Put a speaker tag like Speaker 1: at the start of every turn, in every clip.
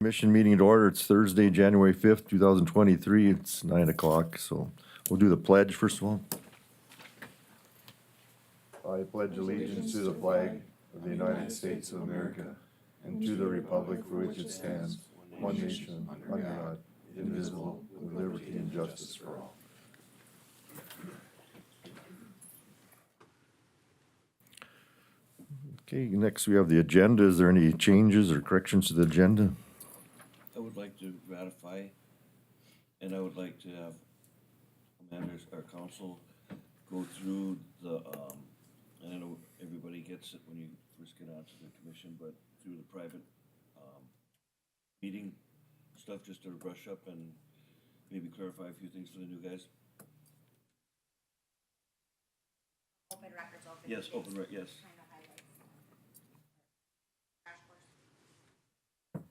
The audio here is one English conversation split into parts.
Speaker 1: Commission meeting to order. It's Thursday, January 5th, 2023. It's 9 o'clock, so we'll do the pledge first of all. I pledge allegiance to the flag of the United States of America and to the republic for which it stands, one nation, under God, indivisible, with liberty and justice for all. Okay, next we have the agenda. Is there any changes or corrections to the agenda?
Speaker 2: I would like to ratify, and I would like to have commanders, our council, go through the, and I know everybody gets it when you first get onto the commission, but through the private, meeting stuff, just to brush up and maybe clarify a few things for the new guys.
Speaker 3: Open records, open.
Speaker 2: Yes, yes.
Speaker 3: Kind of highlights. Crash course.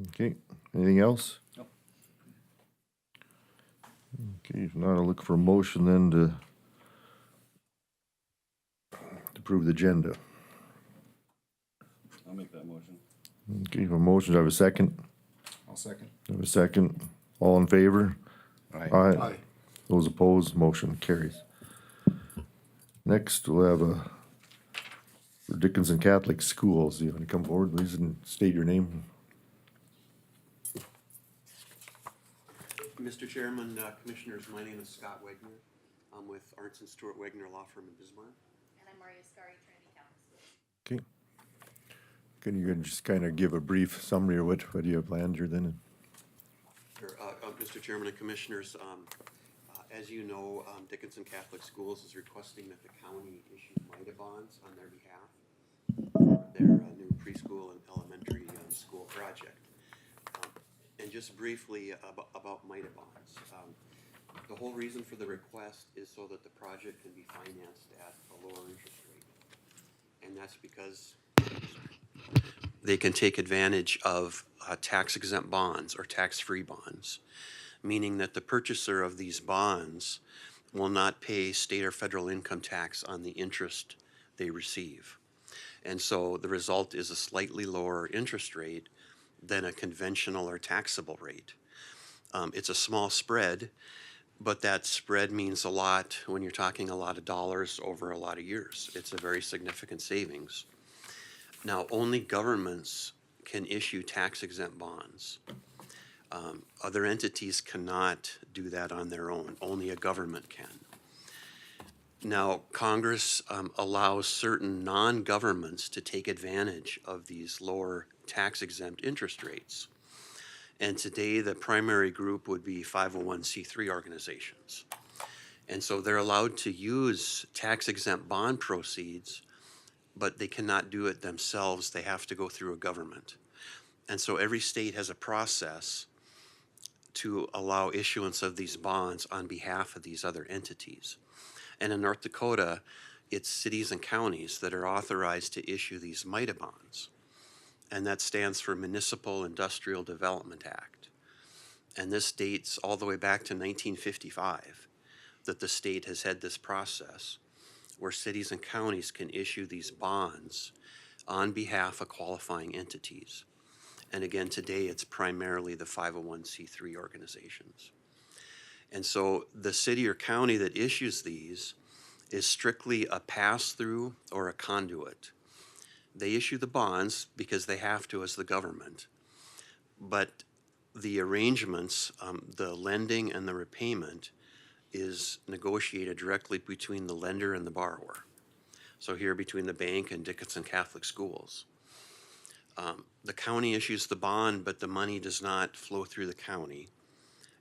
Speaker 1: Okay, anything else?
Speaker 2: No.
Speaker 1: Okay, if not, I'll look for a motion then to approve the agenda.
Speaker 2: I'll make that motion.
Speaker 1: Okay, a motion, do I have a second?
Speaker 4: I'll second.
Speaker 1: Do I have a second? All in favor?
Speaker 4: Aye.
Speaker 1: Those opposed, motion carries. Next, we'll have for Dickinson Catholic Schools. You want to come forward, please, and state your name?
Speaker 5: Mr. Chairman, Commissioners, my name is Scott Wegner. I'm with Arndt and Stewart Wegner Law Firm in Bismarck.
Speaker 3: And I'm Maria Scari, Trinity Catholic Schools.
Speaker 1: Okay. Can you just kind of give a brief summary of what do you have planned here then?
Speaker 5: Sure, Mr. Chairman and Commissioners, as you know, Dickinson Catholic Schools is requesting that the county issue MITA bonds on their behalf for their new preschool and elementary school project. And just briefly about MITA bonds. The whole reason for the request is so that the project can be financed at a lower interest rate. And that's because they can take advantage of tax-exempt bonds or tax-free bonds, meaning that the purchaser of these bonds will not pay state or federal income tax on the interest they receive. And so the result is a slightly lower interest rate than a conventional or taxable rate. It's a small spread, but that spread means a lot when you're talking a lot of dollars over a lot of years. It's a very significant savings. Now, only governments can issue tax-exempt bonds. Other entities cannot do that on their own. Only a government can. Now, Congress allows certain non-governments to take advantage of these lower tax-exempt interest rates. And today, the primary group would be 501c3 organizations. And so they're allowed to use tax-exempt bond proceeds, but they cannot do it themselves. They have to go through a government. And so every state has a process to allow issuance of these bonds on behalf of these other entities. And in North Dakota, it's cities and counties that are authorized to issue these MITA bonds. And that stands for Municipal Industrial Development Act. And this dates all the way back to 1955 that the state has had this process where cities and counties can issue these bonds on behalf of qualifying entities. And again, today it's primarily the 501c3 organizations. And so the city or county that issues these is strictly a pass-through or a conduit. They issue the bonds because they have to as the government. But the arrangements, the lending and the repayment, is negotiated directly between the lender and the borrower. So here between the bank and Dickinson Catholic Schools. The county issues the bond, but the money does not flow through the county.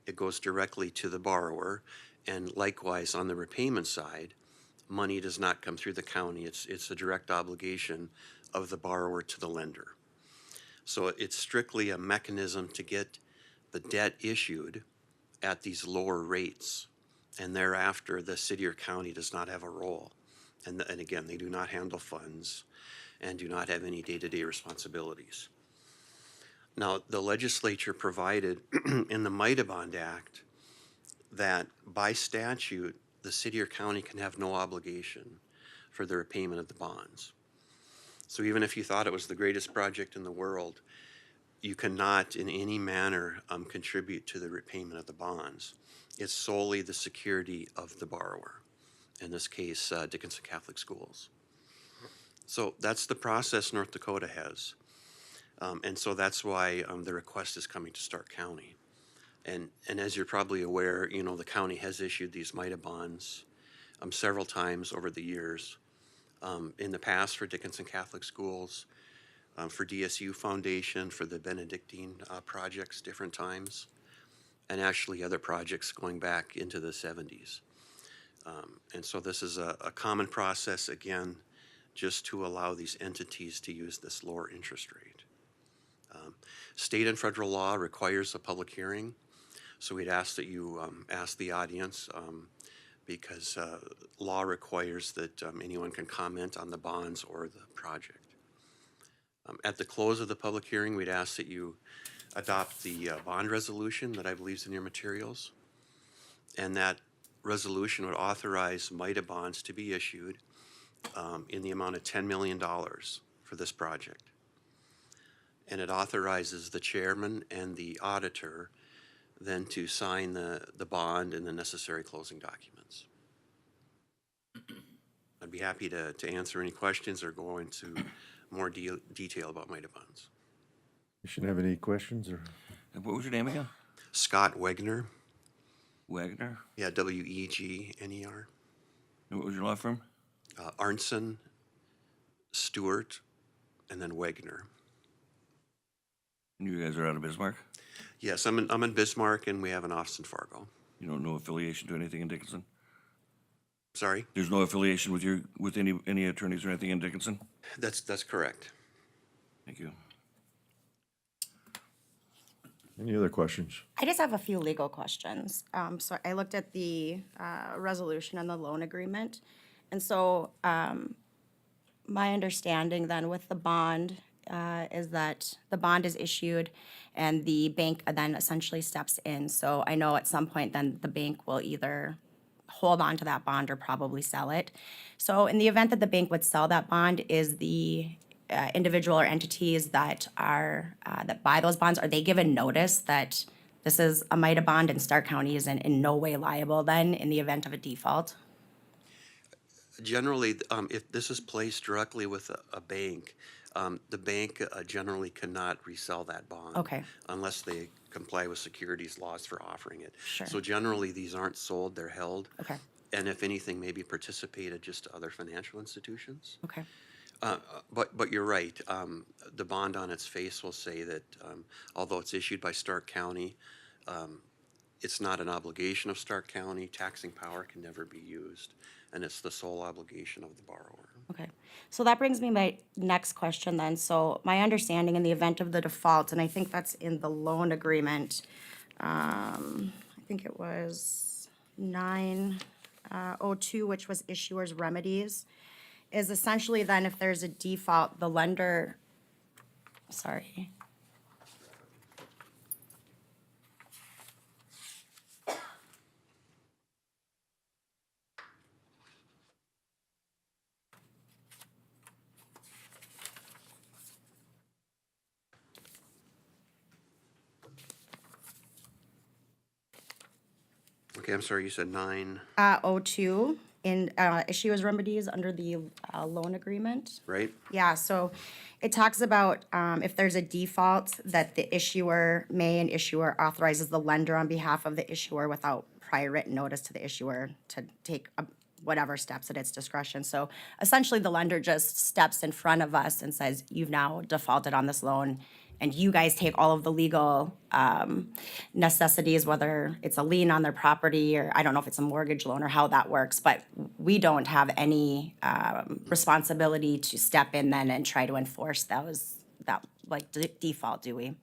Speaker 5: It goes directly to the borrower, and likewise on the repayment side, money does not come through the county. It's a direct obligation of the borrower to the lender. So it's strictly a mechanism to get the debt issued at these lower rates, and thereafter the city or county does not have a role. And again, they do not handle funds and do not have any day-to-day responsibilities. Now, the legislature provided in the MITA Bond Act that by statute, the city or county can have no obligation for the repayment of the bonds. So even if you thought it was the greatest project in the world, you cannot in any manner contribute to the repayment of the bonds. It's solely the security of the borrower, in this case, Dickinson Catholic Schools. So that's the process North Dakota has. And so that's why the request is coming to Stark County. And as you're probably aware, you know, the county has issued these MITA bonds several times over the years. In the past for Dickinson Catholic Schools, for DSU Foundation, for the Benedictine projects, different times, and actually other projects going back into the 70s. And so this is a common process, again, just to allow these entities to use this lower interest rate. State and federal law requires a public hearing, so we'd ask that you ask the audience because law requires that anyone can comment on the bonds or the project. At the close of the public hearing, we'd ask that you adopt the bond resolution that I believe is in your materials, and that resolution would authorize MITA bonds to be issued in the amount of $10 million for this project. And it authorizes the chairman and the auditor then to sign the bond and the necessary closing documents. I'd be happy to answer any questions or go into more detail about MITA bonds.
Speaker 1: You shouldn't have any questions or?
Speaker 2: And what was your name again?
Speaker 5: Scott Wegner,
Speaker 2: Wagner?
Speaker 5: yeah, Wegner.
Speaker 2: And what was your law firm?
Speaker 5: Arnson, Stewart, and then Wegner.
Speaker 2: And you guys are out of Bismarck?
Speaker 5: Yes, I'm in Bismarck, and we have an office in Fargo.
Speaker 2: You don't know affiliation to anything in Dickinson?
Speaker 5: Sorry,
Speaker 2: There's no affiliation with any attorneys or anything in Dickinson?
Speaker 5: that's correct.
Speaker 2: Thank you.
Speaker 1: Any other questions?
Speaker 6: I just have a few legal questions. So I looked at the resolution and the loan agreement. And so my understanding then with the bond is that the bond is issued and the bank then essentially steps in. So I know at some point then the bank will either hold on to that bond or probably sell it. So in the event that the bank would sell that bond, is the individual or entities that are that buy those bonds, are they given notice that this is a MITA bond and Stark County is in no way liable then in the event of a default?
Speaker 5: Generally, if this is placed directly with a bank, the bank generally cannot resell that bond.
Speaker 6: Okay.
Speaker 5: Unless they comply with securities laws for offering it.
Speaker 6: Sure.
Speaker 5: So generally, these aren't sold, they're held.
Speaker 6: Okay.
Speaker 5: And if anything, maybe participated just to other financial institutions.
Speaker 6: Okay.
Speaker 5: But you're right. The bond on its face will say that although it's issued by Stark County, it's not an obligation of Stark County. Taxing power can never be used, and it's the sole obligation of the borrower.
Speaker 6: Okay. So that brings me to my next question then. So my understanding in the event of the default, and I think that's in the loan agreement, I think it was 902, which was issuer's remedies, is essentially then if there's a default, the lender, sorry.
Speaker 5: Okay, I'm sorry, you said 9,
Speaker 6: 02 in issuer's remedies under the loan agreement.
Speaker 5: right?
Speaker 6: Yeah, so it talks about if there's a default that the issuer may and issuer authorizes the lender on behalf of the issuer without prior written notice to the issuer to take whatever steps at its discretion. So essentially, the lender just steps in front of us and says, you've now defaulted on this loan, and you guys take all of the legal necessities, whether it's a lien on their property or I don't know if it's a mortgage loan or how that works, but we don't have any responsibility to step in then and try to enforce that default, do we?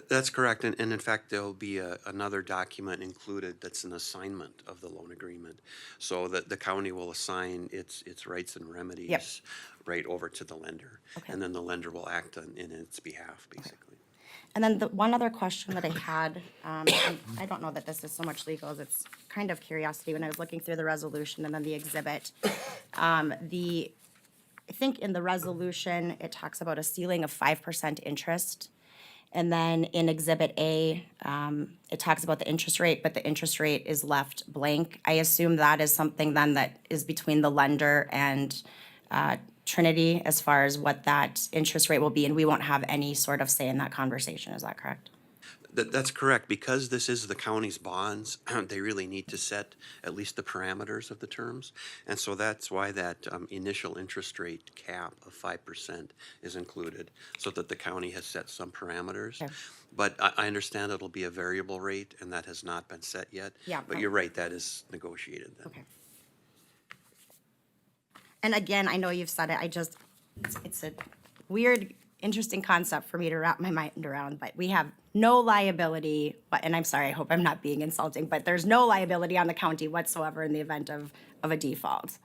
Speaker 5: That's correct, and in fact, there'll be another document included that's an assignment of the loan agreement, so that the county will assign its rights and remedies right over to the lender,
Speaker 6: Okay.
Speaker 5: and then the lender will act in its behalf, basically.
Speaker 6: And then the one other question that I had, and I don't know that this is so much legal as it's kind of curiosity when I was looking through the resolution and then the exhibit. I think in the resolution, it talks about a ceiling of 5% interest. And then in Exhibit A, it talks about the interest rate, but the interest rate is left blank. I assume that is something then that is between the lender and Trinity as far as what that interest rate will be, and we won't have any sort of say in that conversation. Is that correct?
Speaker 5: That's correct. Because this is the county's bonds, they really need to set at least the parameters of the terms. And so that's why that initial interest rate cap of 5% is included, so that the county has set some parameters.
Speaker 6: Okay.
Speaker 5: But I understand it'll be a variable rate, and that has not been set yet.
Speaker 6: Yeah.
Speaker 5: But you're right, that is negotiated then.
Speaker 6: Okay. And again, I know you've said it, it's a weird, interesting concept for me to wrap my mind around, but we have no liability, and I'm sorry, I hope I'm not being insulting, but there's no liability on the county whatsoever in the event of a default.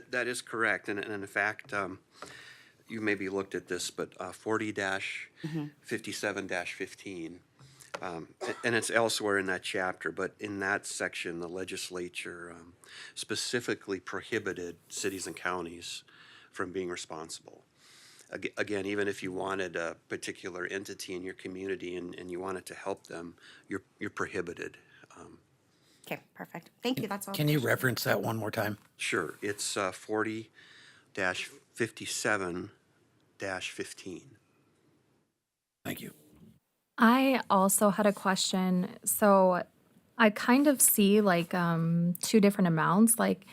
Speaker 5: That is correct, and in fact, you maybe looked at this, but 40-57-15, and it's elsewhere in that chapter, but in that section, the legislature specifically prohibited cities and counties from being responsible. Again, even if you wanted a particular entity in your community and you wanted to help them, you're prohibited.
Speaker 6: Okay, perfect. Thank you, that's all.
Speaker 7: Can you reference that one more time?
Speaker 5: Sure, it's 40-57-15.
Speaker 7: Thank you.
Speaker 8: I also had a question. So I kind of see like two different amounts. Like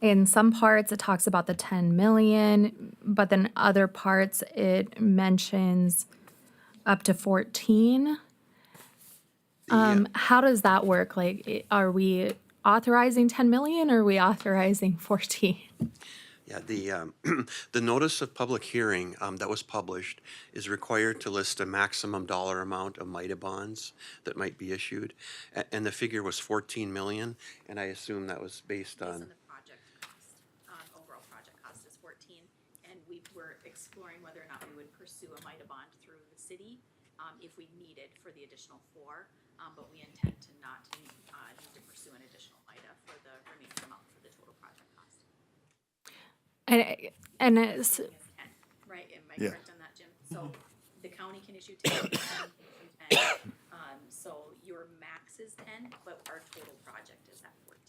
Speaker 8: in some parts it talks about the 10 million, but then other parts it mentions up to 14. How does that work? Like, are we authorizing 10 million or are we authorizing 14?
Speaker 5: Yeah, the notice of public hearing that was published is required to list a maximum dollar amount of MITA bonds that might be issued. And the figure was 14 million, and I assume that was based
Speaker 3: Based
Speaker 5: on,
Speaker 3: on the project cost, overall project cost is 14, and we were exploring whether or not we would pursue a MITA bond through the city, if we needed for the additional 4, but we intend to not need to pursue an additional MITA for the remaining amount for the total project cost.
Speaker 8: And it's,
Speaker 3: Right, am I
Speaker 1: Yeah.
Speaker 3: correct on that, Jim? So the county can issue 10, we can issue 10. So your max is 10, but our total project is at 14.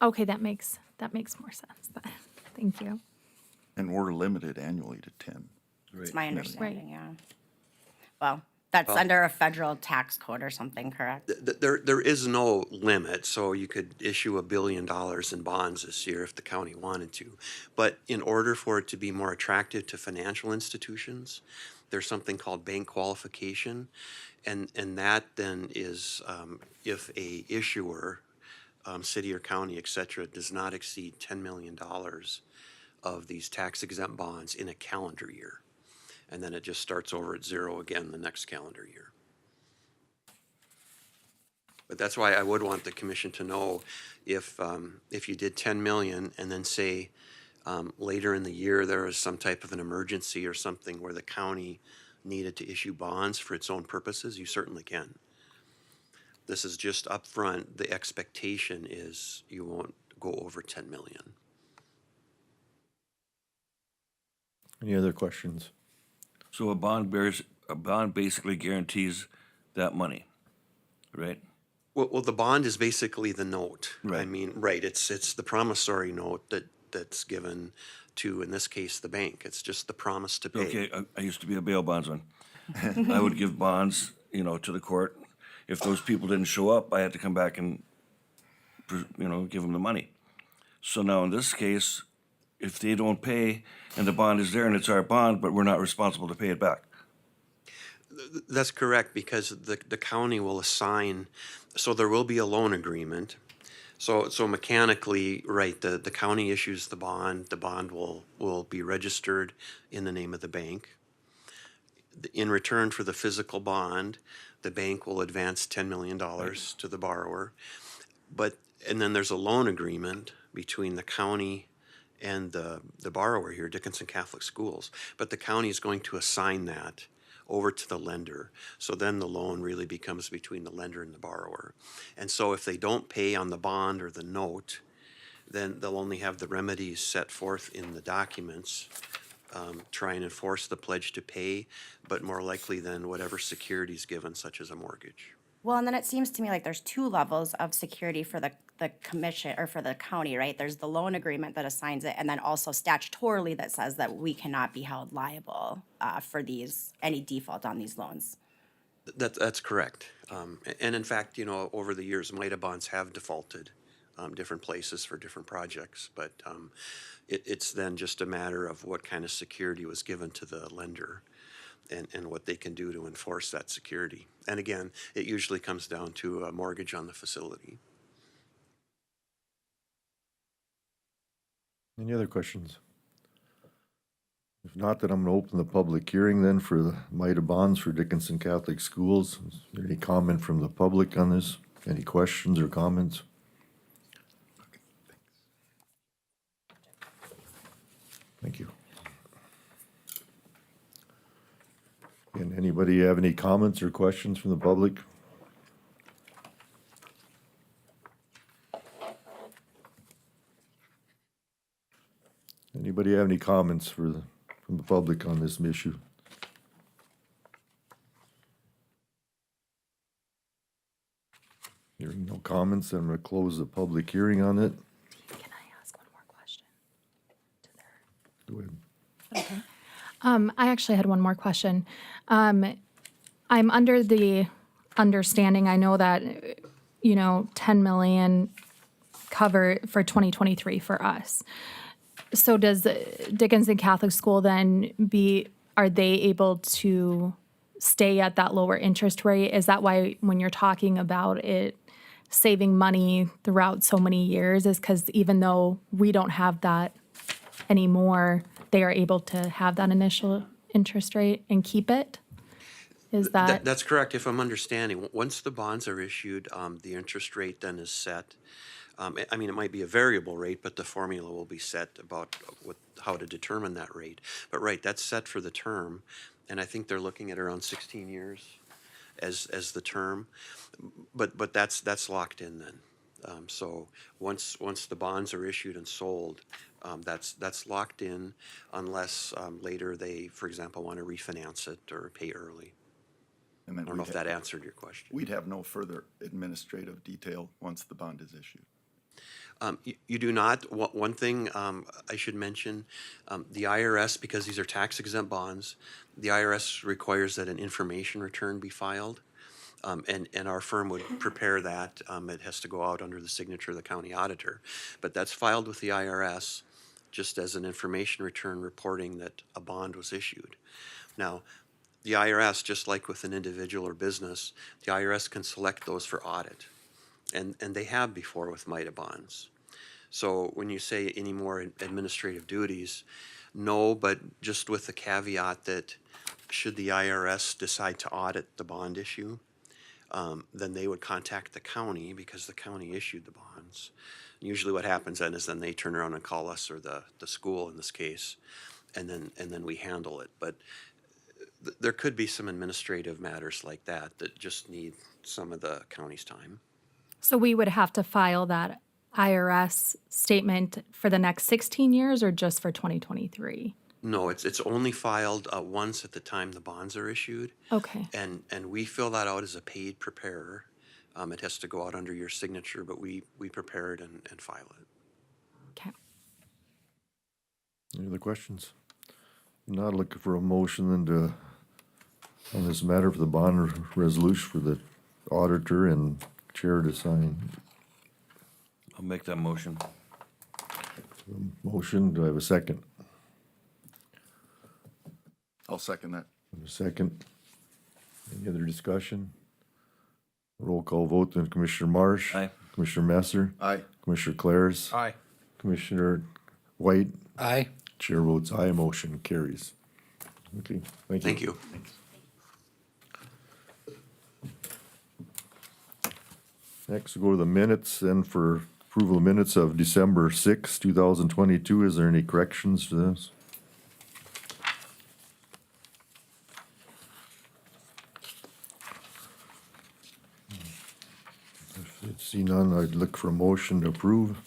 Speaker 8: okay, that makes more sense then. Thank you.
Speaker 1: And we're limited annually to 10.
Speaker 6: It's my understanding, yeah. Well, that's under a federal tax code or something, correct?
Speaker 5: there is no limit, so you could issue $1 billion in bonds this year if the county wanted to. But in order for it to be more attractive to financial institutions, there's something called bank qualification, and that then is if a issuer, city or county, et cetera, does not exceed $10 million of these tax exempt bonds in a calendar year. And then it just starts over at 0 again the next calendar year. But that's why I would want the commission to know if you did 10 million and then say later in the year there was some type of an emergency or something where the county needed to issue bonds for its own purposes, you certainly can. This is just upfront. The expectation is you won't go over 10 million.
Speaker 9: Any other questions?
Speaker 2: So a bond basically guarantees that money, right?
Speaker 5: Well, the bond is basically the note. I
Speaker 2: Right.
Speaker 5: mean, right, it's the promissory note that's given to, in this case, the bank. It's just the promise to pay.
Speaker 2: Okay, I used to be a bail bondsman. I would give bonds, to the court. If those people didn't show up, I had to come back and, give them the money. So now in this case, if they don't pay and the bond is there and it's our bond, but we're not responsible to pay it back.
Speaker 5: That's correct, because the county will assign, so there will be a loan agreement. So mechanically, right, the county issues the bond will be registered in the name of the bank. In return for the physical bond, the bank will advance $10 million to the borrower. And then there's a loan agreement between the county and the borrower here, Dickinson Catholic Schools. But the county is going to assign that over to the lender. So then the loan really becomes between the lender and the borrower. And so if they don't pay on the bond or the note, then they'll only have the remedies set forth in the documents, try and enforce the pledge to pay, but more likely than whatever security is given, such as a mortgage.
Speaker 6: Well, and then it seems to me like there's two levels of security for the commission, or for the county, right? There's the loan agreement that assigns it, and then also statutorily that says that we cannot be held liable for any default on these loans.
Speaker 5: That's correct. And in fact, over the years, MITA bonds have defaulted different places for different projects, but it's then just a matter of what kind of security was given to the lender and what they can do to enforce that security. And again, it usually comes down to a mortgage on the facility.
Speaker 9: Any other questions? If not, then I'm gonna open the public hearing then for the MITA bonds for Dickinson Catholic Schools. Is there any comment from the public on this? Any questions or comments? Thank you. And anybody have any comments or questions from the public? Anybody have any comments from the public on this issue? Hearing no comments, I'm gonna close the public hearing on it.
Speaker 8: Can I ask one more question?
Speaker 9: Go ahead.
Speaker 8: I actually had one more question. I'm under the understanding, I know that, 10 million cover for 2023 for us. So does Dickinson Catholic School then are they able to stay at that lower interest rate? Is that why when you're talking about it saving money throughout so many years, is because even though we don't have that anymore, they are able to have that initial interest rate and keep it? Is that?
Speaker 5: That's correct, if I'm understanding. Once the bonds are issued, the interest rate then is set. It might be a variable rate, but the formula will be set about how to determine that rate. But right, that's set for the term, and I think they're looking at around 16 years as the term. But that's locked in then. So once the bonds are issued and sold, that's locked in unless later they, for example, want to refinance it or pay early.
Speaker 4: And
Speaker 5: I
Speaker 4: then
Speaker 5: don't know if that answered your question.
Speaker 4: we'd have no further administrative detail once the bond is issued.
Speaker 5: You do not. One thing I should mention, the IRS, because these are tax exempt bonds, the IRS requires that an information return be filed. And our firm would prepare that. It has to go out under the signature of the county auditor. But that's filed with the IRS just as an information return reporting that a bond was issued. Now, the IRS, just like with an individual or business, the IRS can select those for audit. And they have before with MITA bonds. So when you say any more administrative duties, no, but just with the caveat that should the IRS decide to audit the bond issue, then they would contact the county because the county issued the bonds. Usually what happens then is they turn around and call us or the school in this case, and then we handle it. But there could be some administrative matters like that just need some of the county's time.
Speaker 8: So we would have to file that IRS statement for the next 16 years or just for 2023?
Speaker 5: No, it's only filed once at the time the bonds are issued.
Speaker 8: Okay.
Speaker 5: And we fill that out as a paid preparer. It has to go out under your signature, but we prepare it and file it.
Speaker 8: Okay.
Speaker 9: Any other questions? Not looking for a motion then on this matter for the bond resolution for the auditor and chair to sign.
Speaker 2: I'll make that motion.
Speaker 9: Motion, do I have a second?
Speaker 4: I'll second that.
Speaker 9: A second. Any other discussion? Roll call vote, then Commissioner Marsh.
Speaker 2: Aye.
Speaker 9: Commissioner Messer.
Speaker 4: Aye.
Speaker 9: Commissioner Claris.
Speaker 4: Aye.
Speaker 9: Commissioner White.
Speaker 7: Aye.
Speaker 9: Chair votes aye, motion carries. Okay, thank you.
Speaker 5: Thank you.
Speaker 9: Next, we'll go to the minutes, and for approval of minutes of December 6, 2022. Is there any corrections to this? If I see none, I'd look for a motion to approve.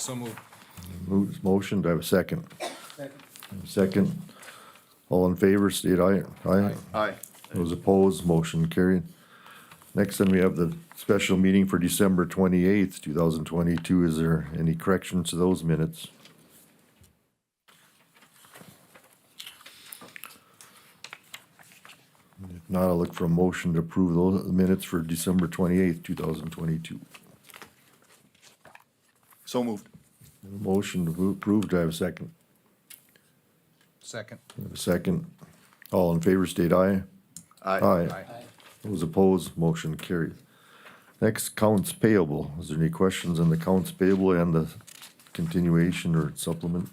Speaker 10: So moved.
Speaker 9: Motion, do I have a second? Second. All in favor, state aye. Aye.
Speaker 4: Aye.
Speaker 9: Those opposed, motion carried. Next, then we have the special meeting for December 28th, 2022. Is there any corrections to those minutes? If not, I'll look for a motion to approve those minutes for December 28th, 2022.
Speaker 4: So moved.
Speaker 9: Motion to approve, do I have a second?
Speaker 10: Second.
Speaker 9: I have a second. All in favor, state aye. Aye. Those opposed, motion carried. Next, accounts payable. Is there any questions on the accounts payable and the continuation or supplement?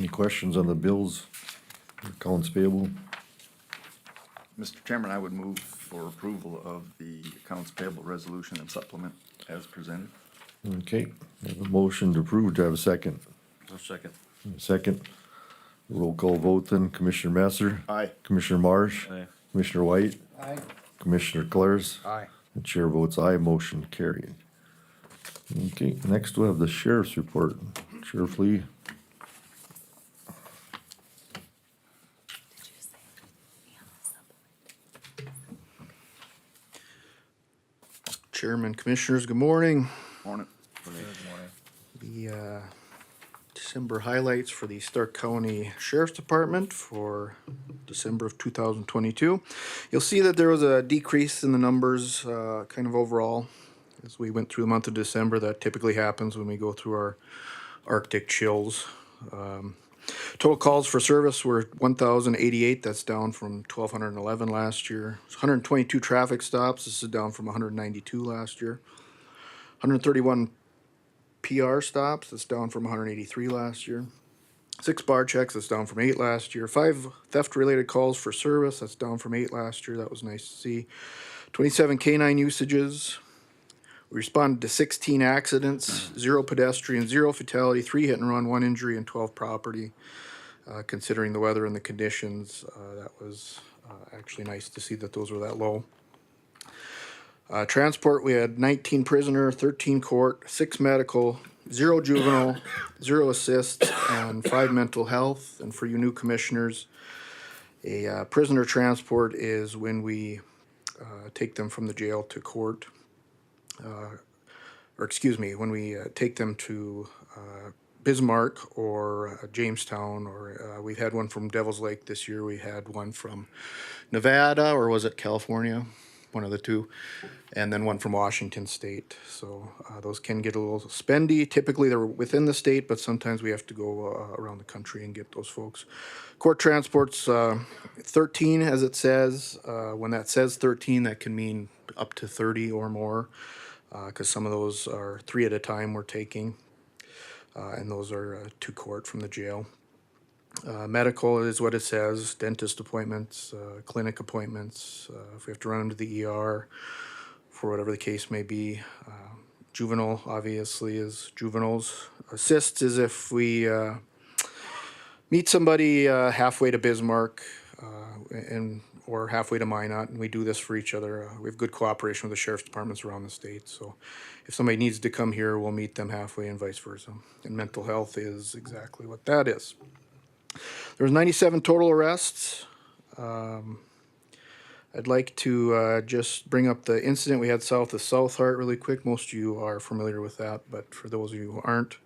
Speaker 9: Any questions on the bills, accounts payable?
Speaker 4: Mr. Chairman, I would move for approval of the accounts payable resolution and supplement as presented.
Speaker 9: Okay, I have a motion to approve. Do I have a second?
Speaker 2: I'll second.
Speaker 9: A second. Roll call vote then. Commissioner Masser?
Speaker 4: Aye.
Speaker 9: Commissioner Marsh?
Speaker 2: Aye.
Speaker 9: Commissioner White?
Speaker 10: Aye.
Speaker 9: Commissioner Claris?
Speaker 10: Aye.
Speaker 9: The chair votes aye, motion carried. Okay, next we'll have the sheriff's report. Sheriff Lee?
Speaker 11: Chairman, Commissioners, good morning.
Speaker 4: Morning.
Speaker 11: The December highlights for the Stark County Sheriff's Department for December of 2022. You'll see that there was a decrease in the numbers kind of overall as we went through the month of December. That typically happens when we go through our Arctic chills. Total calls for service were 1,088. That's down from 1,211 last year. 122 traffic stops. This is down from 192 last year. 131 PR stops. That's down from 183 last year. 6 bar checks. That's down from 8 last year. 5 theft-related calls for service. That's down from 8 last year. That was nice to see. 27 canine usages. We responded to 16 accidents, 0 pedestrian, 0 fatality, 3 hit and run, 1 injury, and 12 property. Considering the weather and the conditions, that was actually nice to see that those were that low. Transport, we had 19 prisoner, 13 court, 6 medical, 0 juvenile, 0 assists, and 5 mental health. And for you new commissioners, a prisoner transport is when we take them from the jail to court. When we take them to Bismarck or Jamestown, or we've had one from Devil's Lake this year. We had one from Nevada, or was it California? One of the two. And then one from Washington State. So those can get a little spendy. Typically they're within the state, but sometimes we have to go around the country and get those folks. Court transports 13, as it says. When that says 13, that can mean up to 30 or more. Because some of those are 3 at a time we're taking, and those are to court from the jail. Medical is what it says, dentist appointments, clinic appointments, if we have to run into the ER, for whatever the case may be. Juvenile, obviously, is juveniles. Assists is if we meet somebody halfway to Bismarck, or halfway to Minot, and we do this for each other. We have good cooperation with the sheriff's departments around the state, so if somebody needs to come here, we'll meet them halfway and vice versa. And mental health is exactly what that is. There was 97 total arrests. I'd like to just bring up the incident we had south of South Hart really quick. Most of you are familiar with that, but for those of you who aren't,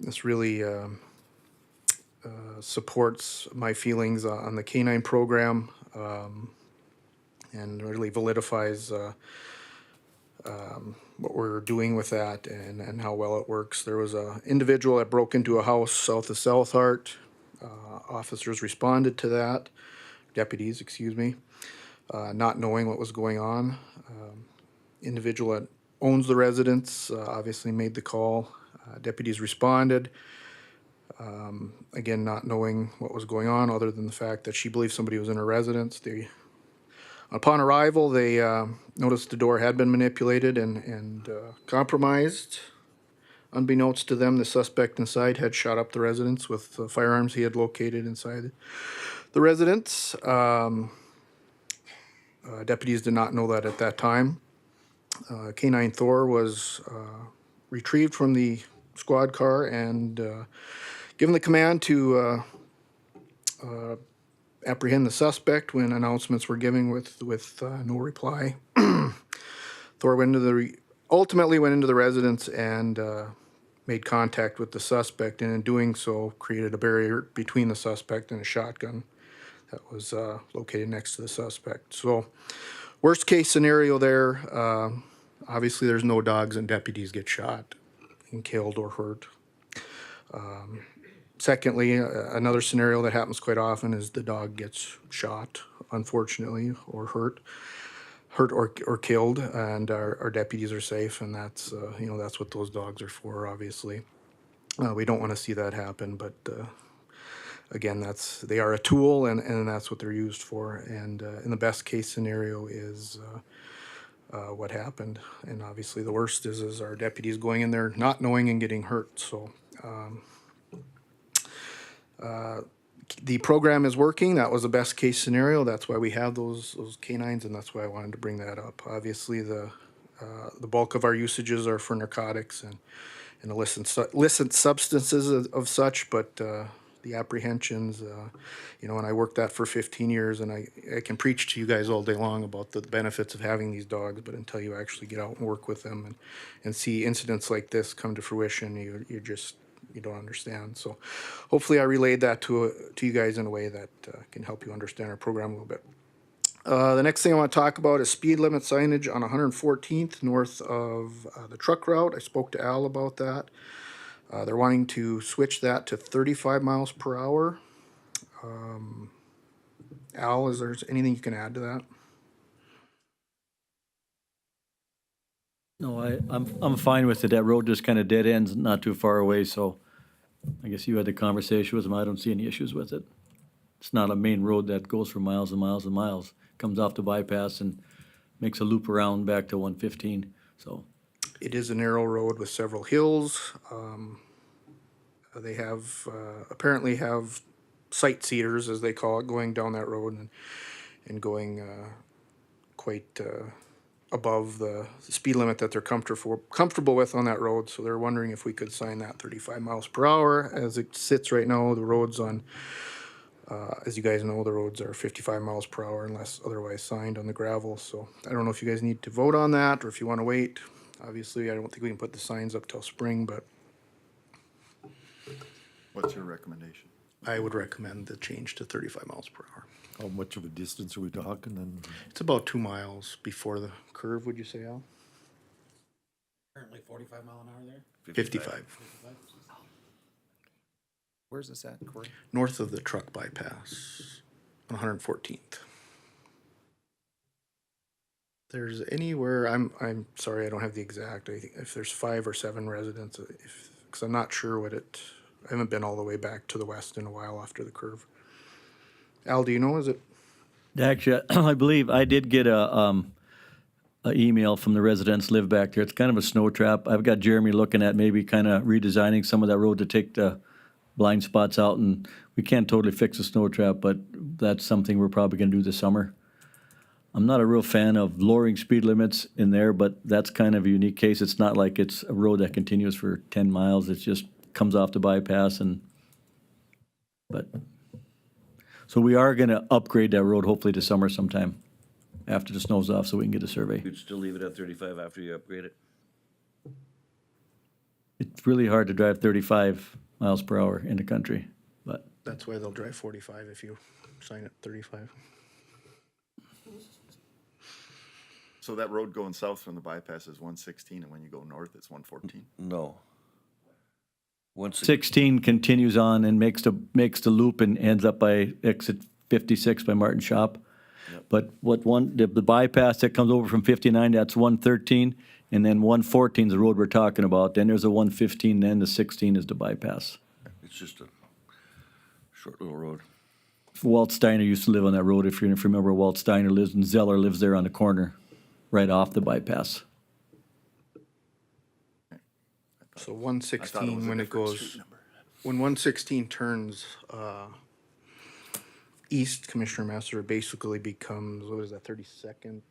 Speaker 11: this really supports my feelings on the canine program, and really validifies what we're doing with that and how well it works. There was an individual that broke into a house south of South Hart. Officers responded to that, deputies, excuse me, not knowing what was going on. Individual that owns the residence obviously made the call. Deputies responded. Again, not knowing what was going on other than the fact that she believed somebody was in her residence. They Upon arrival, they noticed the door had been manipulated and compromised. Unbeknownst to them, the suspect inside had shot up the residence with firearms he had located inside the residence. Deputies did not know that at that time. K-9 Thor was retrieved from the squad car and given the command to apprehend the suspect when announcements were given with no reply. Thor ultimately went into the residence and made contact with the suspect, and in doing so created a barrier between the suspect and a shotgun that was located next to the suspect. So worst case scenario there, obviously there's no dogs and deputies get shot and killed or hurt. Secondly, another scenario that happens quite often is the dog gets shot, unfortunately, or hurt or killed, and our deputies are safe, and that's that's what those dogs are for, obviously. We don't want to see that happen, but again, they are a tool, and that's what they're used for. And in the best case scenario is what happened, and obviously the worst is our deputies going in there not knowing and getting hurt. So the program is working. That was the best case scenario. That's why we have those canines, and that's why I wanted to bring that up. Obviously, the bulk of our usages are for narcotics and illicit substances of such, but the apprehensions, and I worked that for 15 years, and I can preach to you guys all day long about the benefits of having these dogs, but until you actually get out and work with them and see incidents like this come to fruition, you don't understand. So hopefully I relayed that to you guys in a way that can help you understand our program a little bit. The next thing I want to talk about is speed limit signage on 114th north of the truck route. I spoke to Al about that. They're wanting to switch that to 35 miles per hour. Al, is there anything you can add to that?
Speaker 10: No, I'm fine with it. That road just kind of dead ends not too far away, so I guess you had the conversation with him. I don't see any issues with it. It's not a main road that goes for miles and miles and miles. Comes off the bypass and makes a loop around back to 115, so.
Speaker 11: It is a narrow road with several hills. They have, apparently have sightseers, as they call it, going down that road and going quite above the speed limit that they're comfortable with on that road. So they're wondering if we could sign that 35 miles per hour. As it sits right now, the roads on, as you guys know, the roads are 55 miles per hour unless otherwise signed on the gravel. So I don't know if you guys need to vote on that or if you want to wait. Obviously, I don't think we can put the signs up till spring, but
Speaker 4: What's your recommendation?
Speaker 11: I would recommend the change to 35 miles per hour.
Speaker 9: How much of a distance are we talking then?
Speaker 11: It's about 2 miles before the curve, would you say, Al?
Speaker 7: Currently 45 mile an hour there?
Speaker 11: 55.
Speaker 4: Where's this at, Corey?
Speaker 11: North of the truck bypass on 114th. There's anywhere, I'm sorry, I don't have the exact, I think if there's 5 or 7 residents, because I'm not sure I haven't been all the way back to the west in a while after the curve. Al, do you know, is it?
Speaker 10: Actually, I believe I did get a email from the residents live back there. It's kind of a snow trap. I've got Jeremy looking at maybe kind of redesigning some of that road to take the blind spots out, and we can't totally fix the snow trap, but that's something we're probably gonna do this summer. I'm not a real fan of lowering speed limits in there, but that's kind of a unique case. It's not like it's a road that continues for 10 miles. It just comes off the bypass so we are gonna upgrade that road hopefully this summer sometime after the snow's off so we can get a survey.
Speaker 2: You'd still leave it at 35 after you upgrade it?
Speaker 10: It's really hard to drive 35 miles per hour in the country, but
Speaker 11: That's why they'll drive 45 if you sign at 35.
Speaker 4: So that road going south from the bypass is 116, and when you go north, it's 114?
Speaker 2: No. Once
Speaker 10: 16 continues on and makes the loop and ends up by exit 56 by Martin Shop. But the bypass that comes over from 59, that's 113, and then 114 is the road we're talking about. Then there's a 115, then the 16 is the bypass.
Speaker 2: It's just a short little road.
Speaker 10: Walt Steiner used to live on that road, if you remember, Walt Steiner lives, and Zeller lives there on the corner, right off the bypass.
Speaker 11: So one
Speaker 4: I thought it was
Speaker 11: sixteen,
Speaker 4: a
Speaker 11: when it
Speaker 4: different
Speaker 11: goes,
Speaker 4: street number.
Speaker 11: when 116 turns east, Commissioner Masser, it basically becomes, what is that, 32nd,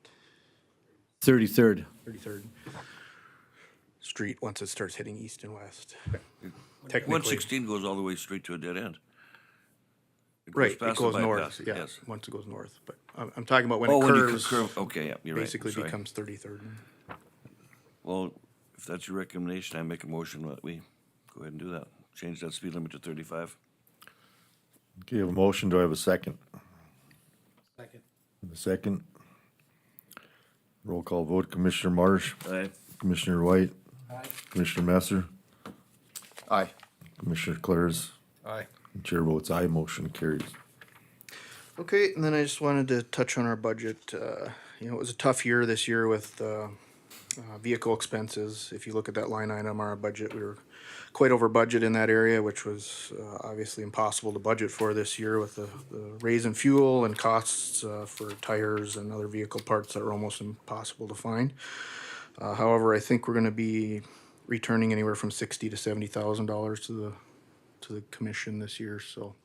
Speaker 10: 33rd.
Speaker 11: 33rd Street, once it starts hitting east and west.
Speaker 2: One
Speaker 11: Technically,
Speaker 2: sixteen goes all the way straight to a dead end.
Speaker 11: right, it
Speaker 2: past the
Speaker 11: goes
Speaker 2: bypass,
Speaker 11: north, yeah,
Speaker 2: yes.
Speaker 11: once it goes north. But I'm talking about when
Speaker 2: Oh,
Speaker 11: it
Speaker 2: when you
Speaker 11: curves,
Speaker 2: curve, okay, yeah, you're right,
Speaker 11: basically
Speaker 2: sorry.
Speaker 11: becomes 33rd.
Speaker 2: Well, if that's your recommendation, I make a motion that we go ahead and do that. Change that speed limit to 35.
Speaker 9: Okay, I have a motion, do I have a second?
Speaker 7: Second.
Speaker 9: A second. Roll call vote, Commissioner Marsh,
Speaker 2: Aye.
Speaker 9: Commissioner White,
Speaker 7: Aye.
Speaker 9: Commissioner Messer,
Speaker 4: Aye.
Speaker 9: Commissioner Clares.
Speaker 7: Aye.
Speaker 9: Chair votes aye, motion carries.
Speaker 11: Okay, and then I just wanted to touch on our budget. You know, it was a tough year this year with vehicle expenses. If you look at that line item, our budget, we were quite over budget in that area, which was obviously impossible to budget for this year with the raise in fuel and costs for tires and other vehicle parts that were almost impossible to find. However, I think we're gonna be returning anywhere from $60,000 to $70,000 to the commission this year, so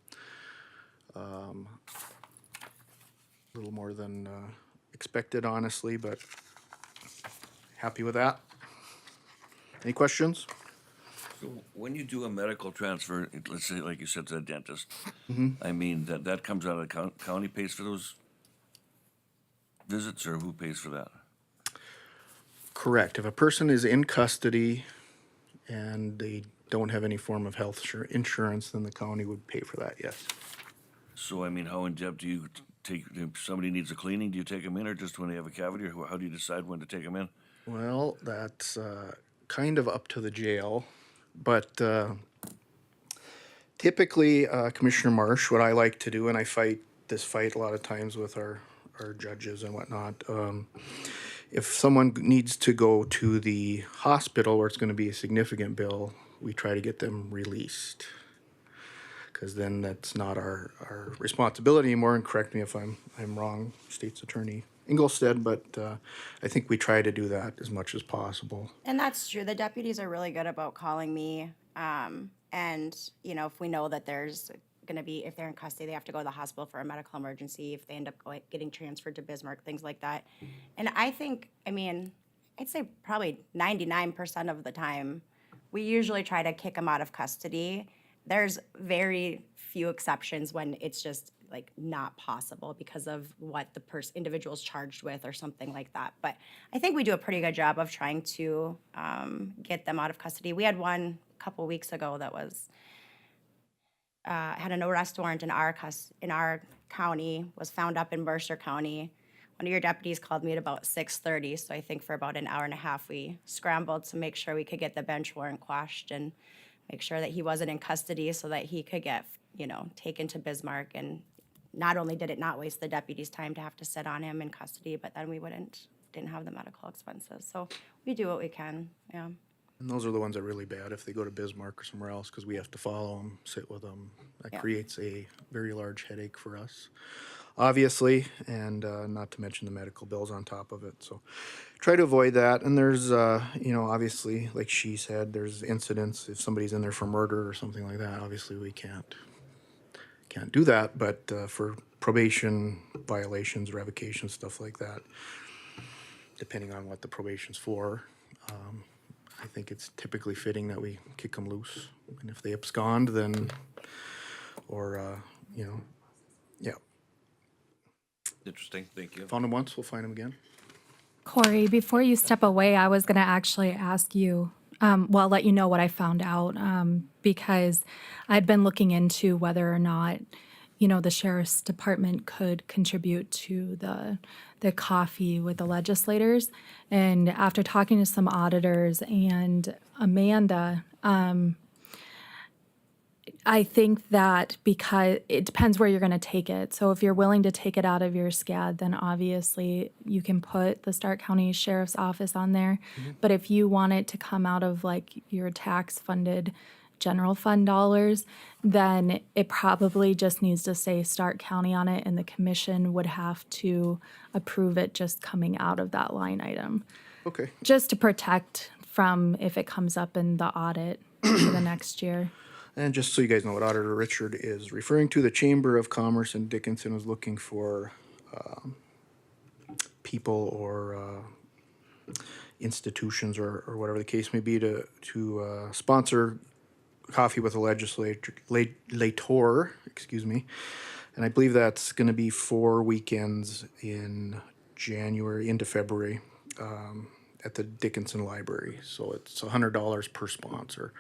Speaker 11: a little more than expected, honestly, but happy with that. Any questions?
Speaker 2: So when you do a medical transfer, let's say, like you said, to a dentist,
Speaker 11: Mm-hmm.
Speaker 2: I mean, that comes out of the county pays for those visits, or who pays for that?
Speaker 11: Correct. If a person is in custody and they don't have any form of health insurance, then the county would pay for that, yes.
Speaker 2: So, I mean, how in-depth do you take, if somebody needs a cleaning, do you take them in, or just when they have a cavity, or how do you decide when to take them in?
Speaker 11: Well, that's kind of up to the jail, but typically, Commissioner Marsh, what I like to do, and I fight this fight a lot of times with our judges and whatnot, if someone needs to go to the hospital where it's gonna be a significant bill, we try to get them released. Cause then that's not our responsibility anymore, and correct me if I'm wrong, State's Attorney Ingolstead, but I think we try to do that as much as possible.
Speaker 6: And that's true. The deputies are really good about calling me. And, you know, if we know that there's gonna be, if they're in custody, they have to go to the hospital for a medical emergency, if they end up getting transferred to Bismarck, things like that. And I think, I mean, I'd say probably 99% of the time, we usually try to kick them out of custody. There's very few exceptions when it's just like not possible because of what the individual's charged with or something like that. But I think we do a pretty good job of trying to get them out of custody. We had one a couple weeks ago that was had an arrest warrant in our county, was found up in Mercer County. One of your deputies called me at about 6:30, so I think for about an hour and a half we scrambled to make sure we could get the bench warrant quashed and make sure that he wasn't in custody so that he could get, you know, taken to Bismarck. And not only did it not waste the deputy's time to have to sit on him in custody, but then we didn't have the medical expenses. So we do what we can, yeah.
Speaker 11: And those are the ones that are really bad if they go to Bismarck or somewhere else, because we have to follow them, sit with them. That
Speaker 6: Yeah.
Speaker 11: creates a very large headache for us, obviously, and not to mention the medical bills on top of it. So try to avoid that. And there's, you know, obviously, like she said, there's incidents. If somebody's in there for murder or something like that, obviously we can't do that. But for probation violations, revocations, stuff like that, depending on what the probation's for, I think it's typically fitting that we kick them loose. And if they abscond, then, or, you know, yeah.
Speaker 2: Interesting, thank you.
Speaker 11: Found them once, we'll find them again.
Speaker 8: Corey, before you step away, I was going to actually ask you, let you know what I found out, because I'd been looking into whether or not, you know, the sheriff's department could contribute to the coffee with the legislators. And after talking to some auditors and Amanda, I think that because it depends where you're going to take it. So if you're willing to take it out of your SCAD, then obviously you can put the Stark County Sheriff's Office on there. But if you want it to come out of like your tax funded general fund dollars, then it probably just needs to say Stark County on it, and the commission would have to approve it just coming out of that line item,
Speaker 11: Okay.
Speaker 8: just to protect from if it comes up in the audit for the next year.
Speaker 11: And just so you guys know what Auditor Richard is referring to, the Chamber of Commerce in Dickinson was looking for people or institutions or whatever the case may be to sponsor Coffee with a Legislator, excuse me. And I believe that's going to be 4 weekends in January into February at the Dickinson Library. So it's $100 per sponsor.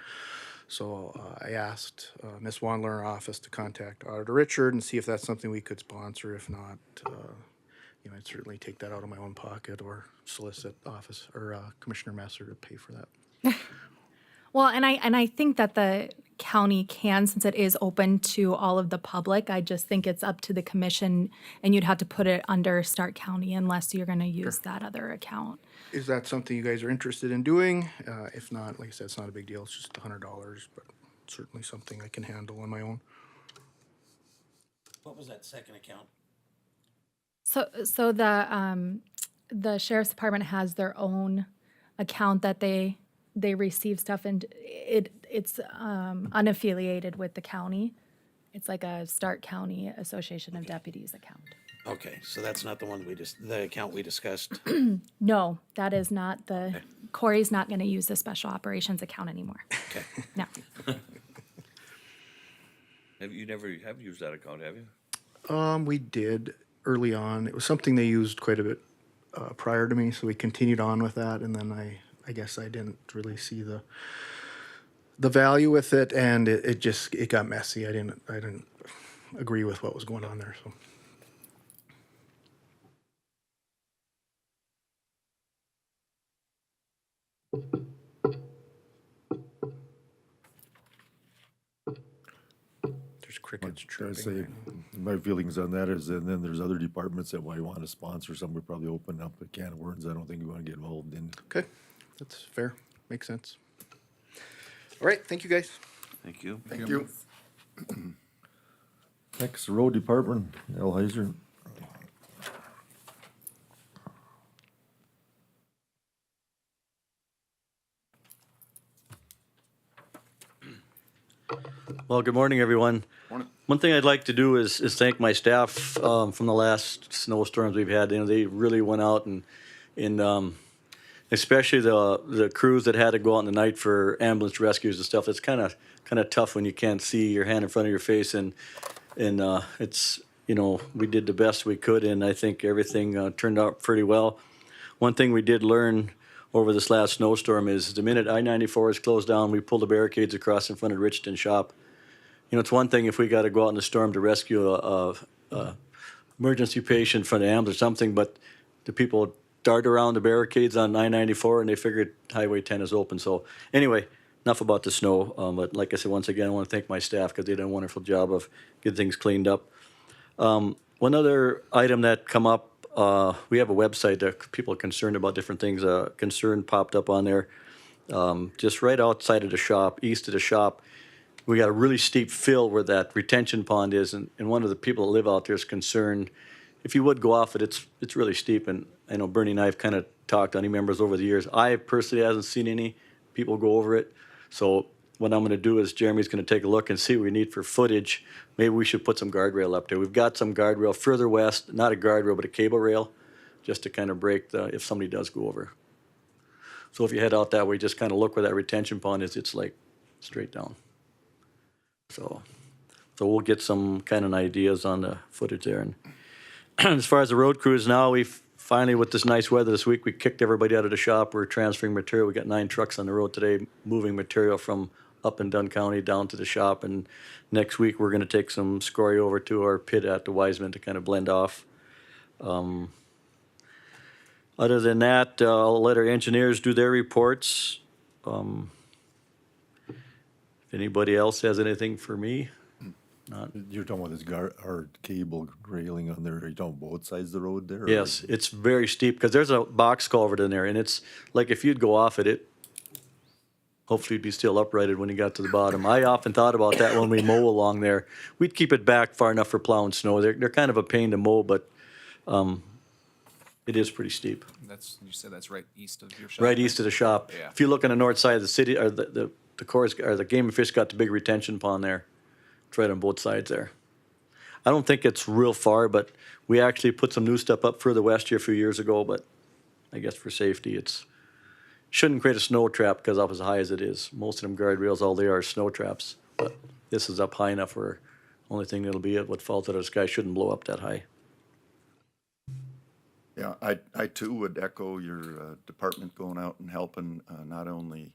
Speaker 11: So I asked Ms. Wandler in our office to contact Auditor Richard and see if that's something we could sponsor. If not, I'd certainly take that out of my own pocket or solicit office or Commissioner Messer to pay for that.
Speaker 8: Well, and I think that the county can, since it is open to all of the public. I just think it's up to the commission, and you'd have to put it under Stark County unless you're going to use that other account.
Speaker 11: Is that something you guys are interested in doing? If not, like I said, it's not a big deal. It's just $100, but certainly something I can handle on my own.
Speaker 7: What was that second account?
Speaker 8: So the sheriff's department has their own account that they receive stuff, and it's unaffiliated with the county. It's like a Stark County Association of Deputies account.
Speaker 7: Okay, so that's not the one the account we discussed.
Speaker 8: No, that is not Corey's not going to use the special operations account anymore.
Speaker 7: Okay.
Speaker 8: No.
Speaker 2: You never have used that account, have you?
Speaker 11: We did early on. It was something they used quite a bit prior to me, so we continued on with that, and then I guess I didn't really see the value with it, and it got messy. I didn't agree with what was going on there, so. There's crickets
Speaker 9: Trying to
Speaker 11: chirping.
Speaker 9: say, my feelings on that is, and then there's other departments that might want to sponsor some, we probably open up a can of worms I don't think we want to get involved in.
Speaker 11: Okay, that's fair. Makes sense. All right, thank you, guys.
Speaker 2: Thank you.
Speaker 11: Thank you.
Speaker 9: Next, road department, Al Heiser.
Speaker 10: Well, good morning, everyone.
Speaker 4: Morning.
Speaker 10: One thing I'd like to do is thank my staff from the last snowstorms we've had. They really went out and especially the crews that had to go out in the night for ambulance rescues and stuff. It's kind of tough when you can't see your hand in front of your face, and it's we did the best we could, and I think everything turned out pretty well. One thing we did learn over this last snowstorm is the minute I-94 is closed down, we pull the barricades across in front of Richton Shop. It's one thing if we got to go out in the storm to rescue a emergency patient from the ambulance or something, but the people dart around the barricades on I-94 and they figured Highway 10 is open. So anyway, enough about the snow. But like I said, once again, I want to thank my staff because they did a wonderful job of getting things cleaned up. One other item that come up, we have a website that people are concerned about different things. Concern popped up on there. Just right outside of the shop, east of the shop, we got a really steep fill where that retention pond is, and one of the people that live out there is concerned. If you would go off it, it's really steep, and I know Bernie and I have kind of talked to any members over the years. I personally hasn't seen any people go over it, so what I'm going to do is Jeremy's going to take a look and see what we need for footage. Maybe we should put some guardrail up there. We've got some guardrail further west, not a guardrail, but a cable rail, just to kind of break if somebody does go over. So if you head out that way, just kind of look where that retention pond is. It's like straight down. So we'll get some kind of ideas on the footage there. And as far as the road crews now, we finally, with this nice weather this week, we kicked everybody out of the shop. We're transferring material. We got 9 trucks on the road today, moving material from up in Dunn County down to the shop. And next week, we're going to take some scoria over to our pit at the Wiseman to kind of blend off. Other than that, I'll let our engineers do their reports. If anybody else has anything for me? Not.
Speaker 9: You're talking about this or cable railing on there, are you talking both sides of the road there? or-
Speaker 10: Yes, it's very steep because there's a box culvert in there, and it's like if you'd go off it, hopefully it'd be still uprighted when you got to the bottom. I often thought about that when we mow along there. We'd keep it back far enough for plowing snow. They're kind of a pain to mow, but, it is pretty steep.
Speaker 12: You said that's right east of your shop?
Speaker 10: Right east of the shop.
Speaker 12: Yeah.
Speaker 10: If you look on the north side of the city, or the course, or the Game and Fish got the big retention pond there. It's right on both sides there. I don't think it's real far, but we actually put some new stuff up further west here a few years ago, but I guess for safety, shouldn't create a snow trap because up as high as it is. Most of them guardrails, all they are snow traps. But this is up high enough where only thing that'll be it, what falls out of the sky shouldn't blow up that high.
Speaker 4: Yeah, I too would echo your department going out and helping not only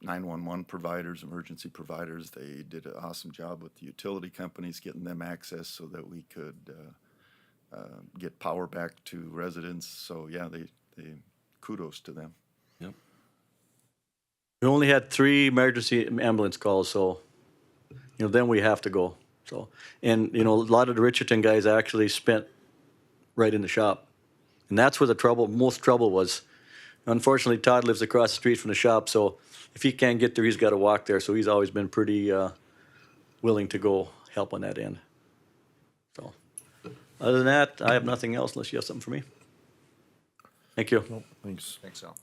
Speaker 4: 911 providers, emergency providers. They did an awesome job with the utility companies, getting them access so that we could get power back to residents. So yeah, they kudos to them.
Speaker 10: Yep. We only had 3 emergency ambulance calls, so, then we have to go. So, and, a lot of the Richardson guys actually spent right in the shop. And that's where the most trouble was. Unfortunately, Todd lives across the street from the shop, so if he can't get there, he's got to walk there. So he's always been pretty willing to go help on that end. So, other than that, I have nothing else unless you have something for me. Thank you.
Speaker 9: Nope, thanks.
Speaker 12: Thanks, Al.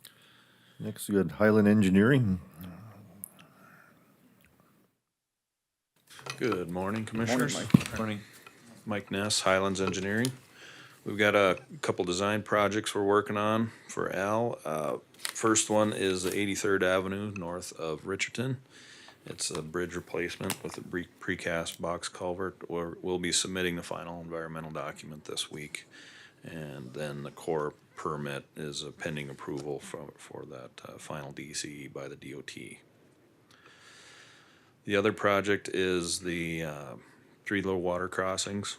Speaker 9: Next, we had Highland Engineering.
Speaker 13: Good morning, Commissioners.
Speaker 10: Mike.
Speaker 12: Morning.
Speaker 13: Mike Ness, Highlands Engineering. We've got a couple design projects we're working on for Al. First one is the 83rd Avenue north of Richardson. It's a bridge replacement with a precast box culvert. We'll be submitting the final environmental document this week. And then the Corps permit is a pending approval for that final DCE by the DOT. The other project is the 3 low water crossings.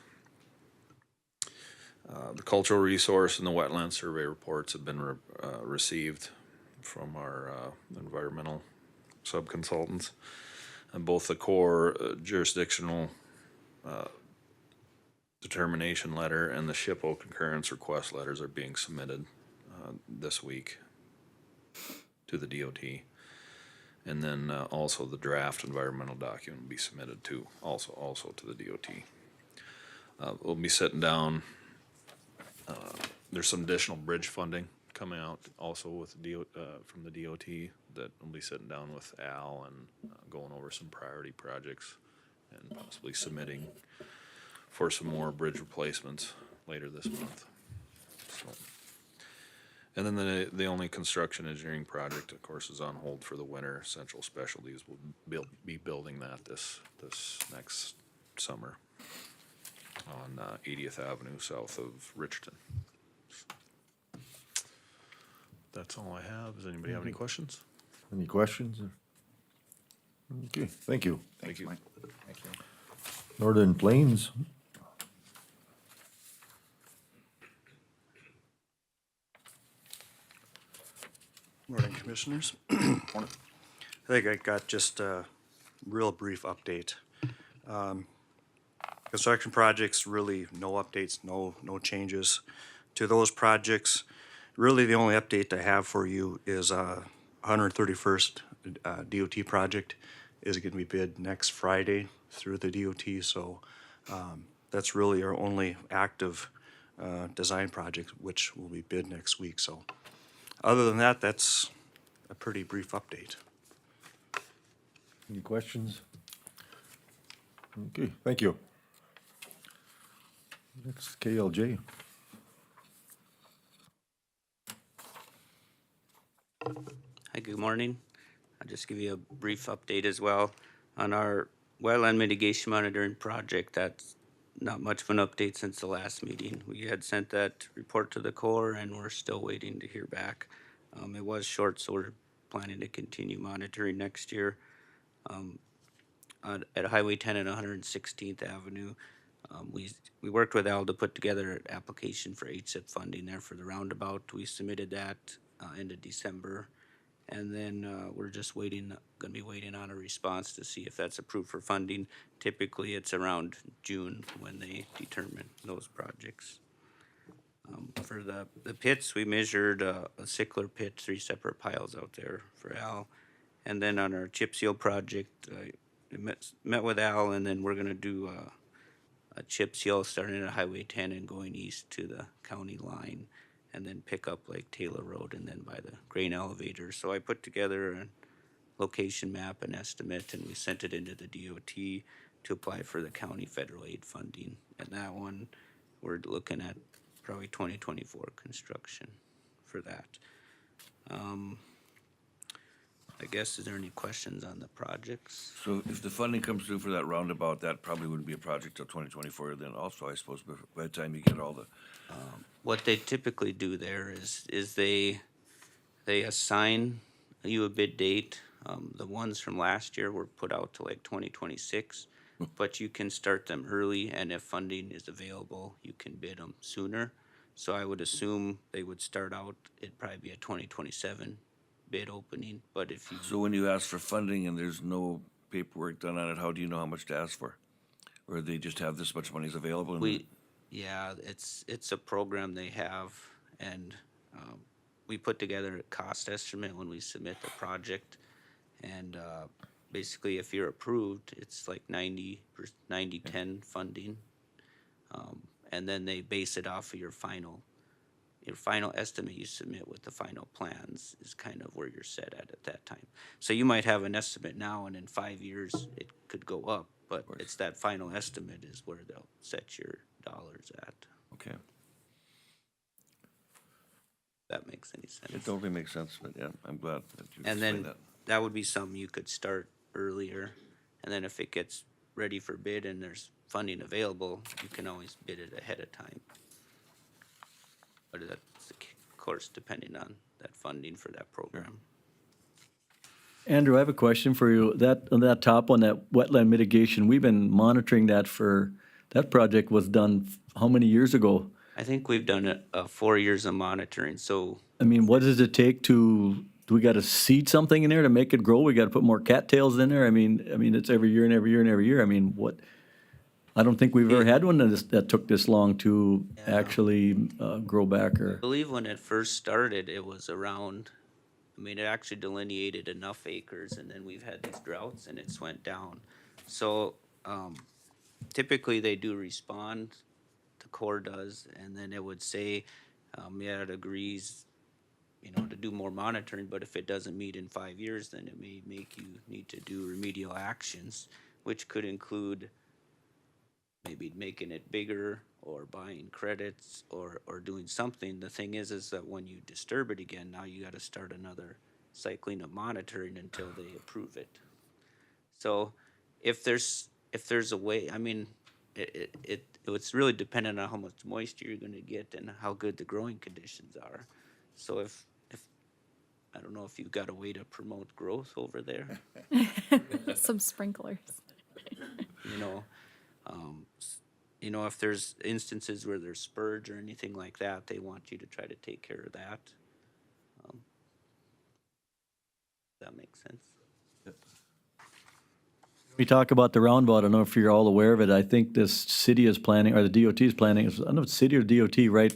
Speaker 13: The cultural resource and the wetland survey reports have been received from our environmental sub-consultants. And both the Corps jurisdictional determination letter and the SHPO concurrence request letters are being submitted this week to the DOT. And then also the draft environmental document will be submitted to also to the DOT. We'll be sitting down. There's some additional bridge funding coming out also with from the DOT that we'll be sitting down with Al and going over some priority projects and possibly submitting for some more bridge replacements later this month. So. And then the only construction engineering project, of course, is on hold for the winter. Central Specialties will be building that this next summer on 80th Avenue south of Richardson. That's all I have. Does anybody have any questions?
Speaker 9: Any questions? Okay, thank you.
Speaker 13: Thank you.
Speaker 12: Thank you.
Speaker 9: Northern Plains.
Speaker 14: Morning, Commissioners. I think I got just a real brief update. Construction projects, really no updates, no changes to those projects. Really, the only update I have for you is 131st DOT project is going to be bid next Friday through the DOT. So that's really our only active design project, which will be bid next week. So other than that, that's a pretty brief update.
Speaker 9: Any questions? Okay, thank you. Next, KLJ.
Speaker 15: Hi, good morning. I'll just give you a brief update as well on our wetland mitigation monitoring project. That's not much of an update since the last meeting. We had sent that report to the Corps and we're still waiting to hear back. It was short, so we're planning to continue monitoring next year. At Highway 10 and 116th Avenue, we worked with Al to put together an application for HSIP funding there for the roundabout. We submitted that end of December. And then we're just gonna be waiting on a response to see if that's approved for funding. Typically, it's around June when they determine those projects. For the pits, we measured a Sickler pit, 3 separate piles out there for Al. And then on our chip seal project, I met with Al, and then we're gonna do a chip seal starting at Highway 10 and going east to the county line, and then pick up like Taylor Road and then by the grain elevator. So I put together a location map and estimate, and we sent it into the DOT to apply for the county federal aid funding. And that one, we're looking at probably 2024 construction for that. I guess, is there any questions on the projects?
Speaker 2: So if the funding comes through for that roundabout, that probably wouldn't be a project till 2024 then also, I suppose, by the time you get all the,
Speaker 15: What they typically do there is they assign you a bid date. The ones from last year were put out to like 2026, but you can start them early, and if funding is available, you can bid them sooner. So I would assume they would start out, it'd probably be a 2027 bid opening, but if you.
Speaker 2: so when you ask for funding and there's no paperwork done on it, how do you know how much to ask for? Or they just have this much money is available? And
Speaker 15: Yeah, it's a program they have, and we put together a cost estimate when we submit the project, and basically if you're approved, it's like 90/10 funding, and then they base it off of your final estimate you submit with the final plans is kind of where you're set at that time. So you might have an estimate now, and in 5 years it could go up, but it's that final estimate is where they'll set your dollars at.
Speaker 2: Okay,
Speaker 15: That makes any sense.
Speaker 2: it totally makes sense, but yeah, I'm glad that you
Speaker 15: And
Speaker 2: explained
Speaker 15: then
Speaker 2: that.
Speaker 15: that would be something you could start earlier, and then if it gets ready for bid and there's funding available, you can always bid it ahead of time. But that's, of course, depending on that funding for that program.
Speaker 10: Andrew, I have a question for you. On that top one, that wetland mitigation, we've been monitoring that that project was done how many years ago?
Speaker 15: I think we've done 4 years of monitoring, so
Speaker 10: I mean, what does it take do we gotta seed something in there to make it grow? We gotta put more cattails in there? I mean, it's every year and every year and every year. I mean, I don't think we've ever had one that took this long to actually grow back
Speaker 15: I
Speaker 10: or,
Speaker 15: believe when it first started, it was around, it actually delineated enough acres, and then we've had these droughts and it's went down. So, typically they do respond, the Corps does, and then it would say, it agrees, to do more monitoring, but if it doesn't meet in 5 years, then it may make you need to do remedial actions, which could include maybe making it bigger or buying credits or doing something. The thing is that when you disturb it again, now you gotta start another cycling of monitoring until they approve it. So if there's a way, it's really dependent on how much moisture you're gonna get and how good the growing conditions are. So if I don't know if you've got a way to promote growth over there,
Speaker 8: Some sprinklers.
Speaker 15: If there's instances where there's spurge or anything like that, they want you to try to take care of that. That makes sense.
Speaker 10: we talk about the roundabout, I don't know if you're all aware of it. I think this city is planning, or the DOT is planning, I don't know if it's city or DOT, right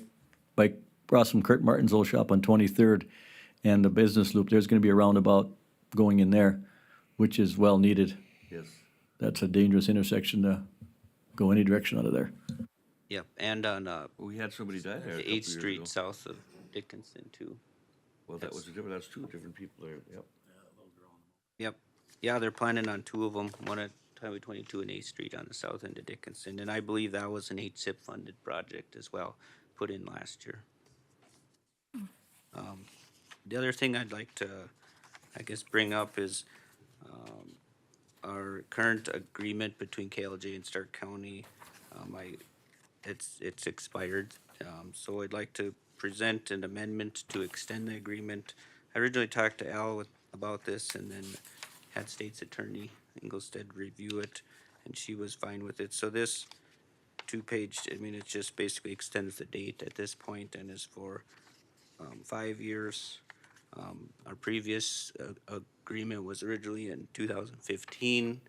Speaker 10: by across from Kurt Martin's old shop on 23rd and the business loop, there's gonna be a roundabout going in there, which is well needed.
Speaker 2: Yes.
Speaker 10: That's a dangerous intersection to go any direction out of there.
Speaker 15: Yep, and on
Speaker 2: We had somebody die there a couple
Speaker 15: 8th
Speaker 2: years
Speaker 15: Street
Speaker 2: ago.
Speaker 15: south of Dickinson too.
Speaker 2: Well, that's two different people there, yep.
Speaker 15: Yep, yeah, they're planning on 2 of them, one at Highway 22 and 8th Street on the south end of Dickinson, and I believe that was an 8-SIP funded project as well, put in last year. The other thing I'd like to, bring up is our current agreement between KLJ and Stark County. It's expired, so I'd like to present an amendment to extend the agreement. I originally talked to Al about this and then had State's Attorney Engelstead review it, and she was fine with it. So this 2-page, it just basically extends the date at this point and is for 5 years. Our previous agreement was originally in 2015,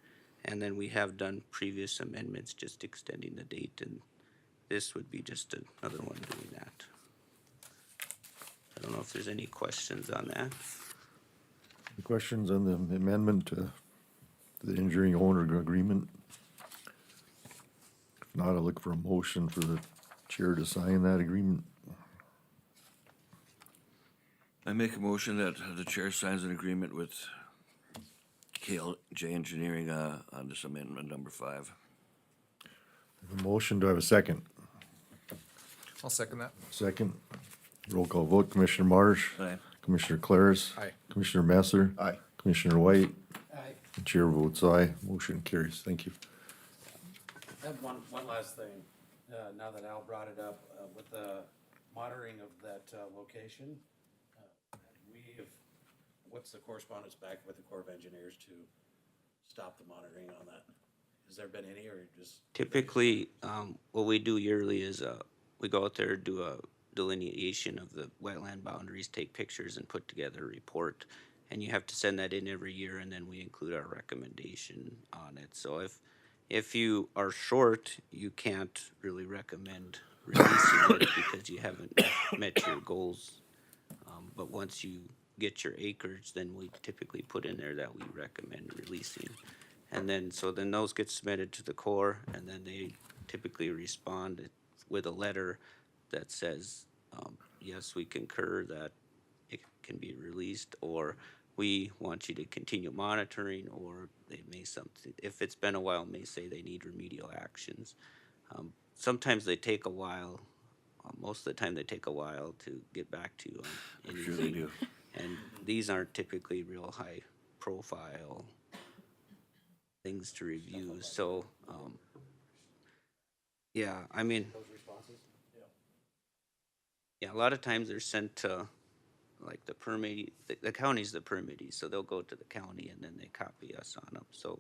Speaker 15: and then we have done previous amendments just extending the date, and this would be just another one doing that. I don't know if there's any questions on that.
Speaker 9: Any questions on the amendment to the engineering owner agreement? If not, I'll look for a motion for the chair to sign that agreement.
Speaker 2: I make a motion that the chair signs an agreement with KLJ Engineering, on this amendment number 5.
Speaker 9: A motion, do I have a second?
Speaker 12: I'll second that.
Speaker 9: Second. Roll call vote, Commissioner Marsh.
Speaker 2: Aye.
Speaker 9: Commissioner Claris.
Speaker 12: Aye.
Speaker 9: Commissioner Messer.
Speaker 1: Aye.
Speaker 9: Commissioner White.
Speaker 7: Aye.
Speaker 9: The chair votes aye. Motion carries. Thank you.
Speaker 7: I have one last thing, now that Al brought it up, with the monitoring of that, location. What's the correspondence back with the Corps of Engineers to stop the monitoring on that? Has there been any, or just?
Speaker 15: Typically, what we do yearly is, we go out there, do a delineation of the wetland boundaries, take pictures and put together a report. And you have to send that in every year, and then we include our recommendation on it. So if you are short, you can't really recommend releasing it because you haven't met your goals. But once you get your acreage, then we typically put in there that we recommend releasing. And then, so then those get submitted to the Corps, and then they typically respond with a letter that says, yes, we concur that it can be released, or we want you to continue monitoring, or they may something, if it's been a while, may say they need remedial actions. Sometimes they take a while, most of the time they take a while to get back to you on anything.
Speaker 2: Sure they do.
Speaker 15: And these aren't typically real high profile things to review, so, yeah, I mean.
Speaker 7: Those responses?
Speaker 15: Yeah, a lot of times they're sent to, like, the permit, the county's the permittee, so they'll go to the county and then they copy us on them, so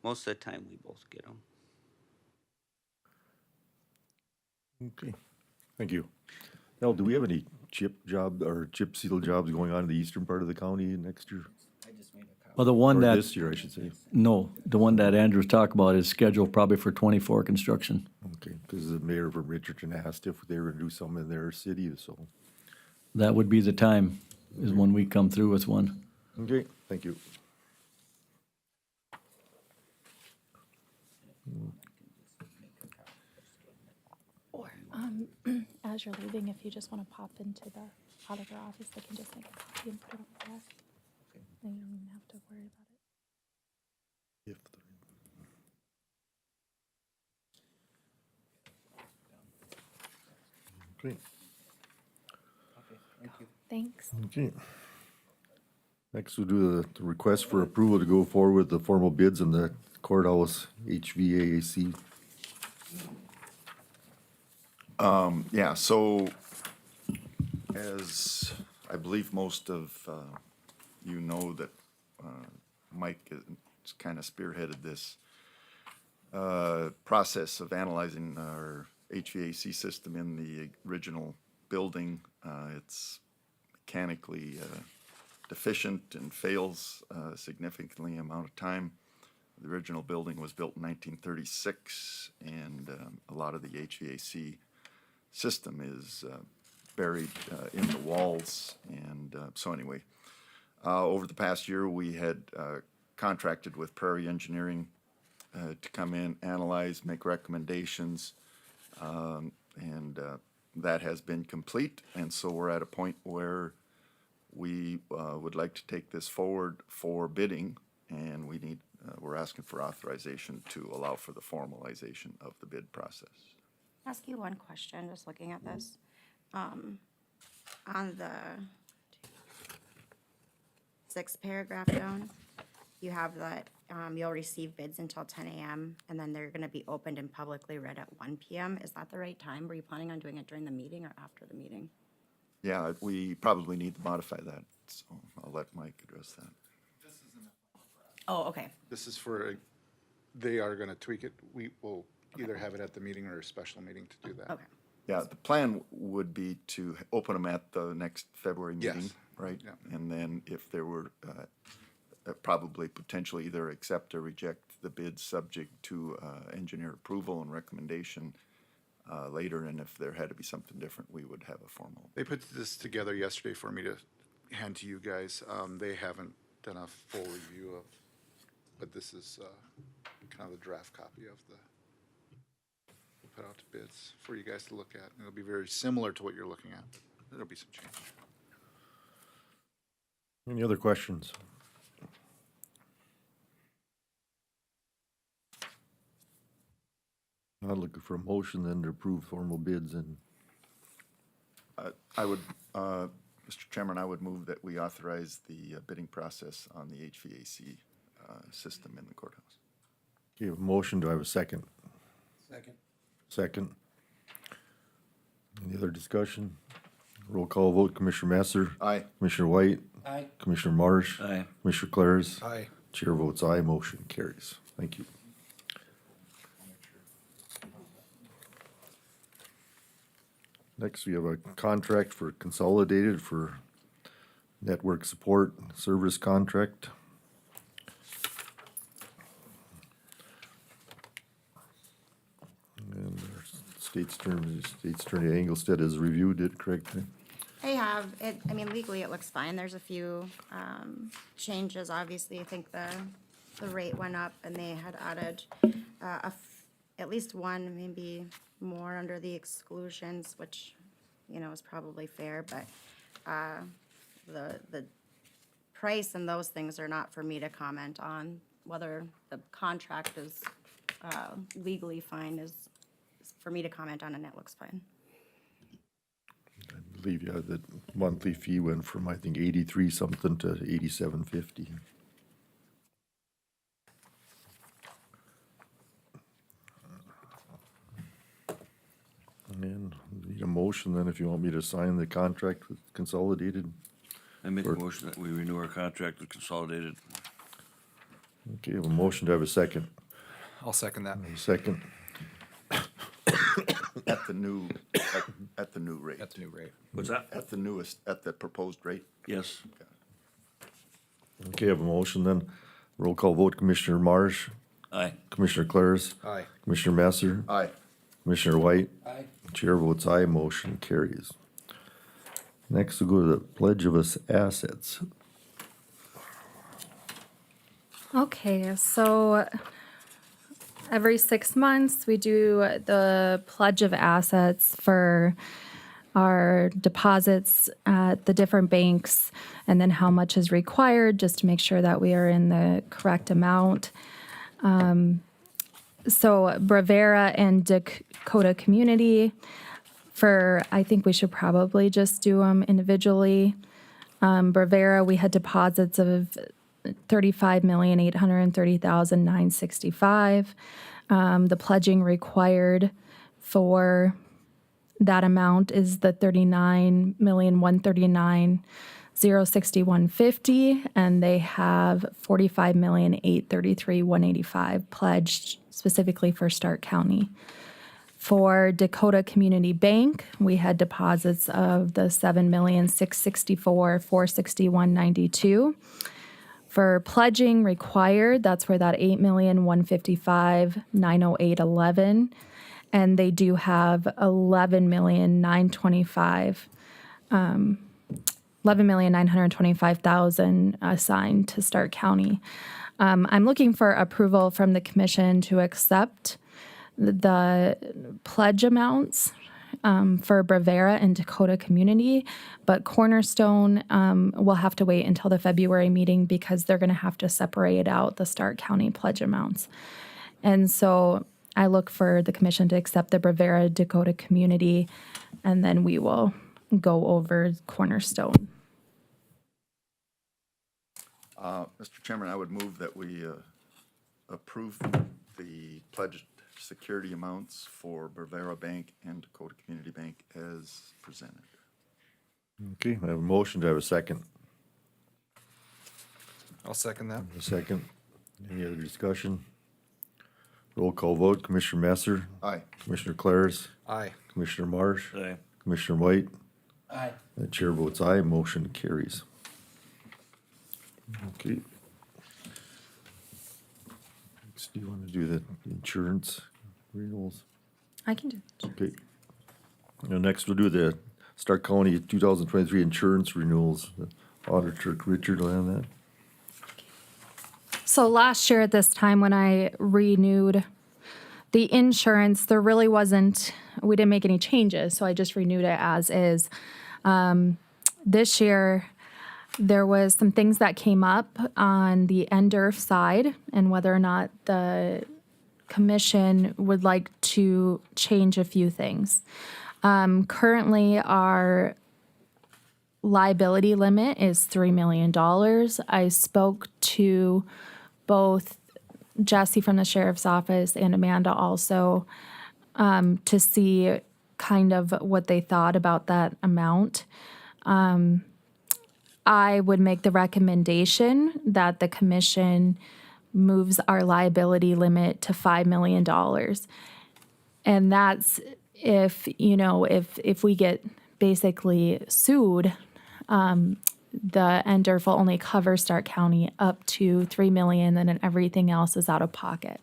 Speaker 15: most of the time we both get them.
Speaker 9: Okay, thank you. Now, do we have any chip seal jobs going on in the eastern part of the county next year?
Speaker 10: Well, the one
Speaker 9: Or
Speaker 10: that,
Speaker 9: this year, I should say.
Speaker 10: no, the one that Andrew's talking about is scheduled probably for 24 construction.
Speaker 9: Okay, because the mayor from Richardson asked if they were gonna do something in their city, so.
Speaker 10: That would be the time, is when we come through with one.
Speaker 9: Okay, thank you.
Speaker 8: Or, as you're leaving, if you just want to pop into the auditor office, they can just make a copy and put it on the desk. Then you don't even have to worry about it.
Speaker 9: If Great,
Speaker 8: Thanks.
Speaker 9: okay. Next, we'll do the request for approval to go forward with the formal bids in the courthouse HVAC.
Speaker 4: Yeah, so as I believe most of you know that Mike has kind of spearheaded this process of analyzing our HVAC system in the original building. It's mechanically deficient and fails significantly amount of time. The original building was built in 1936, and a lot of the HVAC system is buried in the walls. And so anyway, over the past year, we had contracted with Prairie Engineering to come in, analyze, make recommendations, and that has been complete. And so we're at a point where we would like to take this forward for bidding, and we're asking for authorization to allow for the formalization of the bid process.
Speaker 6: Ask you one question, just looking at this. On the 6th paragraph down, you have that, you'll receive bids until 10 a.m. and then they're gonna be opened and publicly read at 1 p.m. Is that the right time? Were you planning on doing it during the meeting or after the meeting?
Speaker 4: Yeah, we probably need to modify that, so I'll let Mike address that.
Speaker 6: Oh, okay.
Speaker 16: This is for, they are gonna tweak it. We will either have it at the meeting or a special meeting to do that.
Speaker 6: Okay.
Speaker 4: Yeah, the plan would be to open them at the next February meeting,
Speaker 16: Yes.
Speaker 4: right?
Speaker 16: Yeah.
Speaker 4: And then if there were, probably potentially either accept or reject the bid subject to engineer approval and recommendation, later, and if there had to be something different, we would have a formal.
Speaker 16: They put this together yesterday for me to hand to you guys. They haven't done a full review of, but this is kind of the draft copy of the, we'll put out to bids for you guys to look at. And it'll be very similar to what you're looking at. There'll be some change.
Speaker 9: Any other questions? Not looking for a motion then to approve formal bids and
Speaker 4: I would, Mr. Chairman, I would move that we authorize the bidding process on the HVAC system in the courthouse.
Speaker 9: okay, a motion, do I have a second?
Speaker 7: Second.
Speaker 9: Second. Any other discussion? Roll call vote, Commissioner Masser,
Speaker 4: Aye.
Speaker 9: Commissioner White,
Speaker 7: Aye.
Speaker 9: Commissioner Marsh,
Speaker 2: Aye.
Speaker 9: Commissioner Claris.
Speaker 12: Aye.
Speaker 9: Chair votes aye, motion carries. Thank you. Next, we have a contract for Consolidated for network support service contract. And our State's Attorney Engelstead has reviewed it correctly.
Speaker 6: I have, it, I mean, legally it looks fine. There's a few, changes, obviously. I think the rate went up and they had added, at least one, maybe more under the exclusions, which, you know, is probably fair, but, the price and those things are not for me to comment on. Whether the contract is, legally fine is for me to comment on, and it looks fine.
Speaker 9: I believe, yeah, the monthly fee went from, I think, 83 something to 87.50. And need a motion then if you want me to sign the contract with Consolidated.
Speaker 2: I make a motion that we renew our contract with Consolidated.
Speaker 9: Okay, I have a motion to have a second.
Speaker 12: I'll second that.
Speaker 9: Second.
Speaker 4: At the new, at the new rate.
Speaker 12: At the new rate.
Speaker 2: What's that?
Speaker 4: At the newest, at the proposed rate.
Speaker 2: Yes.
Speaker 9: Okay, I have a motion then. Roll call vote, Commissioner Marsh,
Speaker 2: Aye.
Speaker 9: Commissioner Claris,
Speaker 12: Aye.
Speaker 9: Commissioner Masser,
Speaker 4: Aye.
Speaker 9: Commissioner White.
Speaker 7: Aye.
Speaker 9: Chair votes aye, motion carries. Next, we'll go to the Pledge of Assets.
Speaker 8: Okay, so every 6 months, we do the pledge of assets for our deposits at the different banks, and then how much is required, just to make sure that we are in the correct amount. So Bravera and Dakota Community, I think we should probably just do them individually. Bravera, we had deposits of $35,830,965. The pledging required for that amount is the $39,139,061.50, and they have $45,833,185 pledged specifically for Stark County. For Dakota Community Bank, we had deposits of the $7,664,461.92. For pledging required, that's where that $8,155,908.11, and they do have $11,925,000 assigned to Stark County. I'm looking for approval from the commission to accept the pledge amounts for Bravera and Dakota Community, but Cornerstone will have to wait until the February meeting because they're going to have to separate out the Stark County pledge amounts. And so I look for the commission to accept the Bravera Dakota Community, and then we will go over Cornerstone.
Speaker 4: Mr. Chairman, I would move that we approve the pledged security amounts for Bravera Bank and Dakota Community Bank as presented.
Speaker 9: Okay, I have a motion to have a second.
Speaker 12: I'll second that.
Speaker 9: A second. Any other discussion? Roll call vote, Commissioner Masser,
Speaker 4: Aye.
Speaker 9: Commissioner Claris,
Speaker 12: Aye.
Speaker 9: Commissioner Marsh,
Speaker 2: Aye.
Speaker 9: Commissioner White.
Speaker 7: Aye.
Speaker 9: The chair votes aye, motion carries. Okay. Next, do you want to do the insurance renewals?
Speaker 8: I can do it.
Speaker 9: Okay. Now, next we'll do the Stark County 2023 insurance renewals. Auditor Richard will have that.
Speaker 8: So last year at this time when I renewed the insurance, there really wasn't, we didn't make any changes, so I just renewed it as is. This year, there was some things that came up on the NDERF side and whether or not the commission would like to change a few things. Currently, our liability limit is $3 million. I spoke to both Jesse from the sheriff's office and Amanda also to see kind of what they thought about that amount. I would make the recommendation that the commission moves our liability limit to $5 million. And that's if, you know, if we get basically sued, the NDERF will only cover Stark County up to $3 million, and then everything else is out of pocket.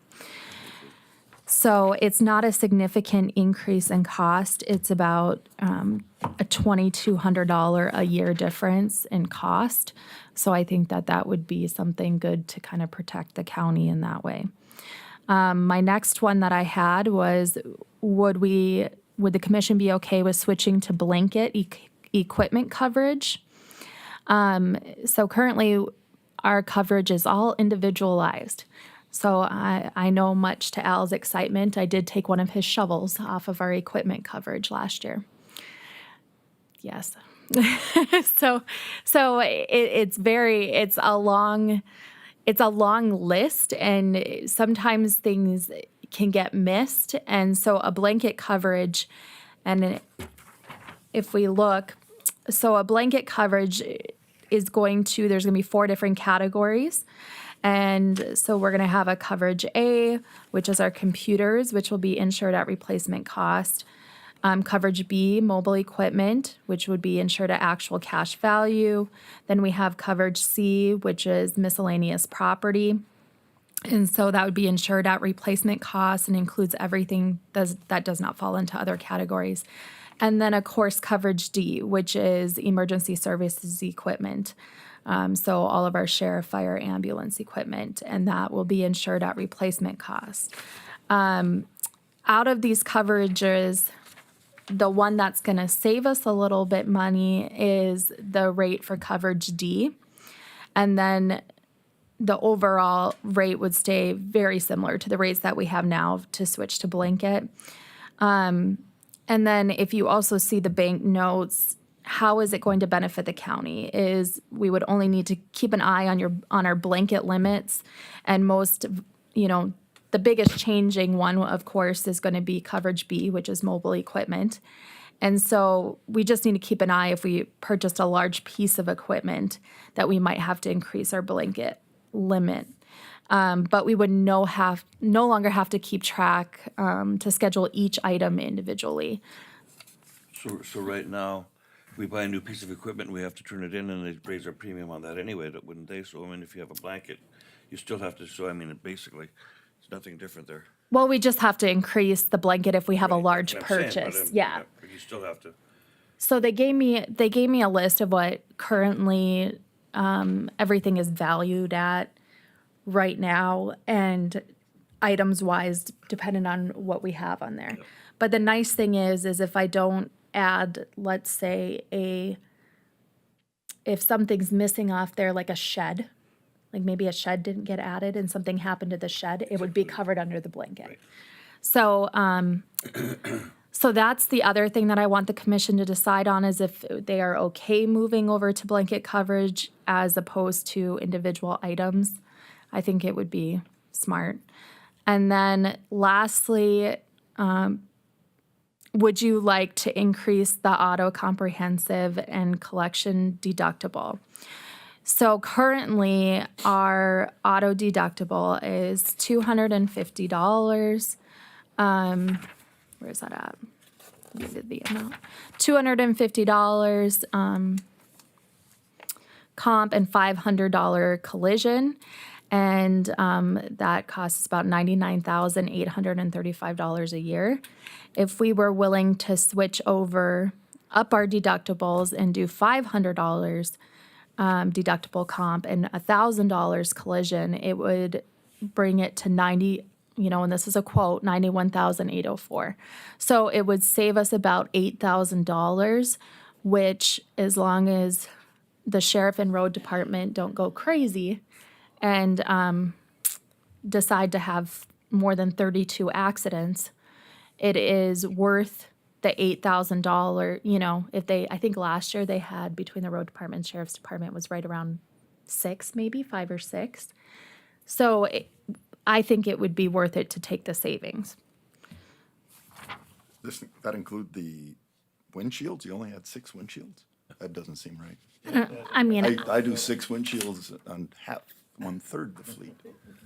Speaker 8: So it's not a significant increase in cost. It's about a $2,200 a year difference in cost. So I think that that would be something good to kind of protect the county in that way. My next one that I had was, would the commission be okay with switching to blanket equipment coverage? So currently, our coverage is all individualized. So I know much to Al's excitement, I did take one of his shovels off of our equipment coverage last year. Yes. So it's a long list, and sometimes things can get missed. And so a blanket coverage, and if we look, so a blanket coverage is there's going to be 4 different categories. And so we're going to have a coverage A, which is our computers, which will be insured at replacement cost. Coverage B, mobile equipment, which would be insured at actual cash value. Then we have coverage C, which is miscellaneous property. And so that would be insured at replacement cost and includes everything that does not fall into other categories. And then, of course, coverage D, which is emergency services equipment. So all of our sheriff, fire, ambulance equipment, and that will be insured at replacement cost. Out of these coverages, the one that's going to save us a little bit money is the rate for coverage D. And then the overall rate would stay very similar to the rates that we have now to switch to blanket. And then if you also see the bank notes, how is it going to benefit the county? Is we would only need to keep an eye on our blanket limits, and most, the biggest changing one, of course, is going to be coverage B, which is mobile equipment. And so we just need to keep an eye if we purchased a large piece of equipment that we might have to increase our blanket limit. But we would no longer have to keep track to schedule each item individually.
Speaker 2: So right now, we buy a new piece of equipment, we have to turn it in, and they raise our premium on that anyway, wouldn't they? So, I mean, if you have a blanket, you still have to, so, I mean, basically, it's nothing different there.
Speaker 8: Well, we just have to increase the blanket if we have a
Speaker 2: Right,
Speaker 8: large
Speaker 2: that's what I'm saying,
Speaker 8: purchase.
Speaker 2: but,
Speaker 8: Yeah.
Speaker 2: But you still have to.
Speaker 8: So they gave me a list of what currently everything is valued at right now, and items wise, depending on what we have on there.
Speaker 2: Yep.
Speaker 8: But the nice thing is if I don't add, let's say if something's missing off there, like a shed, like maybe a shed didn't get added and something happened to the shed, it would be covered under the blanket.
Speaker 2: Right.
Speaker 8: So, so that's the other thing that I want the commission to decide on, is if they are okay moving over to blanket coverage as opposed to individual items. I think it would be smart. And then lastly, would you like to increase the auto comprehensive and collection deductible? So currently, our auto deductible is $250. Where's that at? Give you the amount. $250 comp and $500 collision. And that costs about $99,835 a year. If we were willing to switch over, up our deductibles and do $500 deductible comp and $1,000 collision, it would bring it to 90, and this is a quote, 91,804. So it would save us about $8,000, which, as long as the sheriff and road department don't go crazy and decide to have more than 32 accidents, it is worth the $8,000, I think last year they had, between the road department and sheriff's department, was right around 6, maybe 5 or 6. So I think it would be worth it to take the savings.
Speaker 4: That include the windshields? You only had 6 windshields? That doesn't seem right.
Speaker 8: I mean,
Speaker 4: I do 6 windshields on half, 1/3 the fleet.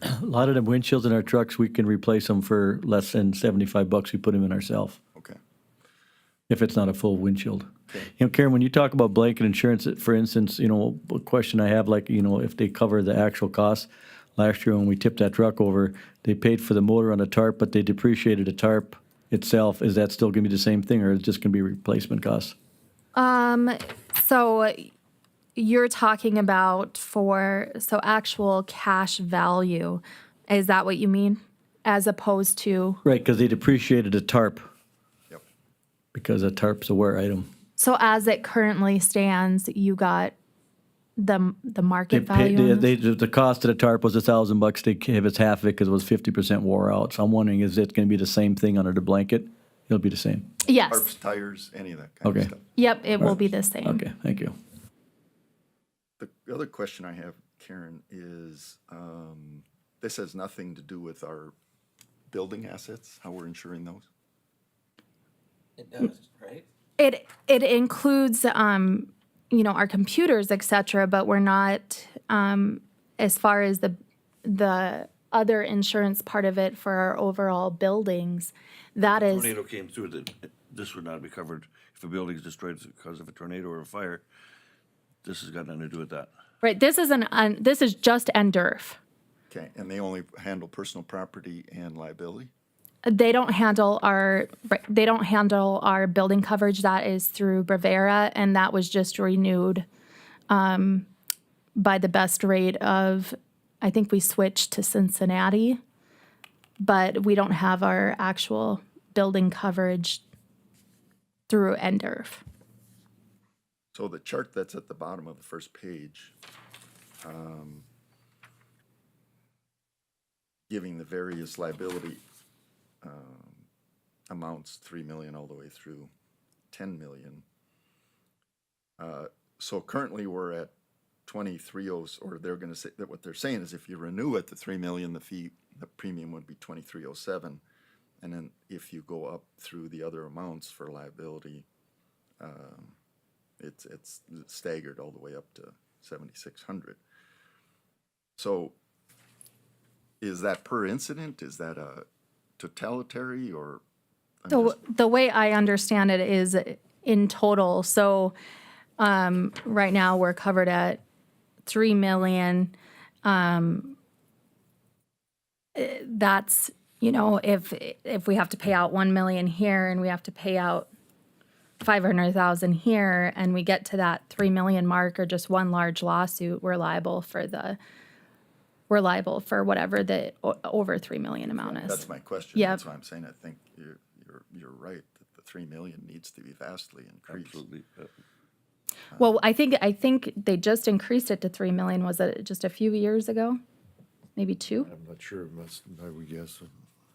Speaker 10: A lot of them windshields in our trucks, we can replace them for less than $75. We put them in ourselves,
Speaker 4: Okay.
Speaker 10: if it's not a full windshield. Karen, when you talk about blanket insurance, for instance, a question I have, if they cover the actual cost. Last year when we tipped that truck over, they paid for the motor on the tarp, but they depreciated the tarp itself. Is that still gonna be the same thing, or is it just gonna be replacement costs?
Speaker 8: So you're talking about actual cash value. Is that what you mean? As opposed to,
Speaker 10: Right, because they depreciated the tarp.
Speaker 4: Yep.
Speaker 10: Because a tarp's a wear item.
Speaker 8: so as it currently stands, you got the
Speaker 10: They
Speaker 8: market
Speaker 10: paid,
Speaker 8: value? on this?
Speaker 10: the cost of the tarp was $1,000. They gave us half of it because it was 50% wore out. So I'm wondering, is it gonna be the same thing under the blanket? It'll be the same.
Speaker 8: Yes.
Speaker 4: Tarps, tires, any of that kind of
Speaker 10: Okay.
Speaker 4: stuff.
Speaker 8: Yep, it will be the same.
Speaker 10: Okay, thank you.
Speaker 4: The other question I have, Karen, is, this has nothing to do with our building assets, how we're insuring those?
Speaker 7: It does, right?
Speaker 8: It includes, our computers, et cetera, but we're not, as far as the other insurance part of it for our overall buildings, that is,
Speaker 2: Tornado came through, this would not be covered if a building is destroyed because of a tornado or a fire. This has got nothing to do with that.
Speaker 8: right, this is just NDERF.
Speaker 4: Okay, and they only handle personal property and liability?
Speaker 8: They don't handle our building coverage. That is through Bravera, and that was just renewed by the best rate of, I think we switched to Cincinnati, but we don't have our actual building coverage through NDERF.
Speaker 4: So the chart that's at the bottom of the first page, giving the various liability amounts, 3 million all the way through 10 million. So currently we're at 23.0, or they're gonna say, that what they're saying is if you renew at the 3 million, the premium would be 23.07. And then if you go up through the other amounts for liability, it's staggered all the way up to 7,600. So is that per incident? Is that a totalitary, or?
Speaker 8: The way I understand it is in total. So right now we're covered at 3 million. That's, if we have to pay out 1 million here and we have to pay out 500,000 here, and we get to that 3 million mark or just one large lawsuit, we're liable for whatever the over 3 million amount is.
Speaker 4: That's my question.
Speaker 8: Yep.
Speaker 4: That's why I'm saying I think you're right, that the 3 million needs to be vastly increased.
Speaker 2: Absolutely.
Speaker 8: Well, I think they just increased it to 3 million. Was it just a few years ago? Maybe 2?
Speaker 9: I'm not sure, I would guess.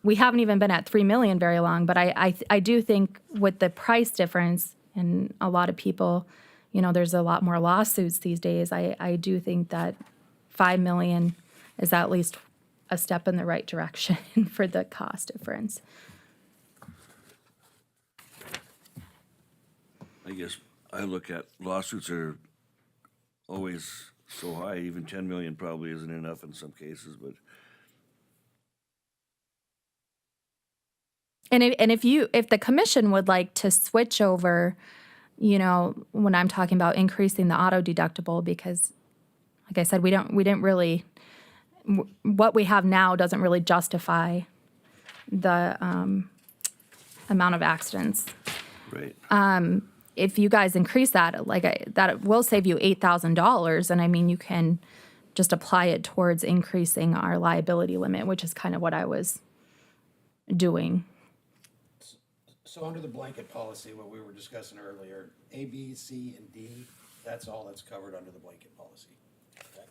Speaker 8: We haven't even been at 3 million very long, but I do think with the price difference and a lot of people, there's a lot more lawsuits these days. I do think that 5 million is at least a step in the right direction for the cost difference.
Speaker 2: I guess I look at lawsuits are always so high, even 10 million probably isn't enough in some cases, but
Speaker 8: And if the commission would like to switch over, when I'm talking about increasing the auto deductible, because like I said, we didn't really what we have now doesn't really justify the amount of accidents.
Speaker 2: Right.
Speaker 8: If you guys increase that, that will save you $8,000, and I mean, you can just apply it towards increasing our liability limit, which is kind of what I was doing.
Speaker 7: So under the blanket policy, what we were discussing earlier, A, B, C, and D, that's all that's covered under the blanket policy. Okay.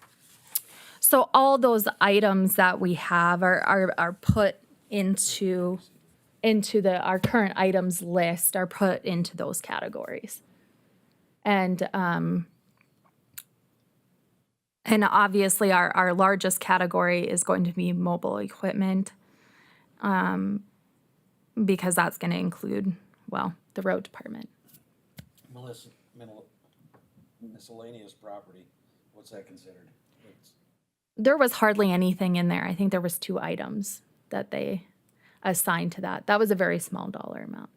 Speaker 8: So all those items that we have are put into our current items list are put into those categories. And obviously our largest category is going to be mobile equipment, because that's going to include, well, the road department.
Speaker 7: Miscellaneous property, what's that considered?
Speaker 8: There was hardly anything in there. I think there was 2 items that they assigned to that. That was a very small dollar amount.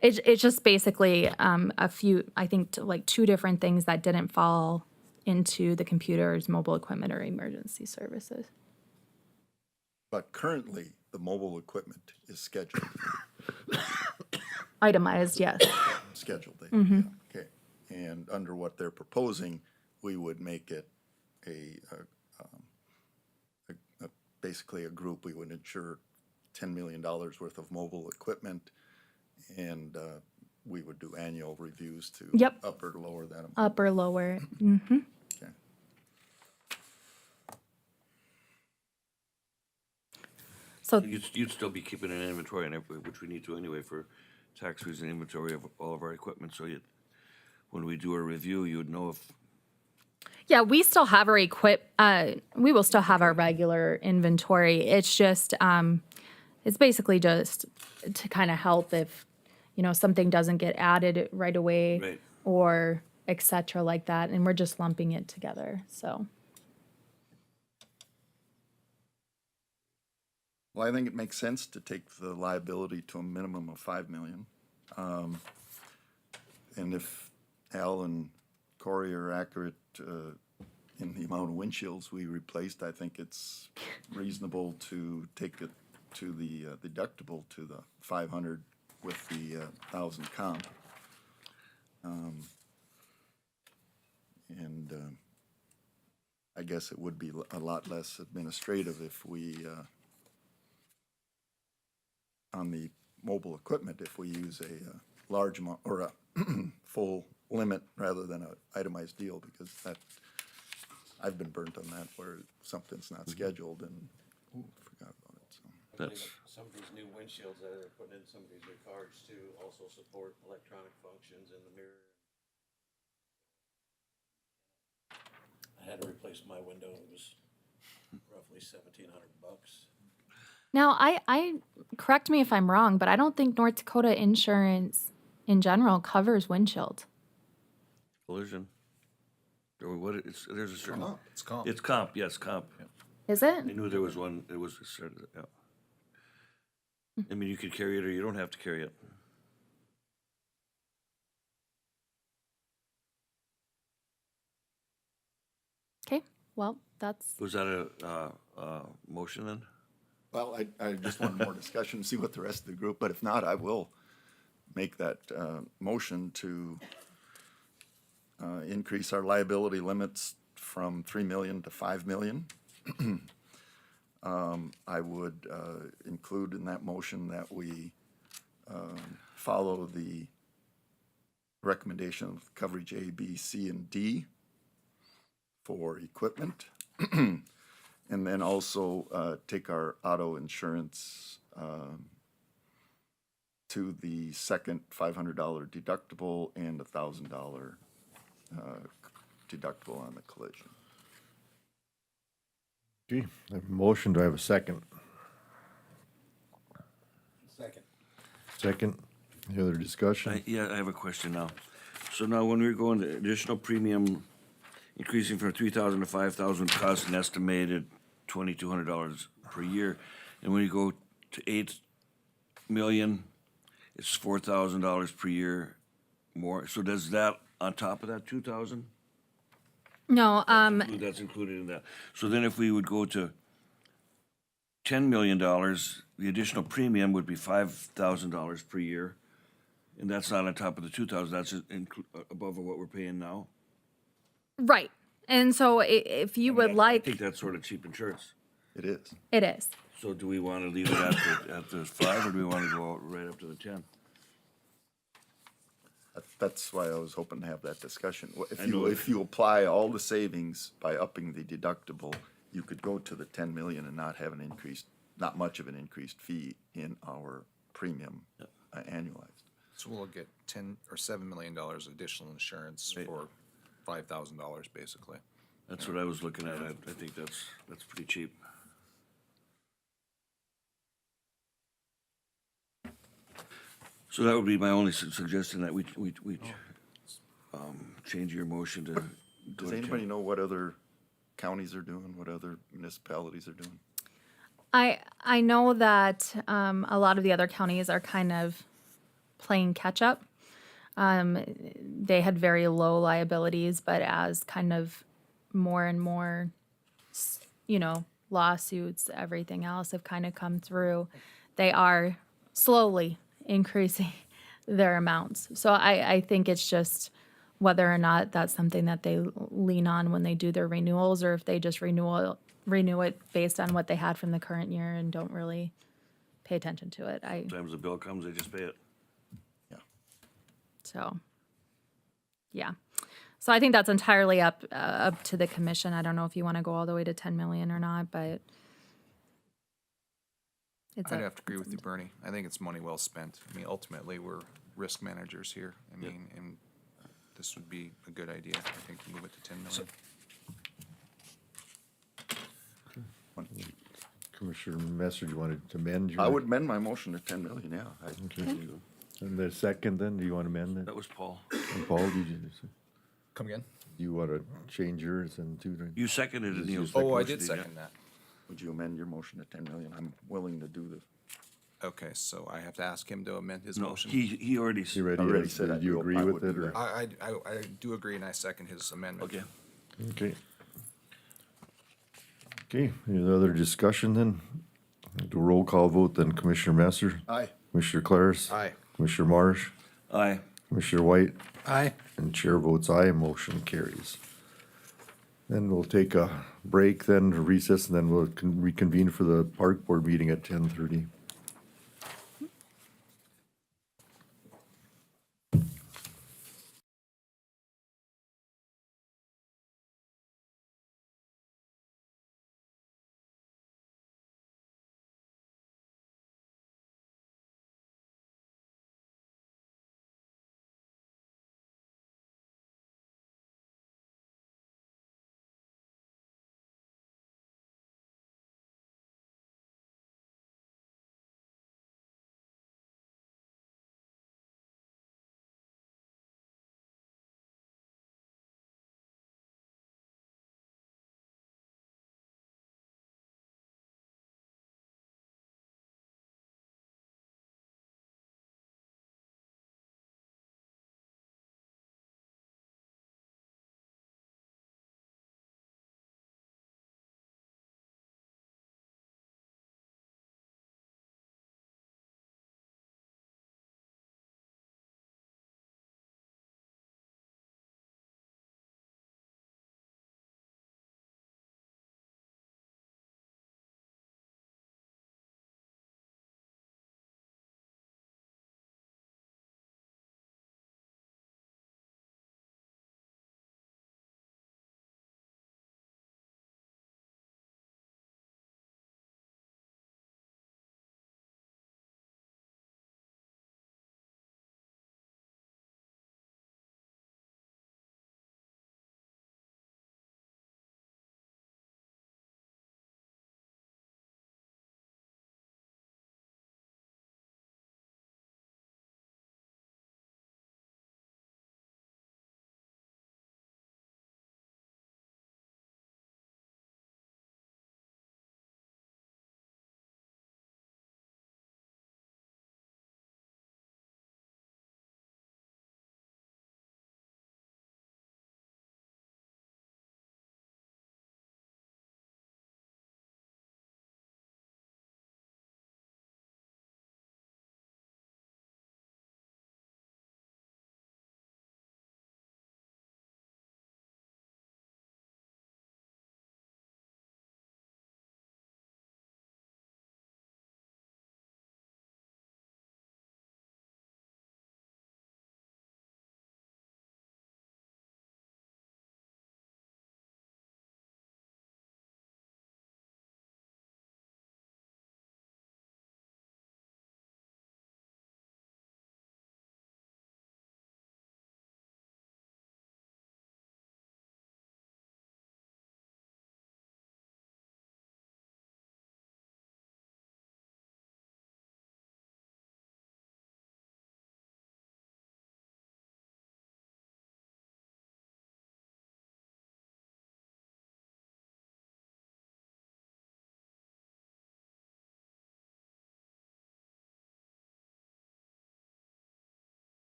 Speaker 8: It's just basically a few, I think, like 2 different things that didn't fall into the computers, mobile equipment, or emergency services.
Speaker 4: But currently, the mobile equipment is scheduled.
Speaker 8: Itemized, yes.
Speaker 4: Scheduled,
Speaker 8: Mhm.
Speaker 4: yeah, okay. And under what they're proposing, we would make it basically a group. We would insure $10 million worth of mobile equipment, and we would do annual reviews to
Speaker 8: Yep.
Speaker 4: up or lower that amount.
Speaker 8: Up or lower. Mm-hmm.
Speaker 4: Okay.
Speaker 8: So
Speaker 2: You'd still be keeping an inventory on every, which we need to anyway for tax reason inventory of all of our equipment, so when we do a review, you would know if,
Speaker 8: yeah, we still have our we will still have our regular inventory. It's just, it's basically just to kind of help if, something doesn't get added right away.
Speaker 2: Right.
Speaker 8: Or et cetera like that. And we're just lumping it together, so.
Speaker 4: Well, I think it makes sense to take the liability to a minimum of $5 million. And if Al and Corey are accurate in the amount of windshields we replaced, I think it's reasonable to take it to the deductible to the 500 with the 1,000 comp. And I guess it would be a lot less administrative if we, on the mobile equipment, if we use a large amount or a full limit rather than an itemized deal, because that, I've been burnt on that where something's not scheduled and forgot about it, so.
Speaker 7: I believe some of these new windshields that are putting in some of these new cars too also support electronic functions in the mirror. I had to replace my window. It was roughly $1,700.
Speaker 8: Now, I correct me if I'm wrong, but I don't think North Dakota insurance in general covers windshield.
Speaker 2: collision. Or what, there's a certain.
Speaker 12: It's comp.
Speaker 2: It's comp, yes, comp.
Speaker 8: Is it?
Speaker 2: I knew there was one, it was, yeah. I mean, you could carry it or you don't have to carry it.
Speaker 8: Okay, well, that's,
Speaker 2: Was that a motion then?
Speaker 4: Well, I just want more discussion, see what the rest of the group, but if not, I will make that motion to increase our liability limits from 3 million to 5 million. I would include in that motion that we follow the recommendation of coverage A, B, C, and D for equipment. And then also take our auto insurance to the second $500 deductible and $1,000 deductible on the collision.
Speaker 9: Okay, I have a motion, do I have a second?
Speaker 7: Second.
Speaker 9: Second, any other discussion?
Speaker 2: Yeah, I have a question now. So now when we're going to additional premium, increasing from 3,000 to 5,000, cost an estimated $2,200 per year. And when you go to 8 million, it's $4,000 per year more. So does that, on top of that 2,000?
Speaker 8: no,
Speaker 2: That's included in that. So then if we would go to $10 million, the additional premium would be $5,000 per year. And that's not on top of the 2,000, that's above what we're paying now.
Speaker 8: Right. And so if you would
Speaker 2: I
Speaker 8: like,
Speaker 2: think that's sort of cheap insurance.
Speaker 4: It is.
Speaker 8: it is.
Speaker 2: So do we want to leave it at the 5, or do we want to go right up to the 10?
Speaker 4: That's why I was hoping to have that discussion.
Speaker 2: I know.
Speaker 4: If you apply all the savings by upping the deductible, you could go to the 10 million and not have an increased, not much of an increased fee in our premium annualized.
Speaker 12: So we'll get $10 or $7 million additional insurance for $5,000 basically.
Speaker 2: That's what I was looking at. I think that's pretty cheap. So that would be my only suggestion, that we change your motion to.
Speaker 4: Does anybody know what other counties are doing, what other municipalities are doing?
Speaker 8: I know that a lot of the other counties are kind of playing catch up. They had very low liabilities, but as kind of more and more, lawsuits, everything else have kind of come through, they are slowly increasing their amounts. So I think it's just whether or not that's something that they lean on when they do their renewals, or if they just renew it based on what they had from the current year and don't really pay attention to it.
Speaker 2: Sometimes the bill comes, they just pay it.
Speaker 8: So, yeah. So I think that's entirely up to the commission. I don't know if you want to go all the way to 10 million or not, but it's
Speaker 12: I'd have to agree with you, Bernie. I think it's money well spent. I mean, ultimately, we're risk managers here. I mean, and this would be a good idea, I think, to move it to 10 million.
Speaker 9: Commissioner Messer, you wanted to amend your?
Speaker 4: I would amend my motion to 10 million, yeah.
Speaker 9: Okay. And the second then, do you want to amend it?
Speaker 2: That was Paul.
Speaker 9: And Paul, did you,
Speaker 12: Come again?
Speaker 9: you want to change yours and to?
Speaker 2: You seconded it, Neil.
Speaker 12: Oh, I did second that.
Speaker 4: Would you amend your motion to 10 million? I'm willing to do this.
Speaker 12: Okay, so I have to ask him to amend his
Speaker 2: No,
Speaker 12: motion?
Speaker 2: he already.
Speaker 9: You ready?
Speaker 4: Already
Speaker 9: Yes.
Speaker 4: said
Speaker 9: Do
Speaker 4: I
Speaker 9: you
Speaker 4: do-
Speaker 9: agree
Speaker 4: I
Speaker 9: with
Speaker 4: would
Speaker 9: it
Speaker 4: do
Speaker 9: or?
Speaker 4: that.
Speaker 12: I do agree, and I second his amendment.
Speaker 2: Okay.
Speaker 9: Okay. Okay, any other discussion then? Do a roll call vote then. Commissioner Messer?
Speaker 4: Aye.
Speaker 9: Commissioner Claris?
Speaker 12: Aye.
Speaker 9: Commissioner Marsh?
Speaker 2: Aye.
Speaker 9: Commissioner White?
Speaker 7: Aye.
Speaker 9: And chair votes aye, motion carries. Then we'll take a break then, recess, and then we'll reconvene for the park board meeting at 10:30.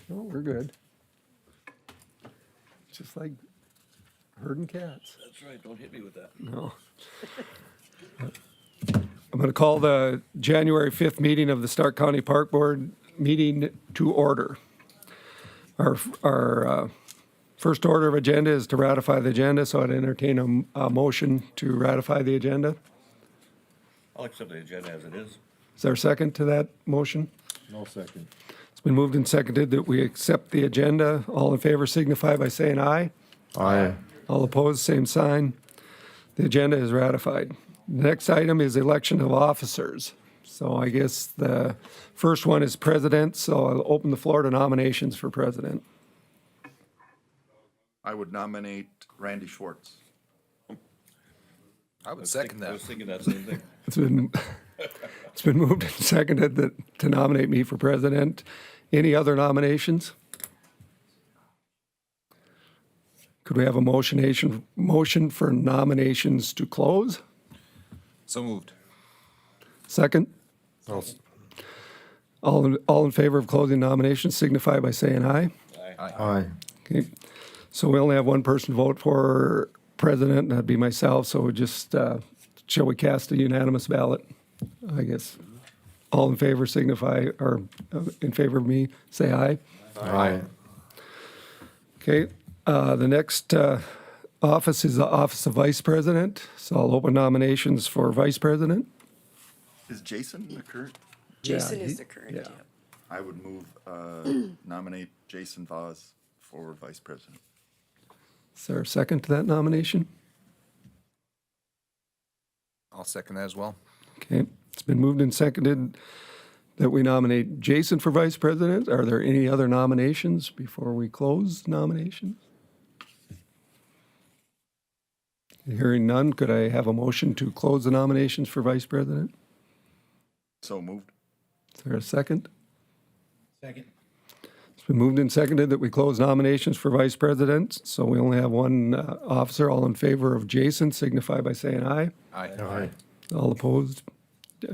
Speaker 17: No, we're good. Just like herding cats.
Speaker 2: That's right, don't hit me with that.
Speaker 17: No. I'm going to call the January 5th meeting of the Stark County Park Board meeting to order. Our first order of agenda is to ratify the agenda, so I'd entertain a motion to ratify the agenda.
Speaker 2: I'll accept the agenda as it is.
Speaker 17: Is there a second to that motion?
Speaker 1: No second.
Speaker 17: It's been moved and seconded that we accept the agenda. All in favor signify by saying aye.
Speaker 9: Aye.
Speaker 17: All opposed, same sign. The agenda is ratified. The next item is election of officers. So I guess the first one is president, so I'll open the floor to nominations for president.
Speaker 4: I would nominate Randy Schwartz.
Speaker 12: I would second
Speaker 2: I
Speaker 12: that.
Speaker 2: was thinking that same thing.
Speaker 17: It's been moved and seconded to nominate me for president. Any other nominations? Could we have a motion for nominations to close?
Speaker 12: So moved.
Speaker 17: Second? All in favor of closing nominations signify by saying aye.
Speaker 9: Aye.
Speaker 17: Okay, so we only have one person to vote for president, and that'd be myself, so we just, shall we cast a unanimous ballot? I guess. All in favor signify, or in favor of me, say aye.
Speaker 9: Aye.
Speaker 17: Okay, the next office is the office of vice president, so I'll open nominations for vice president.
Speaker 4: Is Jason the current?
Speaker 17: Jason
Speaker 18: is the current,
Speaker 17: yeah.
Speaker 18: yeah.
Speaker 4: I would move, nominate Jason Vaz for vice president.
Speaker 17: Is there a second to that nomination?
Speaker 12: I'll second that as well.
Speaker 17: Okay, it's been moved and seconded that we nominate Jason for vice president. Are there any other nominations before we close nominations? Hearing none, could I have a motion to close the nominations for vice president?
Speaker 4: So moved.
Speaker 17: Is there a second?
Speaker 7: Second.
Speaker 17: It's been moved and seconded that we close nominations for vice president, so we only have one officer. All in favor of Jason signify by saying aye.
Speaker 12: Aye.
Speaker 9: Aye.
Speaker 17: All opposed?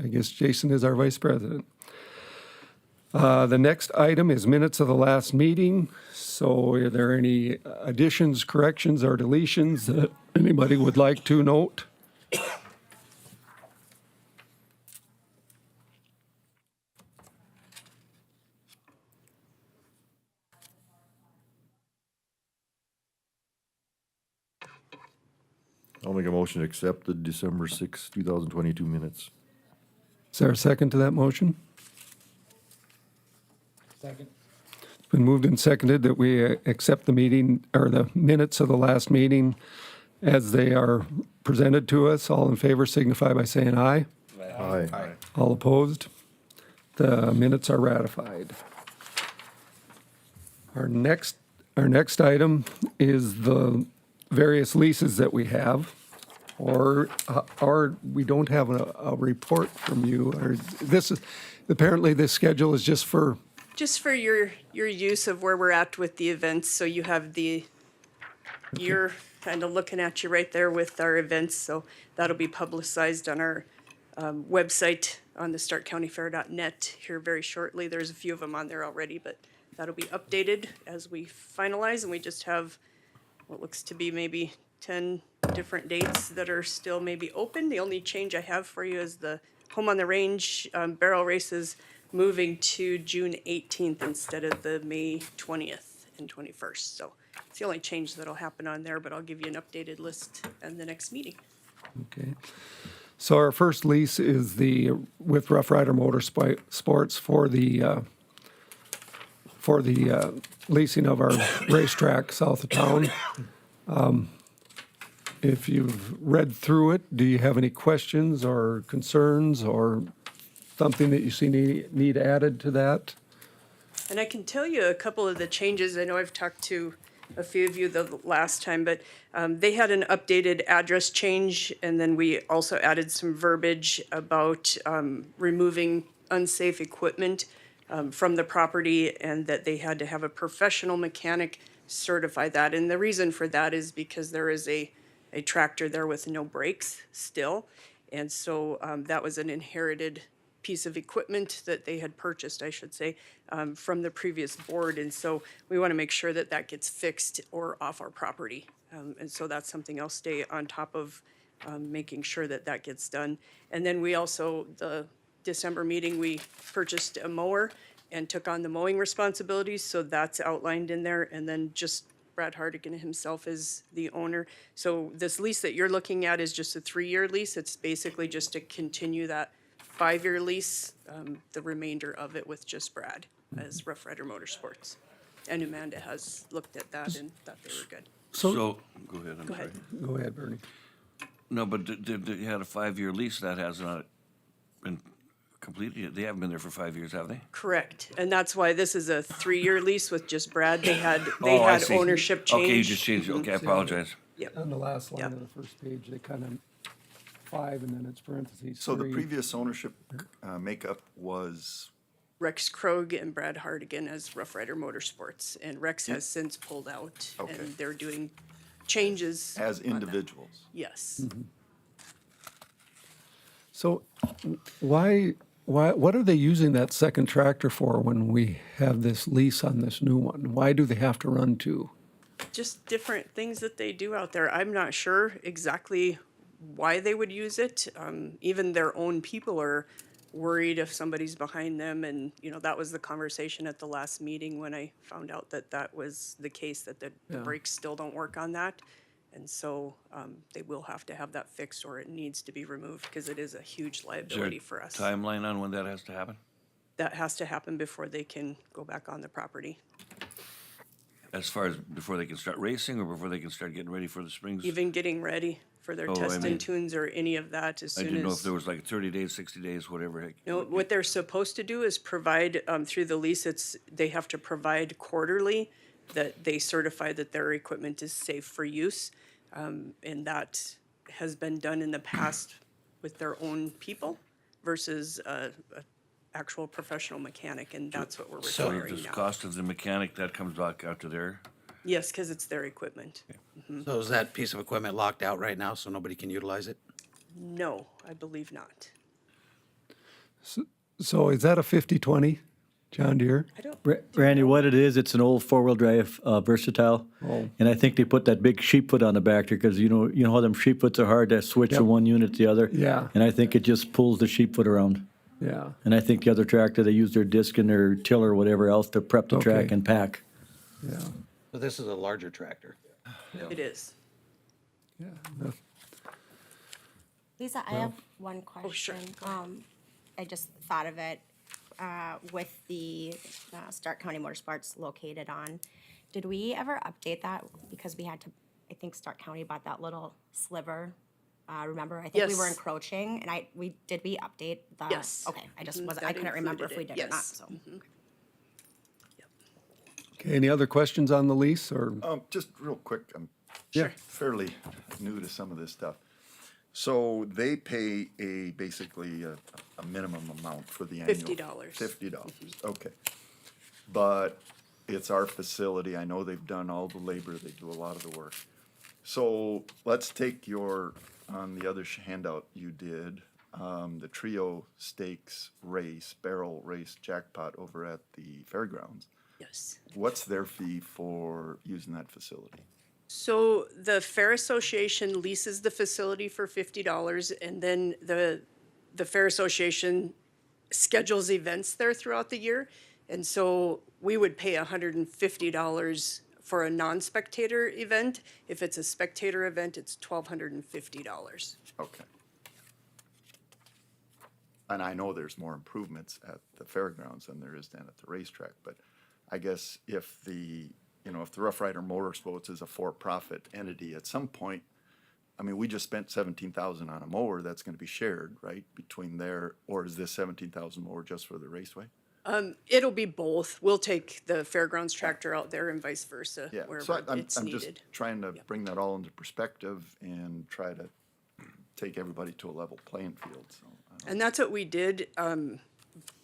Speaker 17: I guess Jason is our vice president. The next item is minutes of the last meeting. So are there any additions, corrections, or deletions that anybody would like to note?
Speaker 9: I'll make a motion to accept the December 6, 2022 minutes.
Speaker 17: Is there a second to that motion?
Speaker 7: Second.
Speaker 17: It's been moved and seconded that we accept the meeting, or the minutes of the last meeting as they are presented to us. All in favor signify by saying aye.
Speaker 9: Aye.
Speaker 17: All opposed? The minutes are ratified. Our next item is the various leases that we have, or we don't have a report from you, or this is, apparently this schedule is just for,
Speaker 18: Just for your use of where we're at with the events, so you have you're kind of looking at you right there with our events, so that'll be publicized on our website on the starkcountyfair.net here very shortly. There's a few of them on there already, but that'll be updated as we finalize, and we just have what looks to be maybe 10 different dates that are still maybe open. The only change I have for you is the Home on the Range barrel races moving to June 18th instead of the May 20th and 21st. So it's the only change that'll happen on there, but I'll give you an updated list in the next meeting.
Speaker 17: okay. So our first lease is with Rough Rider Motorsports for the leasing of our racetrack south of town. If you've read through it, do you have any questions or concerns or something that you see need added to that?
Speaker 18: And I can tell you a couple of the changes. I know I've talked to a few of you the last time, but they had an updated address change, and then we also added some verbiage about removing unsafe equipment from the property, and that they had to have a professional mechanic certify that. And the reason for that is because there is a tractor there with no brakes still. And so that was an inherited piece of equipment that they had purchased, I should say, from the previous board. And so we want to make sure that that gets fixed or off our property. And so that's something I'll stay on top of, making sure that that gets done. And then we also, the December meeting, we purchased a mower and took on the mowing responsibilities, so that's outlined in there. And then just Brad Hardigan himself is the owner. So this lease that you're looking at is just a 3-year lease. It's basically just to continue that 5-year lease, the remainder of it with just Brad as Rough Rider Motorsports. And Amanda has looked at that and thought they were good.
Speaker 2: So, go ahead, I'm
Speaker 18: Go
Speaker 2: sorry.
Speaker 18: ahead.
Speaker 17: Go ahead, Bernie.
Speaker 2: No, but you had a 5-year lease, that has not been completed, they haven't been there for 5 years, have they?
Speaker 18: Correct, and that's why this is a 3-year lease with just Brad. They had
Speaker 2: Oh, I see.
Speaker 18: ownership change.
Speaker 2: Okay, you just changed it, okay, I apologize.
Speaker 18: Yep.
Speaker 17: On the last line
Speaker 18: Yep.
Speaker 17: of the first page, they kind of 5 and then it's parentheses.
Speaker 4: So the
Speaker 17: 3.
Speaker 4: previous ownership makeup was,
Speaker 18: Rex Krogh and Brad Hardigan as Rough Rider Motorsports, and Rex has since pulled out,
Speaker 4: Okay.
Speaker 18: and they're doing changes.
Speaker 4: as
Speaker 18: on that.
Speaker 4: individuals.
Speaker 18: Yes.
Speaker 17: So what are they using that second tractor for when we have this lease on this new one? Why do they have to run two?
Speaker 18: Just different things that they do out there. I'm not sure exactly why they would use it. Even their own people are worried if somebody's behind them, and, you know, that was the conversation at the last meeting when I found out that that was the case, that the
Speaker 17: Yeah.
Speaker 18: brakes still don't work on that. And so, they will have to have that fixed, or it needs to be removed, because it is a huge
Speaker 2: Is there a
Speaker 18: liability for us.
Speaker 2: timeline on when that has to happen?
Speaker 18: That has to happen before they can go back on the property.
Speaker 2: As far as before they can start racing, or before they can start getting ready for the springs?
Speaker 18: Even getting ready for their
Speaker 2: Oh, I
Speaker 18: test
Speaker 2: mean-
Speaker 18: and tunes or any of that as
Speaker 2: I
Speaker 18: soon
Speaker 2: didn't know
Speaker 18: as.
Speaker 2: if there was like 30 days, 60 days, whatever. Heck.
Speaker 18: No, what they're supposed to do is provide, through the lease, they have to provide quarterly that they certify that their equipment is safe for use. And that has been done in the past with their own people versus a actual professional mechanic, and that's what we're
Speaker 2: So
Speaker 18: requiring
Speaker 2: the
Speaker 18: now.
Speaker 2: cost of the mechanic, that comes back out to there?
Speaker 18: Yes, because it's their equipment.
Speaker 7: So is that piece of equipment locked out right now so nobody can utilize it?
Speaker 18: No, I believe not.
Speaker 17: So is that a 50-20, John Deere?
Speaker 18: I don't.
Speaker 10: Randy, what it is, it's an old four-wheel drive versatile.
Speaker 17: Oh.
Speaker 10: And I think they put that big sheep foot on the back there because you know how them sheep foots are hard to switch
Speaker 17: Yep.
Speaker 10: from one unit to the other?
Speaker 17: Yeah.
Speaker 10: And I think it just pulls the sheep foot around.
Speaker 17: Yeah.
Speaker 10: And I think the other tractor, they use their disc and their tiller or whatever else to prep the track
Speaker 17: Okay.
Speaker 10: and pack.
Speaker 17: Yeah.
Speaker 7: So this is a larger tractor.
Speaker 18: It is.
Speaker 17: Yeah.
Speaker 6: Lisa, I have one
Speaker 18: Oh, sure.
Speaker 6: question. I just thought of it, with the, Stark County Motorsports located on. Did we ever update that? Because we had to, I think Stark County bought that little sliver. Remember, I think we were
Speaker 18: Yes.
Speaker 6: encroaching, and did we update the?
Speaker 18: Yes.
Speaker 6: Okay, I just
Speaker 18: Mhm,
Speaker 6: wasn't,
Speaker 18: that
Speaker 6: I couldn't remember if we
Speaker 18: included
Speaker 6: did
Speaker 18: it,
Speaker 6: or not,
Speaker 18: yes.
Speaker 6: so.
Speaker 17: Okay, any other questions on the lease or?
Speaker 4: Just real quick, I'm
Speaker 17: Yeah.
Speaker 4: fairly new to some of this stuff. So they pay basically a minimum amount for the annual.
Speaker 18: $50.
Speaker 4: $50, okay. But it's our facility, I know they've done all the labor, they do a lot of the work. So let's take on the other handout you did, the Trio Stakes race, barrel race jackpot over at the fairgrounds.
Speaker 18: Yes.
Speaker 4: What's their fee for using that facility?
Speaker 18: So the Fair Association leases the facility for $50, and then the Fair Association schedules events there throughout the year. And so we would pay $150 for a non-spectator event. If it's a spectator event, it's $1,250.
Speaker 4: Okay. And I know there's more improvements at the fairgrounds than there is down at the racetrack, but I guess if the Rough Rider Motorsports is a for-profit entity, at some point, I mean, we just spent $17,000 on a mower that's gonna be shared, right, between there, or is this $17,000 mower just for the raceway?
Speaker 18: It'll be both. We'll take the fairgrounds tractor out there and vice versa,
Speaker 4: Yeah, so
Speaker 18: wherever
Speaker 4: I'm
Speaker 18: it's
Speaker 4: just
Speaker 18: needed.
Speaker 4: trying to bring that all into perspective and try to take everybody to a level playing field, so.
Speaker 18: And that's what we did,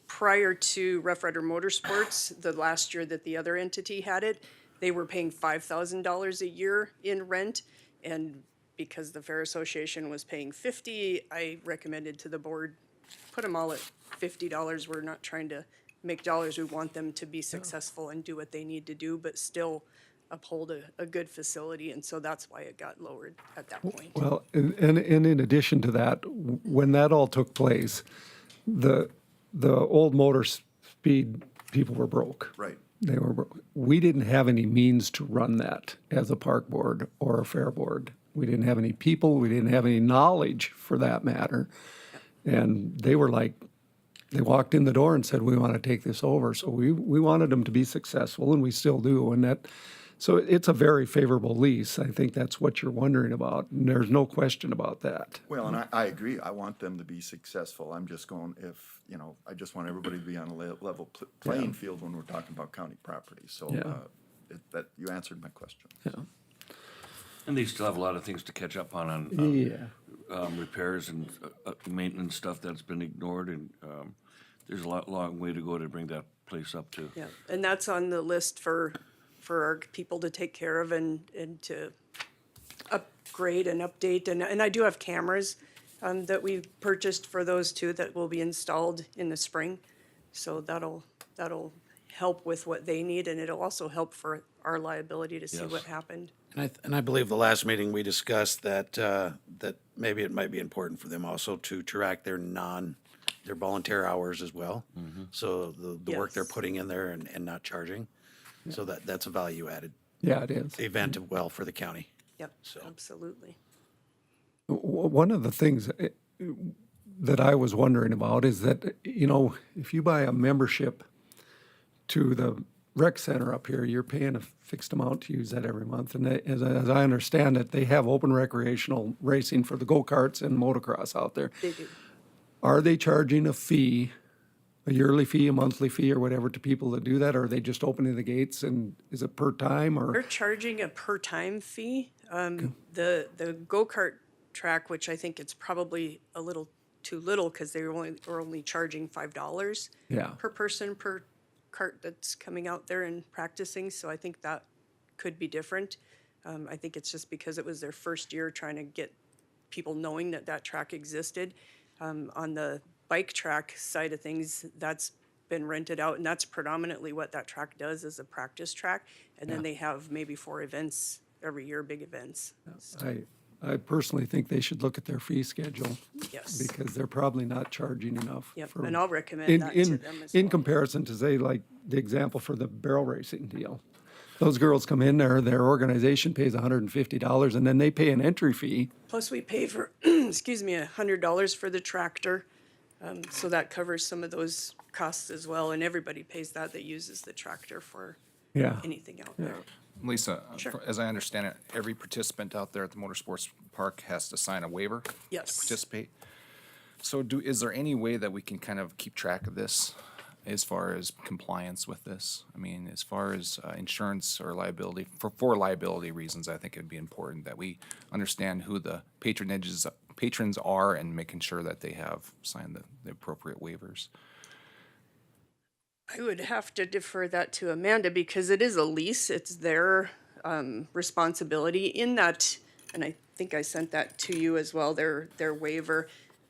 Speaker 18: prior to Rough Rider Motorsports, the last year that the other entity had it, they were paying $5,000 a year in rent. And because the Fair Association was paying $50, I recommended to the board put them all at $50. We're not trying to make dollars. We want them to be successful and do what they need to do, but still uphold a good facility, and so that's why it got lowered at that point.
Speaker 17: Well, and in addition to that, when that all took place, the old motor speed people were broke.
Speaker 4: Right.
Speaker 17: They were broke. We didn't have any means to run that as a park board or a fair board. We didn't have any people, we didn't have any knowledge for that matter. And they were like, they walked in the door and said, we want to take this over. So we wanted them to be successful, and we still do. And that, so it's a very favorable lease. I think that's what you're wondering about, and there's no question about that.
Speaker 4: Well, and I agree. I want them to be successful. I'm just going, if, you know, I just want everybody to be on a level playing field when we're talking about county property. So that, you answered my question.
Speaker 17: Yeah.
Speaker 2: And they still have a lot of things to catch up on repairs and maintenance stuff that's been ignored, and there's a long way to go to bring that place up to.
Speaker 18: Yeah, and that's on the list for our people to take care of and to upgrade and update. And I do have cameras that we purchased for those two that will be installed in the spring. So that'll help with what they need, and it'll also help for our liability to see what happened.
Speaker 7: And I believe the last meeting we discussed that, that maybe it might be important for them also to track their volunteer hours as well. So the work they're putting in there and not charging. So that's a value added
Speaker 17: Yeah, it is.
Speaker 7: event well for the county.
Speaker 18: Yep,
Speaker 7: So.
Speaker 18: absolutely.
Speaker 17: One of the things that I was wondering about is that, you know, if you buy a membership to the rec center up here, you're paying a fixed amount to use that every month. And as I understand it, they have open recreational racing for the go-karts and motocross out there.
Speaker 18: They do.
Speaker 17: Are they charging a fee, a yearly fee, a monthly fee, or whatever to people that do that? Or are they just opening the gates, and is it per time,
Speaker 18: They're
Speaker 17: or?
Speaker 18: charging a per time fee. The go-kart track, which I think it's probably a little too little because they were only charging $5
Speaker 17: Yeah.
Speaker 18: per person per cart that's coming out there and practicing. So I think that could be different. I think it's just because it was their first year trying to get people knowing that track existed. On the bike track side of things, that's been rented out, and that's predominantly what that track does, is a practice track. And then they have maybe 4 events every year, big events.
Speaker 17: I personally think they should look at their fee schedule.
Speaker 18: Yes.
Speaker 17: Because they're probably not charging enough.
Speaker 18: Yep,
Speaker 17: for-
Speaker 18: and I'll recommend that to them as
Speaker 17: In
Speaker 18: well.
Speaker 17: comparison to, say, like the example for the barrel racing deal. Those girls come in there, their organization pays $150, and then they pay an entry fee.
Speaker 18: Plus, we pay for, excuse me, $100 for the tractor. So that covers some of those costs as well, and everybody pays that uses the tractor for
Speaker 17: Yeah.
Speaker 18: anything out there.
Speaker 12: Lisa,
Speaker 18: Sure.
Speaker 12: as I understand it, every participant out there at the motorsports park has to sign a waiver to
Speaker 18: Yes.
Speaker 12: participate. So is there any way that we can kind of keep track of this as far as compliance with this? I mean, as far as insurance or liability, for liability reasons, I think it'd be important that we understand who the patrons are and making sure that they have signed the appropriate waivers.
Speaker 18: I would have to defer that to Amanda because it is a lease. It's their responsibility in that, and I think I sent that to you as well, their waiver.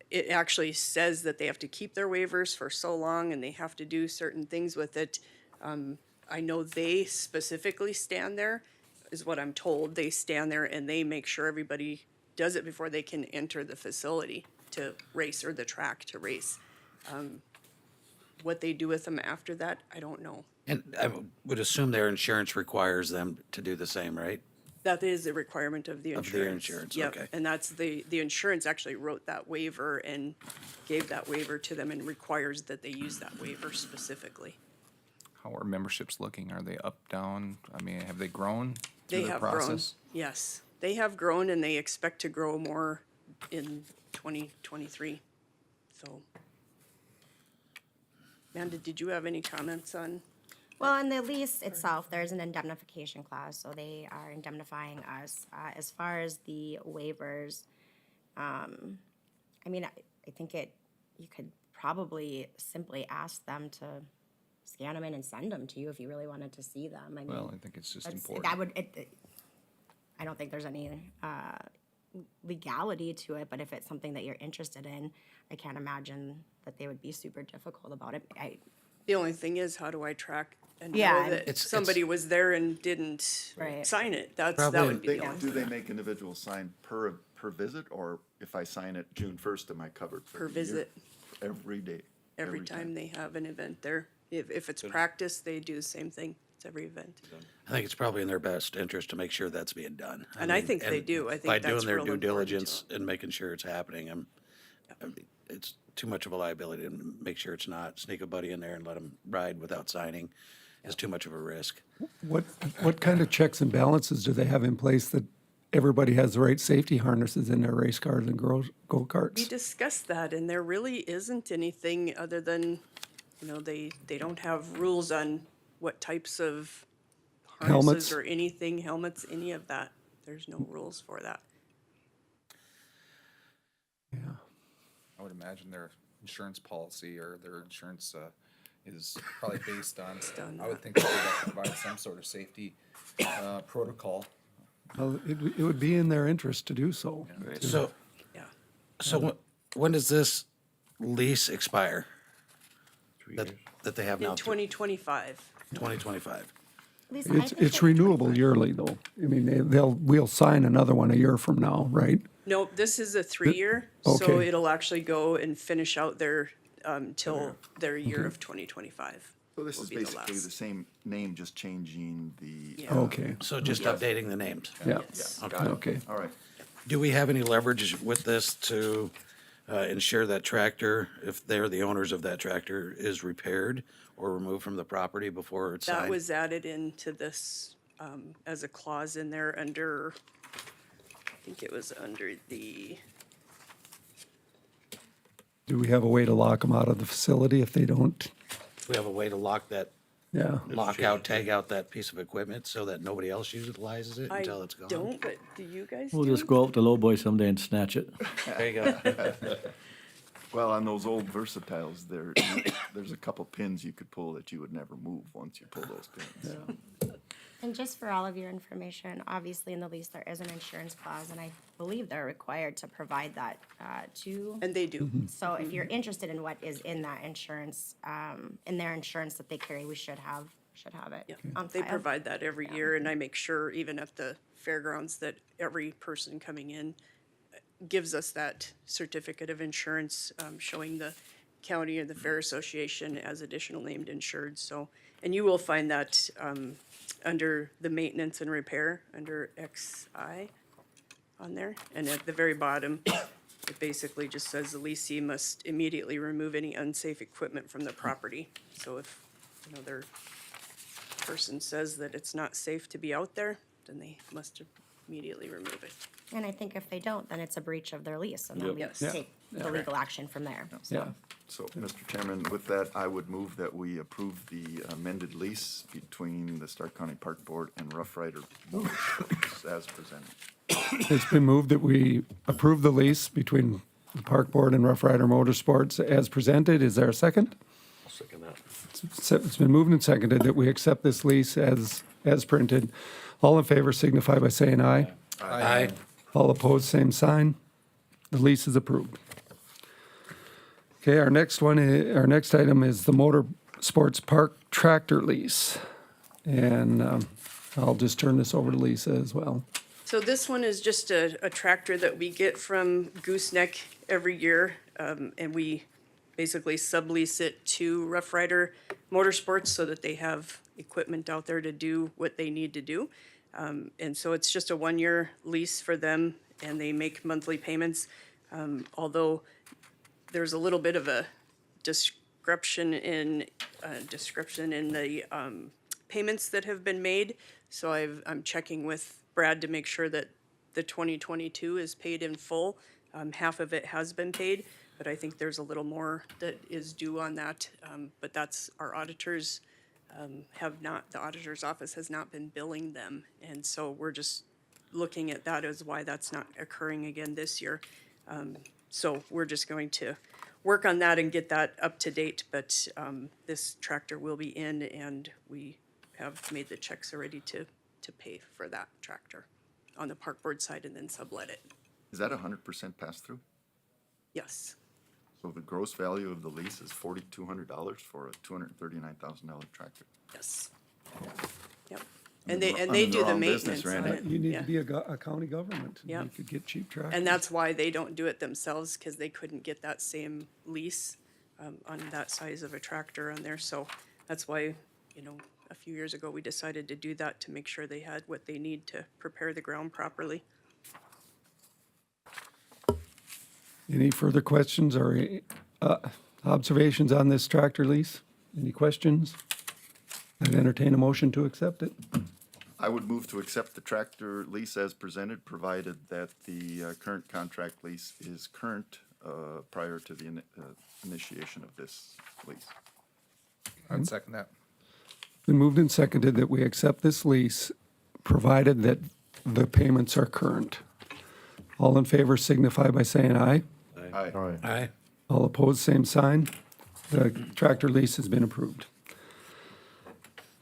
Speaker 18: It actually says that they have to keep their waivers for so long and they have to do certain things with it. I know they specifically stand there, is what I'm told. They stand there and they make sure everybody does it before they can enter the facility to race, or the track to race. What they do with them after that, I don't know.
Speaker 7: And I would assume their insurance requires them to do the same, right?
Speaker 18: That is a requirement of the
Speaker 7: Of
Speaker 18: insurance.
Speaker 7: their insurance,
Speaker 18: Yep,
Speaker 7: okay.
Speaker 18: and that's the insurance actually wrote that waiver and gave that waiver to them and requires that they use that waiver specifically.
Speaker 12: How are memberships looking? Are they up, down? I mean, have they grown
Speaker 18: They
Speaker 12: through the
Speaker 18: have grown,
Speaker 12: process?
Speaker 18: yes. They have grown and they expect to grow more in 2023, so. Amanda, did you have any comments on?
Speaker 6: Well, in the lease itself, there's an indemnification clause, so they are indemnifying us. As far as the waivers, I mean, I think you could probably simply ask them to scan them in and send them to you if you really wanted to see them. I mean,
Speaker 12: Well, I think it's just
Speaker 6: that's-
Speaker 12: important.
Speaker 6: that would, I don't think there's any legality to it, but if it's something that you're interested in, I can't imagine that they would be super difficult about it.
Speaker 18: The only thing is, how do I track and
Speaker 6: Yeah,
Speaker 18: know
Speaker 6: and-
Speaker 18: that
Speaker 7: It's-
Speaker 18: somebody was there and didn't
Speaker 6: Right.
Speaker 18: sign it? That
Speaker 7: Probably
Speaker 18: would be the only
Speaker 4: Do
Speaker 18: thing.
Speaker 4: they make individuals sign per visit, or if I sign it June 1st, am I covered for
Speaker 18: Per
Speaker 4: the year?
Speaker 18: visit.
Speaker 4: Every day?
Speaker 18: Every time they have an event there. If it's practice, they do the same thing. It's every event.
Speaker 7: I think it's probably in their best interest to make sure that's being done.
Speaker 18: And I
Speaker 7: mean,
Speaker 18: think they
Speaker 7: and
Speaker 18: do. I think
Speaker 7: by
Speaker 18: that's
Speaker 7: doing their
Speaker 18: real
Speaker 7: due
Speaker 18: important to
Speaker 7: diligence and making sure it's happening, I mean, it's too much of a liability to make sure it's not. Sneak a buddy in there and let them ride without signing is too much of a risk.
Speaker 17: What kind of checks and balances do they have in place that everybody has the right safety harnesses in their race cars and
Speaker 18: We
Speaker 17: go-karts?
Speaker 18: discussed that, and there really isn't anything other than, they don't have rules on what types of
Speaker 17: Helmets?
Speaker 18: harnesses or anything, helmets, any of that. There's no rules for that.
Speaker 12: I would imagine their insurance policy or their insurance is probably based on, I would think that they'd have to provide some sort of safety protocol.
Speaker 17: Well, it would be in their interest to do so.
Speaker 7: So,
Speaker 18: Yeah.
Speaker 7: so when does this lease expire? That they have now,
Speaker 18: In 2025.
Speaker 7: 2025?
Speaker 6: Lisa, I think
Speaker 17: It's
Speaker 6: that-
Speaker 17: renewable yearly, though. I mean, we'll sign another one a year from now, right?
Speaker 18: No, this is a 3-year, so
Speaker 17: okay.
Speaker 18: it'll actually go and finish out their, till their year of 2025.
Speaker 4: So this
Speaker 18: will
Speaker 4: is
Speaker 18: be the
Speaker 4: basically
Speaker 18: last.
Speaker 4: the same name, just changing the.
Speaker 18: Yeah.
Speaker 17: Okay,
Speaker 7: So just updating the names?
Speaker 17: yeah,
Speaker 4: Got it.
Speaker 17: okay.
Speaker 4: All right.
Speaker 7: Do we have any leverage with this to ensure that tractor, if they're the owners of that tractor, is repaired or removed from the property before it's signed?
Speaker 18: That was added into this, as a clause in there under, I think it was under the,
Speaker 17: Do we have a way to lock them out of the facility if they don't?
Speaker 7: Do we have a way to lock out, tag out that piece of equipment so that nobody else utilizes it
Speaker 18: I
Speaker 7: until it's gone?
Speaker 18: don't, but do you guys
Speaker 10: We'll
Speaker 18: do?
Speaker 10: just go out to Lowboy someday and snatch it.
Speaker 7: There you go.
Speaker 4: Well, on those old Versatiles, there's a couple pins you could pull that you would never move once you pull those pins.
Speaker 6: And just for all of your information, obviously in the lease, there is an insurance clause, and I believe they're required to provide that to.
Speaker 18: And they do.
Speaker 6: So if you're interested in what is in that insurance, in their insurance that they carry, we should have it
Speaker 18: Yeah,
Speaker 6: on
Speaker 18: they
Speaker 6: file.
Speaker 18: provide that every year, and I make sure even at the fairgrounds that every person coming in gives us that certificate of insurance, showing the county or the fair association as additional named insured, so. And you will find that, under the maintenance and repair, under XI on there, and at the very bottom, it basically just says the leasee must immediately remove any unsafe equipment from the property. So if, their person says that it's not safe to be out there, then they must immediately remove it.
Speaker 6: And I think if they don't, then it's a breach of their lease, and then we
Speaker 18: Yes.
Speaker 6: take the legal action from there.
Speaker 17: Yeah.
Speaker 4: So, Mr. Chairman, with that, I would move that we approve the amended lease between the Stark County Park Board and Rough Rider Motorsports as presented.
Speaker 17: It's been moved that we approve the lease between the Park Board and Rough Rider Motorsports as presented. Is there a second?
Speaker 13: I'll second that.
Speaker 17: It's been moved and seconded that we accept this lease as printed. All in favor signify by saying aye.
Speaker 7: Aye.
Speaker 17: All opposed, same sign. The lease is approved. Okay, our next item is the Motorsports Park tractor lease. And I'll just turn this over to Lisa as well.
Speaker 18: So this one is just a tractor that we get from Gooseneck every year, and we basically sublease it to Rough Rider Motorsports so that they have equipment out there to do what they need to do. And so it's just a 1-year lease for them, and they make monthly payments. Although there's a little bit of a description in the payments that have been made. So I'm checking with Brad to make sure that the 2022 is paid in full. Half of it has been paid, but I think there's a little more that is due on that. But that's our auditors the auditor's office has not been billing them. And so we're just looking at that as why that's not occurring again this year. So we're just going to work on that and get that up to date, but this tractor will be in, and we have made the checks already to pay for that tractor on the park board side and then sublet it.
Speaker 4: Is that 100% pass-through?
Speaker 18: Yes.
Speaker 4: So the gross value of the lease is $4,200 for a $239,000 tractor?
Speaker 18: Yes. Yep.
Speaker 4: I'm
Speaker 18: And
Speaker 4: in
Speaker 18: they,
Speaker 4: the-
Speaker 18: and
Speaker 4: I'm
Speaker 18: they
Speaker 4: in the
Speaker 18: do the
Speaker 4: wrong business,
Speaker 18: maintenance on
Speaker 4: Randy.
Speaker 18: it.
Speaker 17: You need
Speaker 18: Yeah.
Speaker 17: to be a county government.
Speaker 18: Yeah.
Speaker 17: You could get cheap tractors.
Speaker 18: And that's why they don't do it themselves, because they couldn't get that same lease on that size of a tractor on there. So that's why, you know, a few years ago, we decided to do that to make sure they had what they need to prepare the ground properly.
Speaker 17: Any further questions or observations on this tractor lease? Any questions? I'd entertain a motion to accept it.
Speaker 4: I would move to accept the tractor lease as presented, provided that the current contract lease is current prior to the initiation of this lease.
Speaker 12: I'd second that.
Speaker 17: Been moved and seconded that we accept this lease, provided that the payments are current. All in favor signify by saying aye.
Speaker 4: Aye.
Speaker 9: All right.
Speaker 7: Aye.
Speaker 17: All opposed, same sign. The tractor lease has been approved.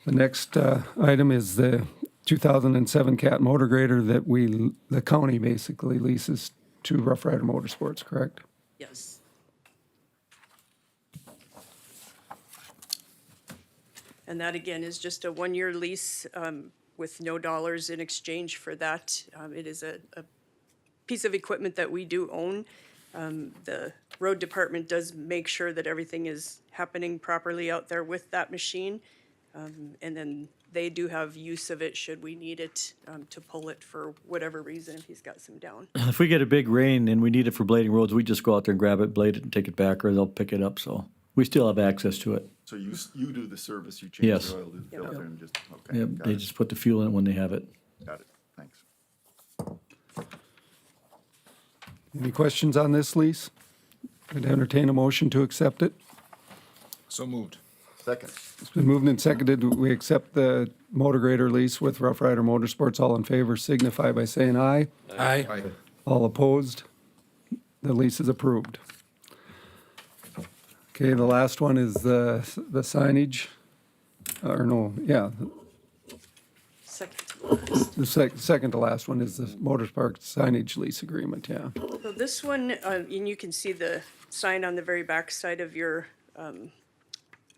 Speaker 17: The next item is the 2007 Cat motor grader that the county basically leases to Rough Rider Motorsports, correct?
Speaker 18: Yes. And that again is just a one-year lease with no dollars in exchange for that. It is a piece of equipment that we do own. The road department does make sure that everything is happening properly out there with that machine. And then they do have use of it should we need it to pull it for whatever reason if he's got some down.
Speaker 10: If we get a big rain and we need it for blading roads, we just go out there and grab it, blade it, and take it back, or they'll pick it up, so we still have access to it.
Speaker 4: So you do the service, you change
Speaker 10: Yes.
Speaker 4: the oil, do the filter, and just, okay,
Speaker 10: Yep,
Speaker 4: got
Speaker 10: they
Speaker 4: it,
Speaker 10: just put the fuel in it when they have it.
Speaker 4: got it, thanks.
Speaker 17: Any questions on this lease? I'd entertain a motion to accept it.
Speaker 12: So moved.
Speaker 4: Second.
Speaker 17: It's been moved and seconded. We accept the motor grader lease with Rough Rider Motorsports. All in favor signify by saying aye.
Speaker 7: Aye.
Speaker 17: All opposed? The lease is approved. Okay, the last one is the signage, or no, yeah,
Speaker 18: Second to last.
Speaker 17: the second to last one is the Motorsports signage lease agreement, yeah.
Speaker 18: So this one, and you can see the sign on the very back side of your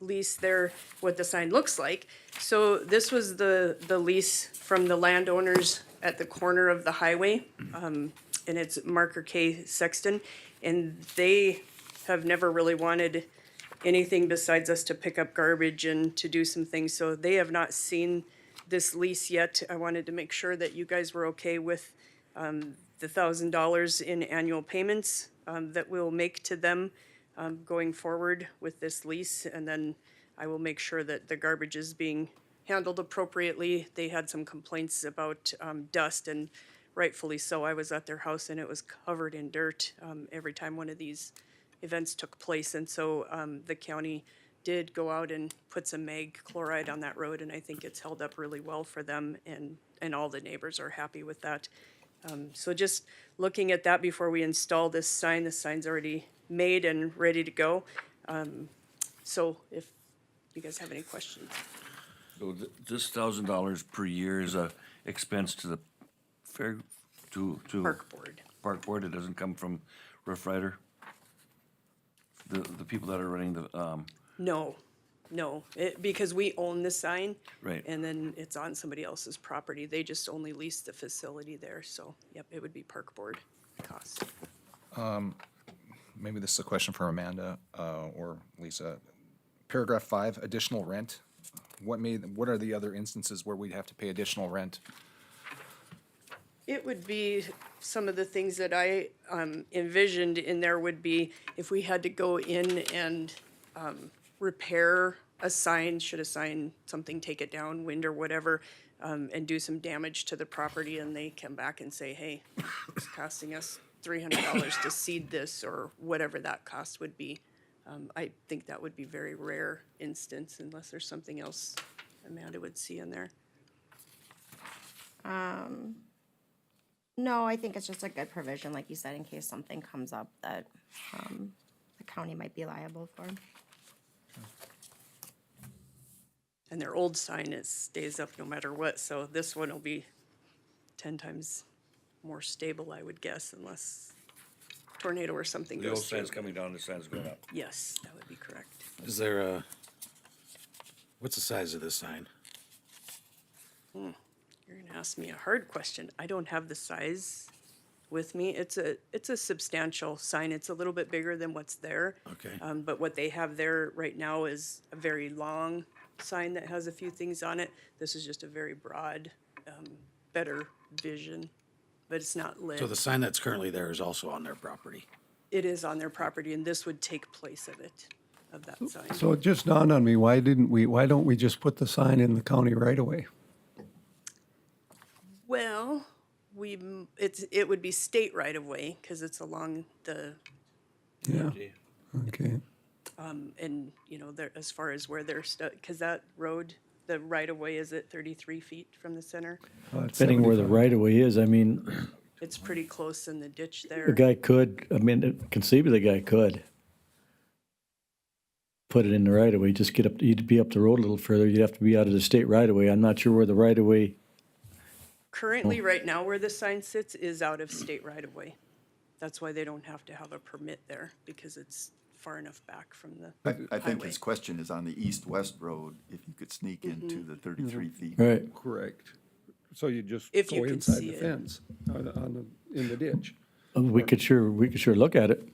Speaker 18: lease there, what the sign looks like. So this was the lease from the landowners at the corner of the highway, and it's Marker K. Sexton. And they have never really wanted anything besides us to pick up garbage and to do some things. So they have not seen this lease yet. I wanted to make sure that you guys were okay with the $1,000 in annual payments that we'll make to them going forward with this lease. And then I will make sure that the garbage is being handled appropriately. They had some complaints about dust, and rightfully so. I was at their house and it was covered in dirt every time one of these events took place. And so the county did go out and put some mag chloride on that road, and I think it's held up really well for them, and all the neighbors are happy with that. So just looking at that before we install this sign, the sign's already made and ready to go. So if you guys have any questions.
Speaker 2: So this $1,000 per year is a expense to the fair, to.
Speaker 18: Park board.
Speaker 2: Park board, it doesn't come from Rough Rider? The people that are running the,
Speaker 18: No, because we own the sign.
Speaker 2: Right.
Speaker 18: And then it's on somebody else's property. They just only lease the facility there, so, yep, it would be park board cost.
Speaker 12: Maybe this is a question for Amanda or Lisa. Paragraph 5, additional rent. What are the other instances where we'd have to pay additional rent?
Speaker 18: It would be, some of the things that I envisioned in there would be if we had to go in and repair a sign, should a sign, something take it down, wind or whatever, and do some damage to the property, and they come back and say, hey, it's costing us $300 to seed this, or whatever that cost would be. I think that would be very rare instance, unless there's something else Amanda would see in there.
Speaker 6: No, I think it's just a good provision, like you said, in case something comes up that the county might be liable for.
Speaker 18: And their old sign, it stays up no matter what, so this one will be 10 times more stable, I would guess, unless tornado or something
Speaker 2: The old
Speaker 18: goes through.
Speaker 2: sign's coming down, the sign's going up.
Speaker 18: Yes, that would be correct.
Speaker 7: Is there a, what's the size of this sign?
Speaker 18: You're gonna ask me a hard question. I don't have the size with me. It's a substantial sign. It's a little bit bigger than what's there.
Speaker 7: Okay.
Speaker 18: But what they have there right now is a very long sign that has a few things on it. This is just a very broad, better vision, but it's not lit.
Speaker 7: So the sign that's currently there is also on their property?
Speaker 18: It is on their property, and this would take place of it, of that sign.
Speaker 17: So it just dawned on me, why don't we just put the sign in the county right away?
Speaker 18: Well, it would be state right of way, because it's along the,
Speaker 17: Yeah, okay.
Speaker 18: and, there, as far as where they're because that road, the right of way is at 33 feet from the center.
Speaker 10: Depending where the right-of-way is, I mean,
Speaker 18: It's pretty close in the ditch
Speaker 10: the
Speaker 18: there.
Speaker 10: guy could, I mean, conceivably the guy could put it in the right-of-way, just get up, you'd be up the road a little further, you'd have to be out of the state right-of-way. I'm not sure where the right-of-way,
Speaker 18: Currently, right now, where the sign sits is out of state right of way. That's why they don't have to have a permit there, because it's far enough back from the
Speaker 4: I think
Speaker 18: highway.
Speaker 4: his question is on the east-west road, if you could sneak into the 33 feet.
Speaker 10: right?
Speaker 17: Correct. So you just
Speaker 18: If you
Speaker 17: go
Speaker 18: could
Speaker 17: inside
Speaker 18: see
Speaker 17: the
Speaker 18: it.
Speaker 17: fence, in the ditch.
Speaker 10: We could sure look at it.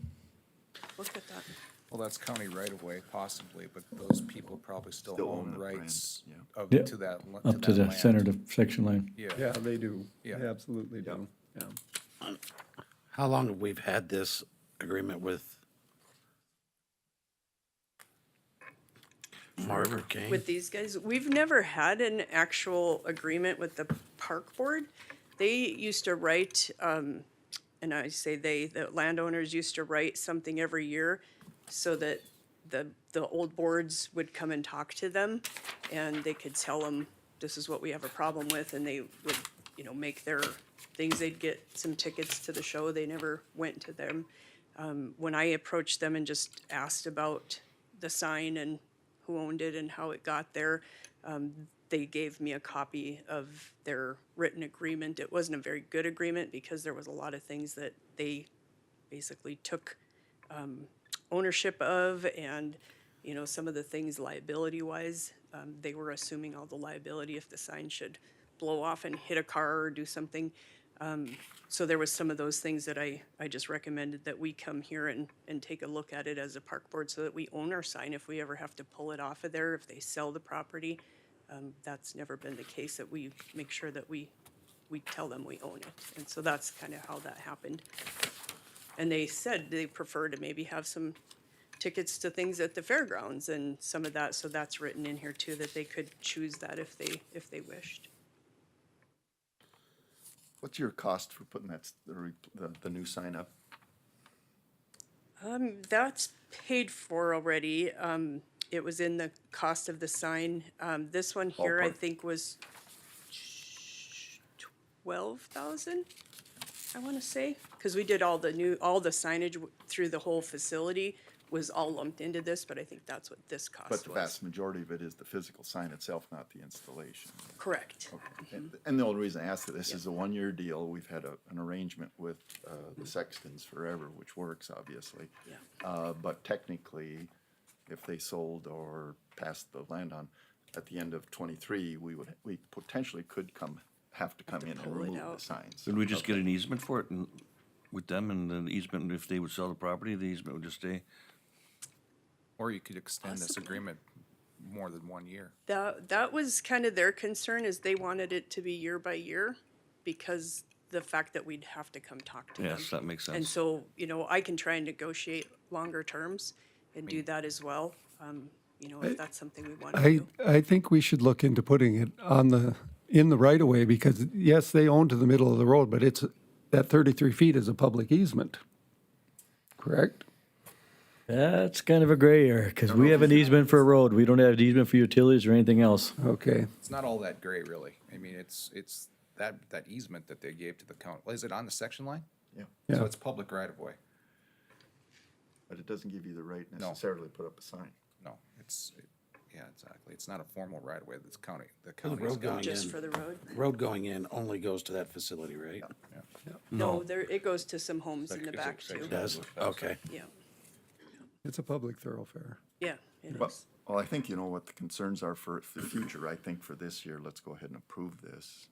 Speaker 18: Look at that.
Speaker 12: Well, that's county right of way possibly, but those people probably still
Speaker 4: Still
Speaker 12: own
Speaker 4: own it, right,
Speaker 12: rights
Speaker 4: yeah.
Speaker 12: of,
Speaker 10: Yeah,
Speaker 12: to that,
Speaker 10: Up to the
Speaker 12: land.
Speaker 10: center of the section line.
Speaker 12: Yeah.
Speaker 17: Yeah, they do.
Speaker 12: Yeah.
Speaker 17: They absolutely do. Yeah.
Speaker 7: How long have we had this agreement with Marvin Kane?
Speaker 18: With these guys, we've never had an actual agreement with the park board. They used to write, and I say they, the landowners used to write something every year so that the old boards would come and talk to them, and they could tell them, this is what we have a problem with, and they would, make their things. They'd get some tickets to the show. They never went to them. When I approached them and just asked about the sign and who owned it and how it got there, they gave me a copy of their written agreement. It wasn't a very good agreement because there was a lot of things that they basically took ownership of, and some of the things liability-wise, they were assuming all the liability if the sign should blow off and hit a car or do something. So there was some of those things that I just recommended that we come here and take a look at it as a park board so that we own our sign if we ever have to pull it off of there, if they sell the property. That's never been the case, that we make sure that we tell them we own it. And so that's kind of how that happened. And they said they prefer to maybe have some tickets to things at the fairgrounds and some of that, so that's written in here too, that they could choose that if they wished.
Speaker 4: What's your cost for putting the new sign up?
Speaker 18: That's paid for already. It was in the cost of the sign. This one here, I
Speaker 4: Ballpark.
Speaker 18: think, was 12,000, I want to say, because we did all the signage through the whole facility was all lumped into this, but I think that's what this cost
Speaker 4: But the
Speaker 18: was.
Speaker 4: vast majority of it is the physical sign itself, not the installation.
Speaker 18: Correct.
Speaker 4: Okay. And the only reason I asked this is a one-year deal. We've had an arrangement with the Sextons forever, which works, obviously.
Speaker 18: Yeah.
Speaker 4: But technically, if they sold or passed the land on at the end of '23, we potentially could have to come in and
Speaker 18: pull it
Speaker 4: remove
Speaker 18: out.
Speaker 4: the signs.
Speaker 2: Could we just get an easement for it and with them, and the easement, if they would sell the property, the easement would just stay?
Speaker 12: Or you could extend this
Speaker 18: Possibly.
Speaker 12: agreement more than 1 year.
Speaker 18: That was kind of their concern, is they wanted it to be year by year because the fact that we'd have to come talk to them.
Speaker 2: Yes, that makes
Speaker 18: And
Speaker 2: sense.
Speaker 18: so, I can try and negotiate longer terms and do that as well, if that's something we want to do.
Speaker 17: I think we should look into putting it in the right of way, because yes, they own to the middle of the road, but that 33 feet is a public easement. Correct?
Speaker 10: That's kind of a gray area, because we have an easement for a road. We don't have an easement for utilities or anything else.
Speaker 17: Okay.
Speaker 12: It's not all that gray, really. I mean, it's that easement that they gave to the county. Is it on the section line?
Speaker 4: Yeah.
Speaker 17: Yeah.
Speaker 12: So it's public right of way.
Speaker 4: But it doesn't give you the right
Speaker 12: No.
Speaker 4: necessarily to put up a sign.
Speaker 12: No, yeah, exactly. It's not a formal right of way that's the
Speaker 7: The
Speaker 12: county's
Speaker 7: road
Speaker 12: got.
Speaker 7: going
Speaker 18: Just
Speaker 7: in,
Speaker 18: for the road.
Speaker 7: road going in only goes to that facility, right?
Speaker 12: Yeah.
Speaker 18: No, there, it goes to some homes in the back too.
Speaker 7: It does? Okay.
Speaker 18: Yeah,
Speaker 17: It's a public thoroughfare.
Speaker 18: yeah, it
Speaker 4: Well,
Speaker 18: is.
Speaker 4: well, I think you know what the concerns are for the future. I think for this year, let's go ahead and approve this,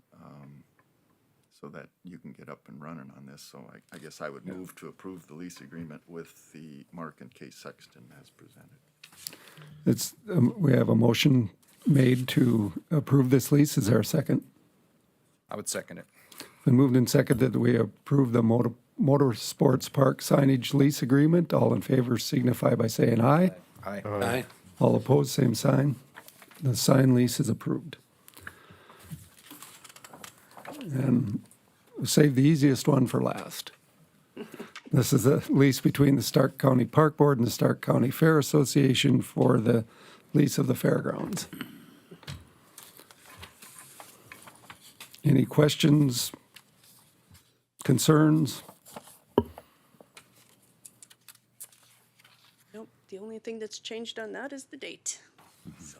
Speaker 4: so that you can get up and running on this. So I guess I would move to approve the lease agreement with the Mark and Kay Sexton as presented.
Speaker 17: It's, we have a motion made to approve this lease. Is there a second?
Speaker 12: I would second it.
Speaker 17: Been moved and seconded that we approve the motorsports park signage lease agreement. All in favor signify by saying aye.
Speaker 12: Aye.
Speaker 7: Aye.
Speaker 17: All opposed, same sign. The sign lease is approved. And we'll save the easiest one for last. This is a lease between the Stark County Park Board and the Stark County Fair Association for the lease of the fairgrounds. Any questions, concerns?
Speaker 18: Nope, the only thing that's changed on that is the date. So,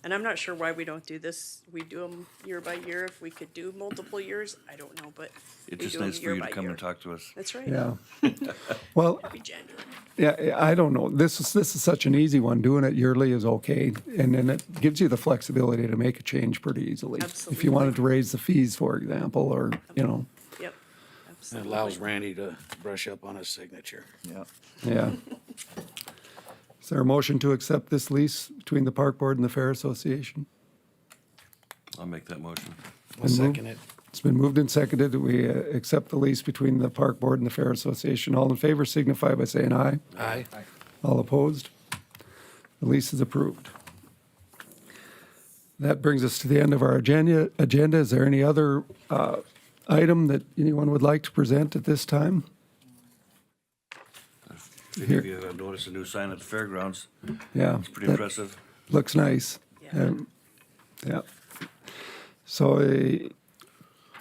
Speaker 18: and I'm not sure why we don't do this. We do them year by year. If we could do multiple years, I don't know, but
Speaker 2: It's
Speaker 18: we
Speaker 2: just
Speaker 18: do 'em
Speaker 2: nice for
Speaker 18: year
Speaker 2: you to
Speaker 18: by
Speaker 2: come
Speaker 18: year.
Speaker 2: and talk to us.
Speaker 18: That's right.
Speaker 17: Yeah. Well,
Speaker 18: Happy January.
Speaker 17: yeah, I don't know. This is such an easy one. Doing it yearly is okay. And then it gives you the flexibility to make a change pretty easily. If
Speaker 18: Absolutely.
Speaker 17: you wanted to raise the fees, for example, or, you know,
Speaker 18: Yep,
Speaker 7: It
Speaker 18: absolutely.
Speaker 7: allows Randy to brush up on his signature.
Speaker 4: Yeah.
Speaker 17: yeah. Is there a motion to accept this lease between the Park Board and the Fair Association?
Speaker 2: I'll make that motion.
Speaker 7: I'll second it.
Speaker 17: It's been moved and seconded that we accept the lease between the Park Board and the Fair Association. All in favor signify by saying aye.
Speaker 7: Aye.
Speaker 17: All opposed? The lease is approved. That brings us to the end of our agenda. Is there any other item that anyone would like to present at this time?
Speaker 2: They give you a notice, a new sign at the fairgrounds.
Speaker 17: Yeah.
Speaker 2: It's pretty
Speaker 17: that
Speaker 2: impressive.
Speaker 17: Looks nice. Yeah. So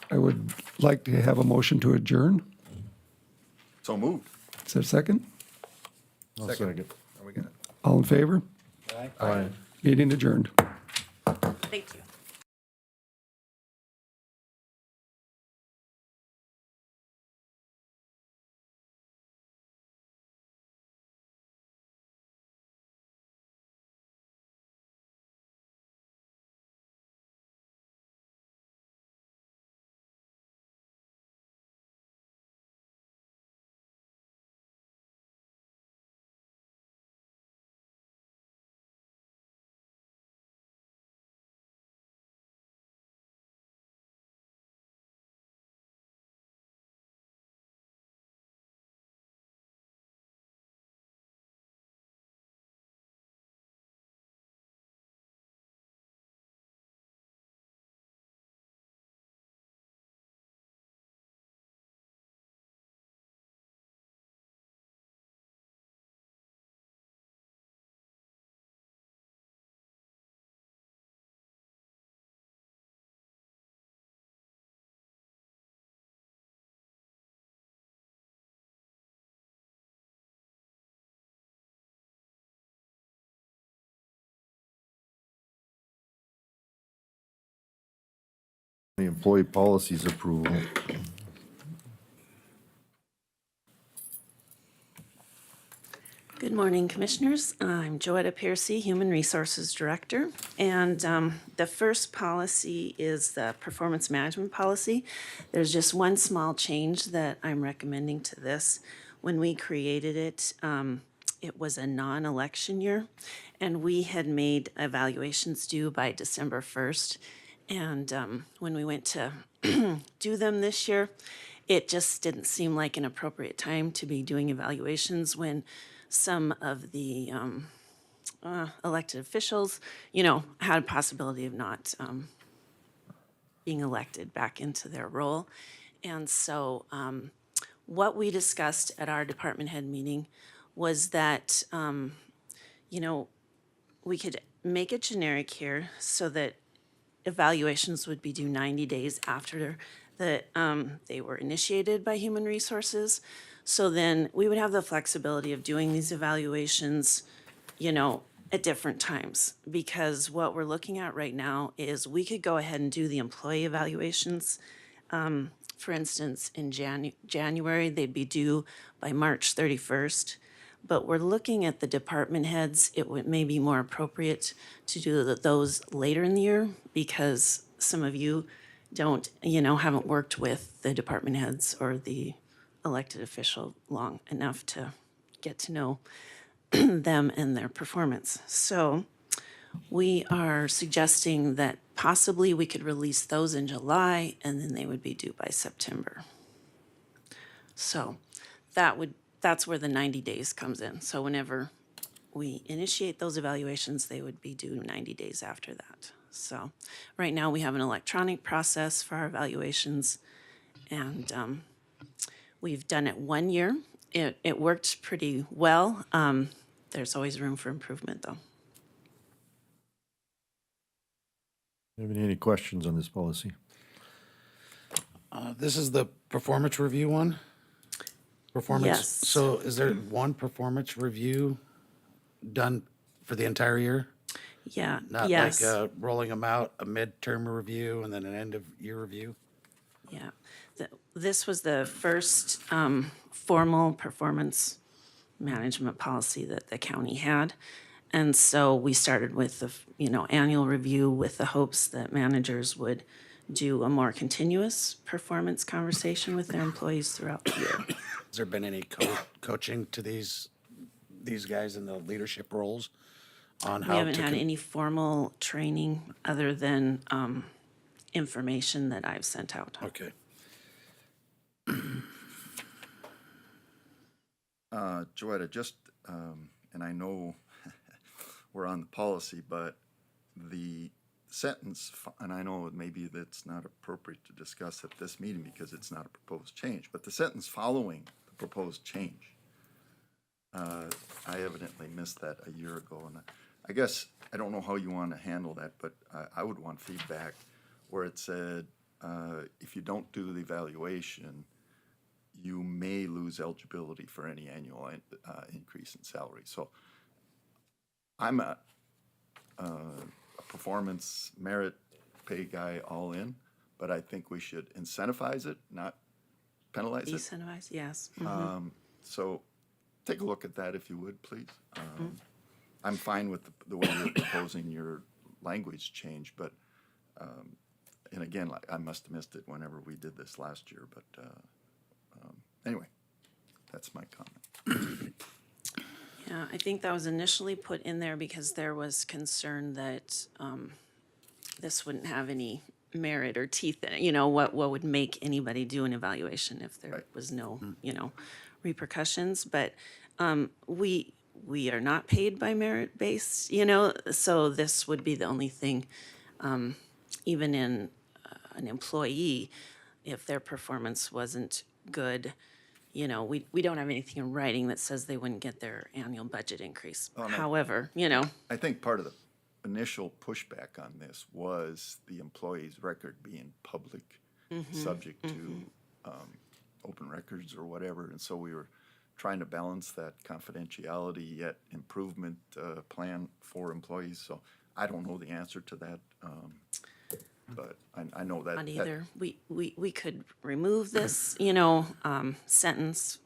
Speaker 17: I would like to have a motion to adjourn.
Speaker 4: So moved.
Speaker 17: Is there a second?
Speaker 9: I'll second.
Speaker 12: Are we gonna?
Speaker 17: All in favor?
Speaker 9: Aye.
Speaker 17: Meeting adjourned.
Speaker 18: Thank you.
Speaker 9: The employee policies approval.
Speaker 19: Good morning, Commissioners. I'm Joetta Piercy, Human Resources Director. And the first policy is the Performance Management Policy. There's just one small change that I'm recommending to this. When we created it, it was a non-election year, and we had made evaluations due by December 1st. And when we went to do them this year, it just didn't seem like an appropriate time to be doing evaluations when some of the elected officials, had a possibility of not being elected back into their role. And so what we discussed at our department head meeting was that, we could make it generic here so that evaluations would be due 90 days after they were initiated by Human Resources. So then we would have the flexibility of doing these evaluations, at different times. Because what we're looking at right now is we could go ahead and do the employee evaluations For instance, in January, they'd be due by March 31st. But we're looking at the department heads. It may be more appropriate to do those later in the year because some of you don't, haven't worked with the department heads or the elected official long enough to get to know them and their performance. So we are suggesting that possibly we could release those in July and then they would be due by September. So that's where the 90 days comes in. So whenever we initiate those evaluations, they would be due 90 days after that. So right now we have an electronic process for our evaluations and we've done it 1 year. It worked pretty well. There's always room for improvement though.
Speaker 9: Have any questions on this policy?
Speaker 7: This is the performance review one? Performance.
Speaker 19: Yes.
Speaker 7: So is there one performance review done for the entire year?
Speaker 19: Yeah,
Speaker 7: Not
Speaker 19: yes.
Speaker 7: like rolling them out, a midterm review and then an end of year review?
Speaker 19: Yeah, this was the first formal performance management policy that the county had. And so we started with the, annual review with the hopes that managers would do a more continuous performance conversation with their employees throughout the year.
Speaker 7: Has there been any coaching to these guys in the leadership roles on how
Speaker 19: We
Speaker 7: to?
Speaker 19: haven't had any formal training other than information that I've sent out.
Speaker 7: Okay.
Speaker 4: Joetta, just, and I know we're on the policy, but the sentence, and I know maybe that's not appropriate to discuss at this meeting because it's not a proposed change, but the sentence following the proposed change, I evidently missed that a year ago, and I guess I don't know how you want to handle that, but I would want feedback where it said, if you don't do the evaluation, you may lose eligibility for any annual increase in salary. So I'm a performance merit pay guy all in, but I think we should incentivize it, not penalize it.
Speaker 19: Incentivize, yes.
Speaker 4: So take a look at that if you would, please. I'm fine with the way you're proposing your language change, but, and again, I must have missed it whenever we did this last year, but anyway, that's my comment.
Speaker 19: Yeah, I think that was initially put in there because there was concern that this wouldn't have any merit or teeth in it. What would make anybody do an evaluation if there was no, repercussions. But we are not paid by merit based, so this would be the only thing, even in an employee, if their performance wasn't good, we don't have anything in writing that says they wouldn't get their annual budget increase.
Speaker 4: Oh, no.
Speaker 19: However,
Speaker 4: I think part of the initial pushback on this was the employee's record being public, subject to open records or whatever, and so we were trying to balance that confidentiality yet improvement plan for employees. So I don't know the answer to that, but I know that.
Speaker 19: not either. We could remove this, sentence.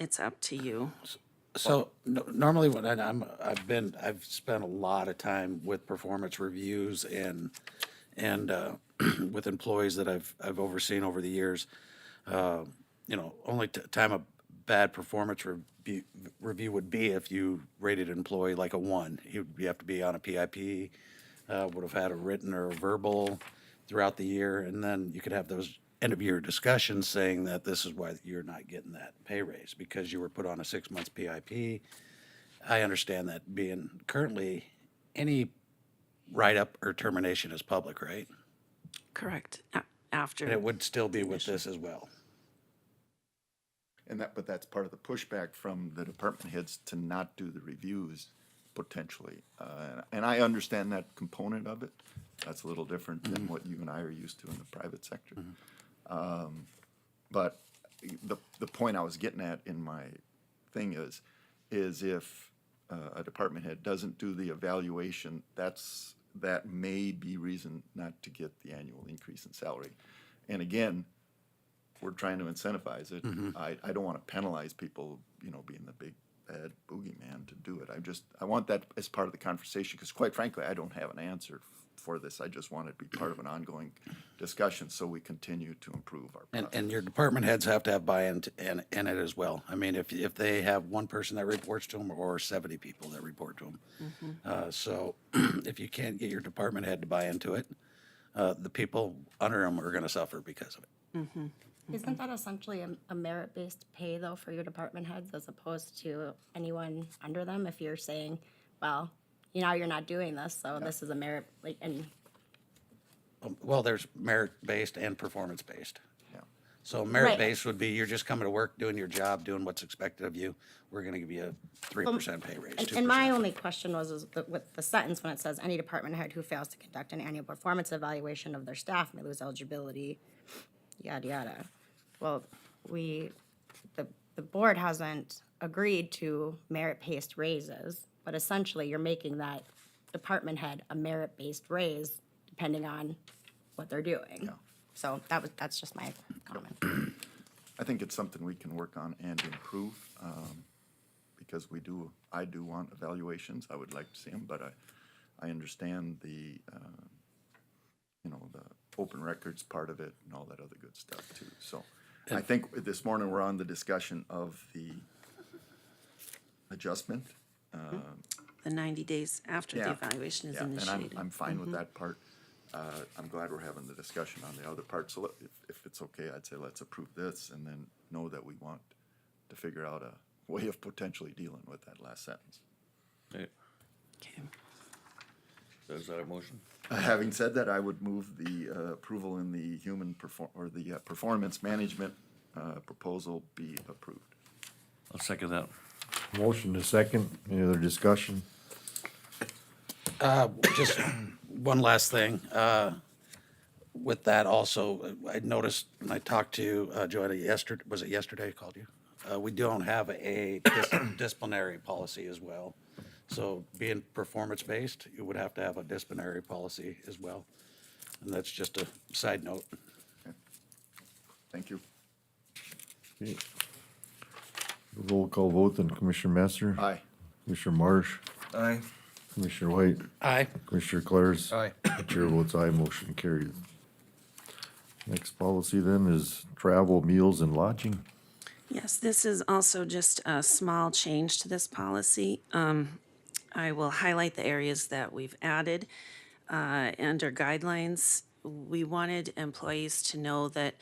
Speaker 19: It's up to you.
Speaker 7: So normally when I've spent a lot of time with performance reviews and with employees that I've overseen over the years. Only time a bad performance review would be if you rated an employee like a 1. You have to be on a PIP, would have had a written or a verbal throughout the year, and then you could have those end of year discussions saying that this is why you're not getting that pay raise because you were put on a 6-month PIP. I understand that being currently any write-up or termination is public, right?
Speaker 19: Correct. After.
Speaker 7: And it would still be with this as well.
Speaker 4: But that's part of the pushback from the department heads to not do the reviews potentially. And I understand that component of it. That's a little different than what you and I are used to in the private sector. But the point I was getting at in my thing is if a department head doesn't do the evaluation, that's that may be reason not to get the annual increase in salary. And again, we're trying to incentivize it. I don't want to penalize people, you know, being the big bad boogeyman to do it. I want that as part of the conversation, because quite frankly, I don't have an answer for this. I just want it to be part of an ongoing discussion so we continue to improve our process.
Speaker 7: And your department heads have to have buy-in in it as well. I mean, if they have one person that reports to them or 70 people that report to them. So if you can't get your department head to buy into it, the people under them are going to suffer because of it.
Speaker 6: Isn't that essentially a merit-based pay, though, for your department heads as opposed to anyone under them? If you're saying, well, you know, you're not doing this, so this is a merit, like, and
Speaker 7: Well, there's merit-based and performance-based.
Speaker 4: Yeah.
Speaker 7: So merit-based would be you're just coming to work, doing your job, doing what's expected of you. We're going to give you a 3% pay raise, 2%.
Speaker 6: And my only question was with the sentence when it says any department head who fails to conduct an annual performance evaluation of their staff may lose eligibility, yada, yada. Well, the board hasn't agreed to merit-based raises, but essentially you're making that department head a merit-based raise depending on what they're doing.
Speaker 4: Yeah.
Speaker 6: So that's just my comment.
Speaker 4: I think it's something we can work on and improve, because I do want evaluations. I would like to see them, but I understand the, you know, the open records part of it and all that other good stuff too. So I think this morning we're on the discussion of the adjustment.
Speaker 19: The 90 days after the
Speaker 4: Yeah.
Speaker 19: evaluation is
Speaker 4: Yeah,
Speaker 19: initiated.
Speaker 4: and I'm fine with that part. I'm glad we're having the discussion on the other part. So if it's okay, I'd say let's approve this and then know that we want to figure out a way of potentially dealing with that last sentence.
Speaker 2: Okay.
Speaker 19: Okay.
Speaker 2: So is that a motion?
Speaker 4: Having said that, I would move the approval in the performance management proposal be approved.
Speaker 2: I'll second that.
Speaker 9: Motion to second. Any other discussion?
Speaker 7: Just one last thing. With that also, I noticed when I talked to Joanna yesterday, was it yesterday I called you? We don't have a disciplinary policy as well. So being performance-based, you would have to have a disciplinary policy as well. And that's just a side note.
Speaker 4: Thank you.
Speaker 9: Okay. Roll call vote, then Commissioner Masser.
Speaker 4: Aye.
Speaker 9: Commissioner Marsh.
Speaker 2: Aye.
Speaker 9: Commissioner White.
Speaker 7: Aye.
Speaker 9: Commissioner Clares.
Speaker 12: Aye.
Speaker 9: Chair votes aye, motion carried. Next policy then is travel, meals, and lodging.
Speaker 19: Yes, this is also just a small change to this policy. I will highlight the areas that we've added. Under guidelines, we wanted employees to know that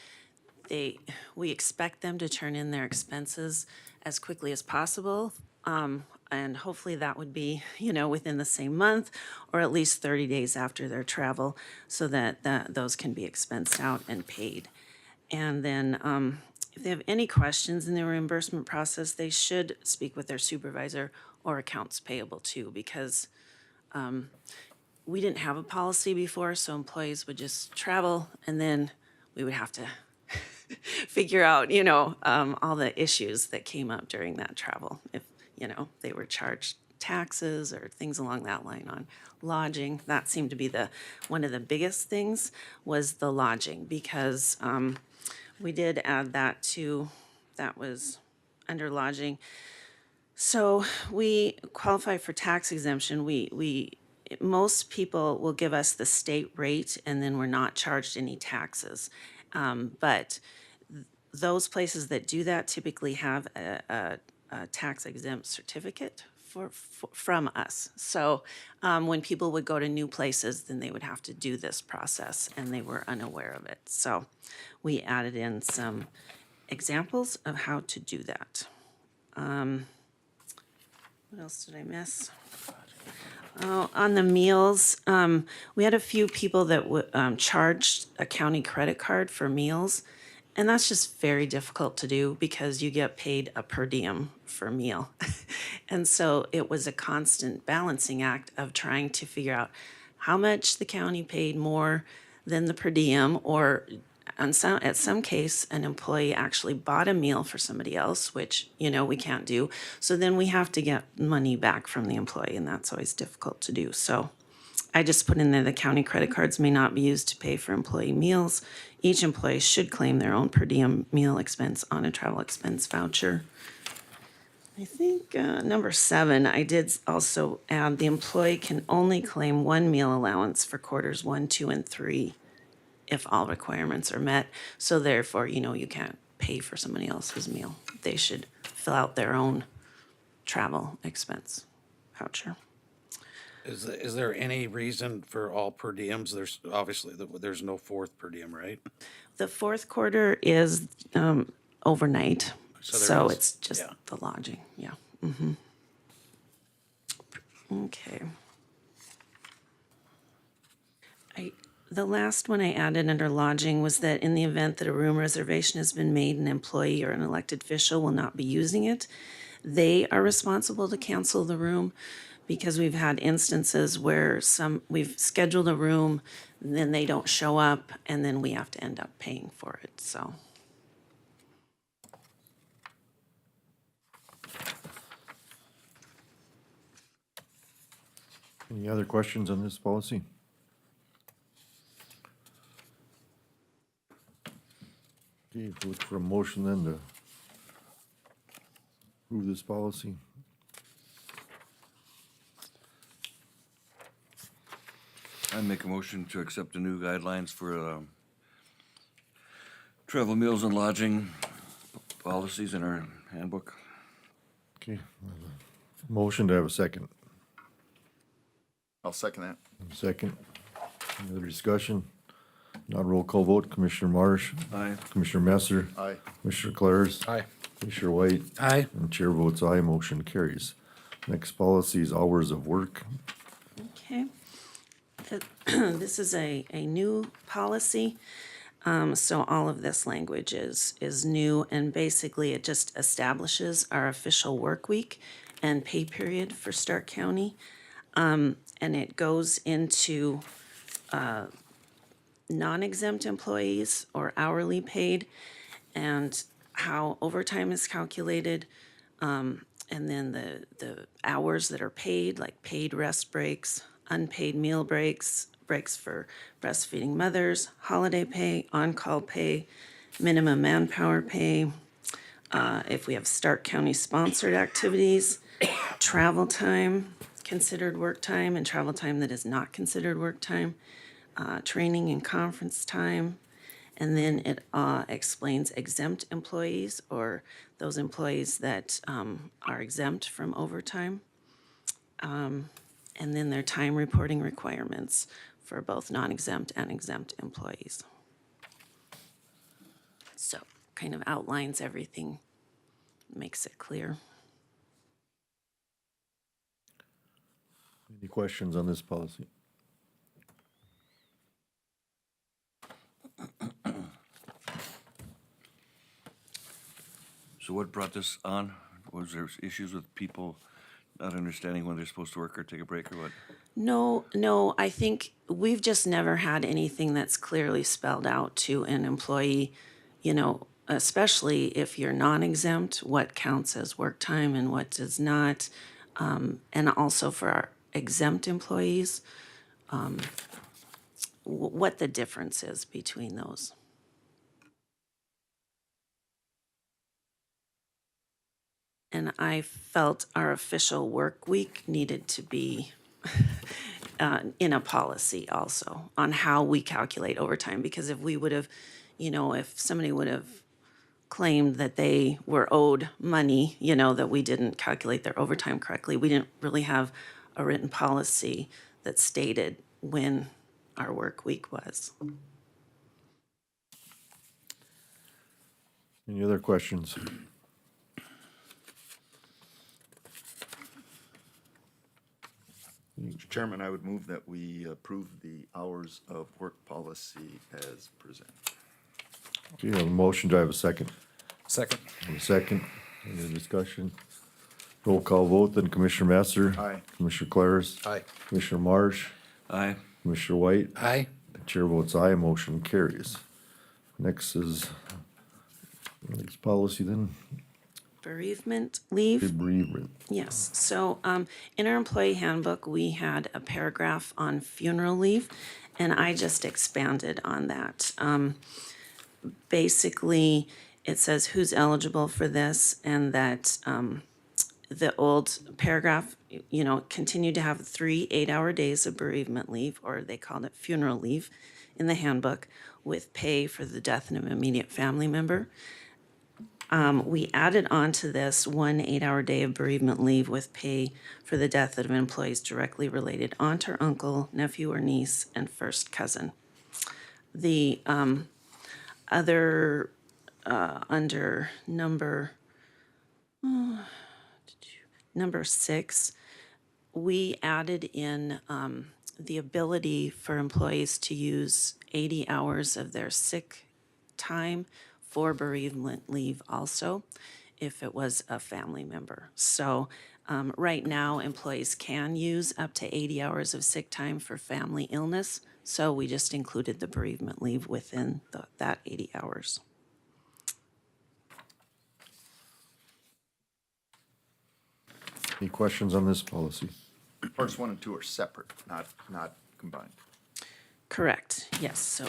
Speaker 19: we expect them to turn in their expenses as quickly as possible. And hopefully that would be, you know, within the same month or at least 30 days after their travel so that those can be expensed out and paid. And then if they have any questions in the reimbursement process, they should speak with their supervisor or accounts payable too, because we didn't have a policy before, so employees would just travel and then we would have to figure out, you know, all the issues that came up during that travel. If, you know, they were charged taxes or things along that line on lodging. That seemed to be one of the biggest things was the lodging, because we did add that was under lodging. So we qualify for tax exemption. Most people will give us the state rate and then we're not charged any taxes. But those places that do that typically have a tax exempt certificate from us. So when people would go to new places, then they would have to do this process and they were unaware of it. So we added in some examples of how to do that. What else did I miss? Oh, on the meals, we had a few people that charged a county credit card for meals. And that's just very difficult to do because you get paid a per diem for a meal. And so it was a constant balancing act of trying to figure out how much the county paid more than the per diem, or at some case, an employee actually bought a meal for somebody else, which, you know, we can't do. So then we have to get money back from the employee, and that's always difficult to do. So I just put in there, the county credit cards may not be used to pay for employee meals. Each employee should claim their own per diem meal expense on a travel expense voucher. I think number 7, I did also add the employee can only claim one meal allowance for quarters 1, 2, and 3 if all requirements are met. So therefore, you can't pay for somebody else's meal. They should fill out their own travel expense voucher.
Speaker 7: Is there any reason for all per diems? There's obviously, there's no fourth per diem, right?
Speaker 19: The fourth quarter is overnight,
Speaker 7: So there
Speaker 19: so
Speaker 7: is-
Speaker 19: it's just
Speaker 7: yeah.
Speaker 19: the lodging, yeah. Okay. The last one I added under lodging was that in the event that a room reservation has been made, an employee or an elected official will not be using it, they are responsible to cancel the room, because we've had instances where we've scheduled a room, and then they don't show up, and then we have to end up paying for it, so.
Speaker 9: Any other questions on this policy? Okay, look for a motion then to approve this policy.
Speaker 2: I make a motion to accept the new guidelines for travel, meals, and lodging policies in our handbook.
Speaker 9: Okay, motion to have a second.
Speaker 1: I'll second that.
Speaker 9: Second. Any other discussion? Not roll call vote. Commissioner Marsh?
Speaker 2: Aye.
Speaker 9: Commissioner Messer?
Speaker 1: Aye.
Speaker 9: Commissioner Claris?
Speaker 12: Aye.
Speaker 9: Commissioner White?
Speaker 7: Aye.
Speaker 9: And chair votes aye, motion carries. Next policy is hours of work.
Speaker 19: Okay. This is a new policy. So all of this language is new, and basically it just establishes our official work week and pay period for Stark County. And it goes into non-exempt employees or hourly paid, and how overtime is calculated, and then the hours that are paid, like paid rest breaks, unpaid meal breaks, breaks for breastfeeding mothers, holiday pay, on-call pay, minimum manpower pay, if we have Stark County sponsored activities, travel time, considered work time, and travel time that is not considered work time, training and conference time. And then it explains exempt employees, or those employees that are exempt from overtime. And then their time reporting requirements for both non-exempt and exempt employees. So kind of outlines everything, makes it clear.
Speaker 9: Any questions on this policy?
Speaker 2: So what brought this on? Was there issues with people not understanding when they're supposed to work or take a break or what?
Speaker 19: No, I think we've just never had anything that's clearly spelled out to an employee, especially if you're non-exempt, what counts as work time and what does not. And also for our exempt employees, what the difference is between those. And I felt our official work week needed to be in a policy also on how we calculate overtime, because if we would have, if somebody would have claimed that they were owed money, that we didn't calculate their overtime correctly, we didn't really have a written policy that stated when our work week was.
Speaker 9: Any other questions?
Speaker 4: Mr. Chairman, I would move that we approve the hours of work policy as presented.
Speaker 9: Okay, I have a motion. Do I have a second?
Speaker 12: Second.
Speaker 9: A second. Any discussion? Roll call vote, then Commissioner Messer.
Speaker 4: Aye.
Speaker 9: Commissioner Claris.
Speaker 12: Aye.
Speaker 9: Commissioner Marsh.
Speaker 2: Aye.
Speaker 9: Commissioner White.
Speaker 7: Aye.
Speaker 9: The chair votes aye, motion carries. Next is, next policy then.
Speaker 19: bereavement leave.
Speaker 9: Bereavement.
Speaker 19: Yes, so in our employee handbook, we had a paragraph on funeral leave, and I just expanded on that. Basically, it says who's eligible for this, and that the old paragraph, you know, continued to have 3 8-hour days of bereavement leave, or they called it funeral leave in the handbook, with pay for the death of an immediate family member. We added on to this 1 8-hour day of bereavement leave with pay for the death of an employee's directly related aunt or uncle, nephew or niece, and first cousin. The other, under number 6, we added in the ability for employees to use 80 hours of their sick time for bereavement leave also, if it was a family member. So right now, employees can use up to 80 hours of sick time for family illness, so we just included the bereavement leave within that 80 hours.
Speaker 9: Any questions on this policy?
Speaker 4: Parts 1 and 2 are separate, not combined.
Speaker 19: Correct, yes, so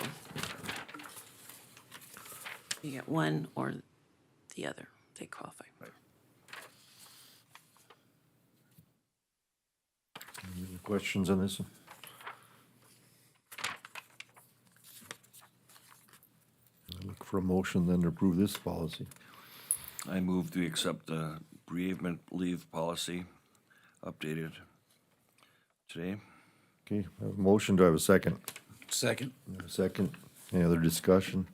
Speaker 19: you get one or the other, they qualify.
Speaker 9: Any questions on this one? I look for a motion then to approve this policy.
Speaker 2: I move to accept the bereavement leave policy updated today.
Speaker 9: Okay, I have a motion. Do I have a second?
Speaker 7: Second.
Speaker 9: I have a second. Any other discussion?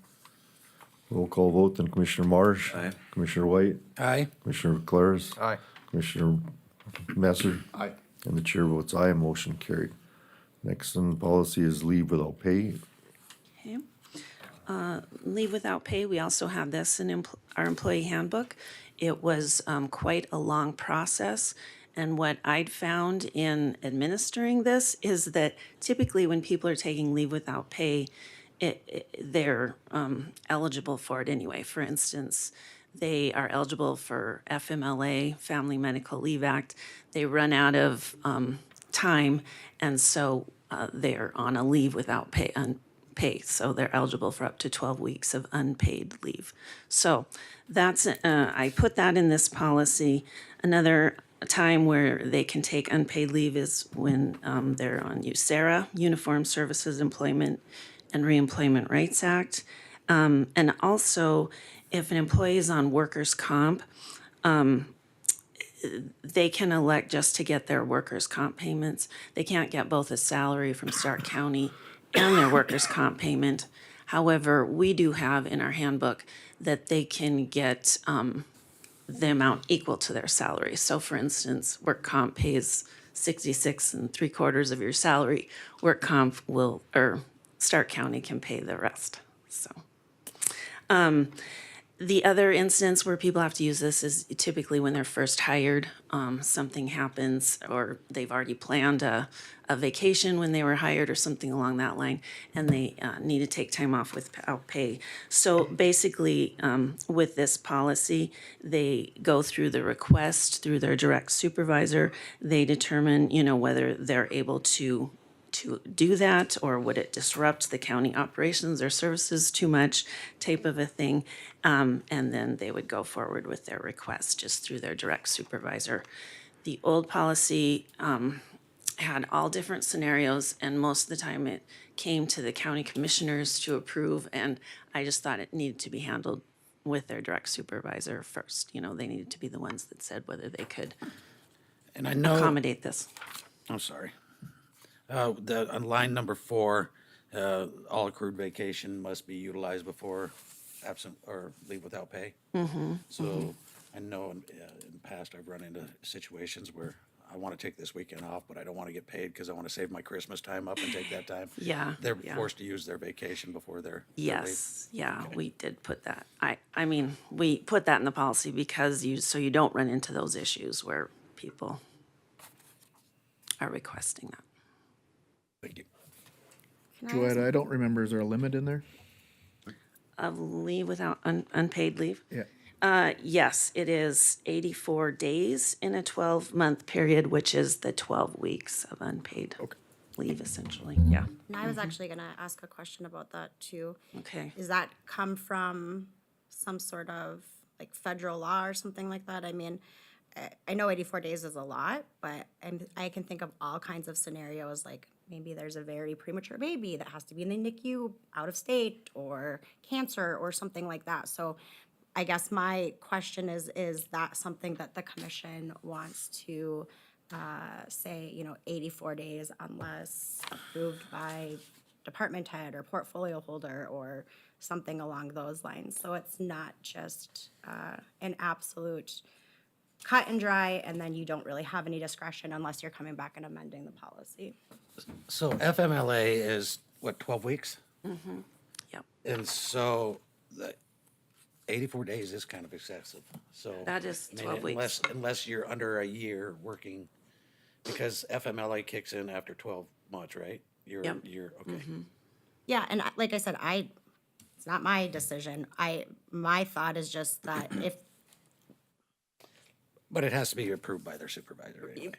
Speaker 9: Roll call vote then Commissioner Marsh.
Speaker 2: Aye.
Speaker 9: Commissioner White.
Speaker 7: Aye.
Speaker 9: Commissioner Claris.
Speaker 12: Aye.
Speaker 9: Commissioner Messer.
Speaker 4: Aye.
Speaker 9: And the chair votes aye, motion carried. Next on the policy is leave without pay.
Speaker 19: Okay. Leave without pay, we also have this in our employee handbook. It was quite a long process, and what I'd found in administering this is that typically when people are taking leave without pay, they're eligible for it anyway. For instance, they are eligible for FMLA, Family Medical Leave Act. They run out of time, and so they're on a leave without pay, so they're eligible for up to 12 weeks of unpaid leave. So that's, I put that in this policy. Another time where they can take unpaid leave is when they're on USERA, Uniform Services Employment and Reemployment Rights Act. And also, if an employee is on workers' comp, they can elect just to get their workers' comp payments. They can't get both a salary from Stark County and their workers' comp payment. However, we do have in our handbook that they can get the amount equal to their salary. So for instance, work comp pays 66 3/4 of your salary. Work comp will, or Stark County can pay the rest, so. The other instance where people have to use this is typically when they're first hired, something happens, or they've already planned a vacation when they were hired or something along that line, and they need to take time off without pay. So basically, with this policy, they go through the request through their direct supervisor. They determine, whether they're able to do that, or would it disrupt the county operations or services too much, type of a thing. And then they would go forward with their request just through their direct supervisor. The old policy had all different scenarios, and most of the time it came to the county commissioners to approve, and I just thought it needed to be handled with their direct supervisor first. They needed to be the ones that said whether they could
Speaker 7: And I know.
Speaker 19: accommodate this.
Speaker 7: I'm sorry. On line number 4, all accrued vacation must be utilized before absent or leave without pay. So I know in the past I've run into situations where I want to take this weekend off, but I don't want to get paid because I want to save my Christmas time up and take that time.
Speaker 19: Yeah,
Speaker 7: They're
Speaker 19: yeah.
Speaker 7: forced to use their vacation before their leave.
Speaker 19: Yes, yeah, we did put that. I mean, we put that in the policy because so you don't run into those issues where people are requesting that.
Speaker 7: Thank you.
Speaker 11: Joetta, I don't remember, is there a limit in there?
Speaker 19: Of leave without unpaid leave?
Speaker 11: Yeah.
Speaker 19: Yes, it is 84 days in a 12-month period, which is the 12 weeks of unpaid leave, essentially. Yeah.
Speaker 6: And I was actually gonna ask a question about that too.
Speaker 19: Okay.
Speaker 6: Does that come from some sort of like federal law or something like that? I mean, I know 84 days is a lot, but I can think of all kinds of scenarios, like maybe there's a very premature baby that has to be in the NICU out of state, or cancer or something like that. So I guess my question is that something that the commission wants to say, 84 days unless approved by department head or portfolio holder or something along those lines? So it's not just an absolute cut and dry, and then you don't really have any discretion unless you're coming back and amending the policy.
Speaker 7: So FMLA is, what, 12 weeks?
Speaker 19: Mm-hmm. Yep.
Speaker 7: And so the 84 days is kind of excessive, so.
Speaker 19: That is
Speaker 7: I mean,
Speaker 19: 12 weeks.
Speaker 7: Unless you're under a year working, because FMLA kicks in after 12 months, right?
Speaker 19: Yep. Mm-hmm.
Speaker 7: You're, okay.
Speaker 6: Yeah, and like I said, it's not my decision. My thought is just that if
Speaker 7: But it has to be approved by their supervisor anyway.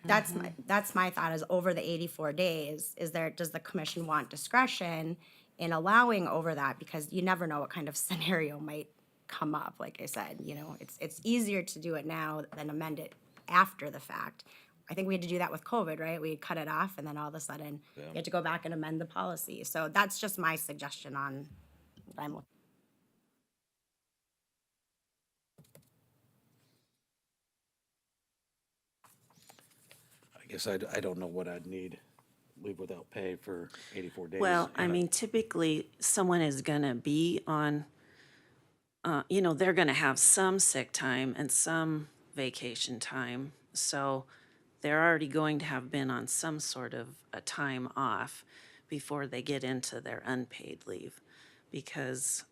Speaker 6: that's my thought is over the 84 days, does the commission want discretion in allowing over that? Because you never know what kind of scenario might come up. Like I said, it's easier to do it now than amend it after the fact. I think we had to do that with COVID, right? We cut it off and then all of a sudden we had to go back and amend the policy. So that's just my suggestion on what I'm looking.
Speaker 7: I guess I don't know what I'd need, leave without pay for 84 days.
Speaker 19: Well, I
Speaker 7: and
Speaker 19: mean, typically, someone is gonna be on, they're gonna have some sick time and some vacation time. So they're already going to have been on some sort of a time off before they get into their unpaid leave. Because,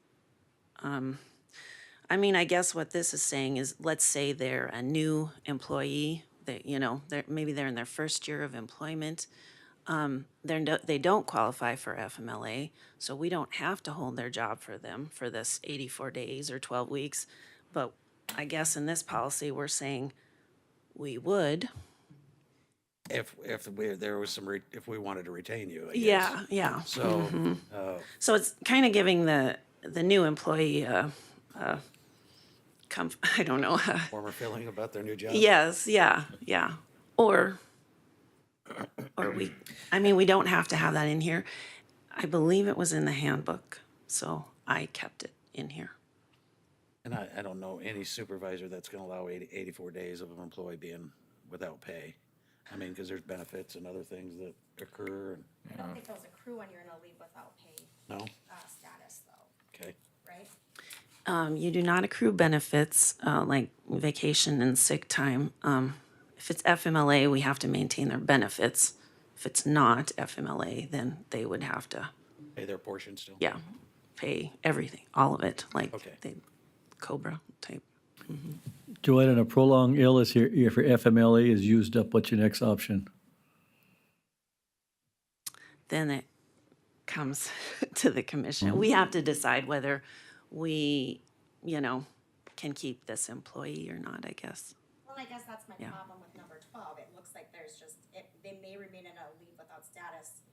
Speaker 19: I guess what this is saying is, let's say they're a new employee, maybe they're in their first year of employment. They don't qualify for FMLA, so we don't have to hold their job for them for this 84 days or 12 weeks. But I guess in this policy, we're saying we would.
Speaker 7: If there was if we wanted to retain you, I guess.
Speaker 19: Yeah, yeah.
Speaker 7: So,
Speaker 19: So it's kind of giving the new employee I don't know.
Speaker 7: warmer feeling about their new job?
Speaker 19: Yes, yeah. Or we don't have to have that in here. I believe it was in the handbook, so I kept it in here.
Speaker 7: And I don't know any supervisor that's gonna allow 84 days of an employee being without pay. I mean, because there's benefits and other things that occur.
Speaker 6: I don't think those accrue when you're in a leave without pay
Speaker 7: No?
Speaker 6: status though,
Speaker 7: Okay.
Speaker 6: right?
Speaker 19: You do not accrue benefits like vacation and sick time. If it's FMLA, we have to maintain their benefits. If it's not FMLA, then they would have to,
Speaker 7: Pay their portion still?
Speaker 19: pay everything, all of it, like
Speaker 7: Okay.
Speaker 19: the COBRA type.
Speaker 10: Joanne, in a prolonged illness here, if your FMLA is used up, what's your next option?
Speaker 19: Then it comes to the commission. We have to decide whether we, can keep this employee or not, I guess.
Speaker 6: Well, I guess that's my
Speaker 19: Yeah.
Speaker 6: problem with number 12. It looks like there's just, they may remain in a leave without status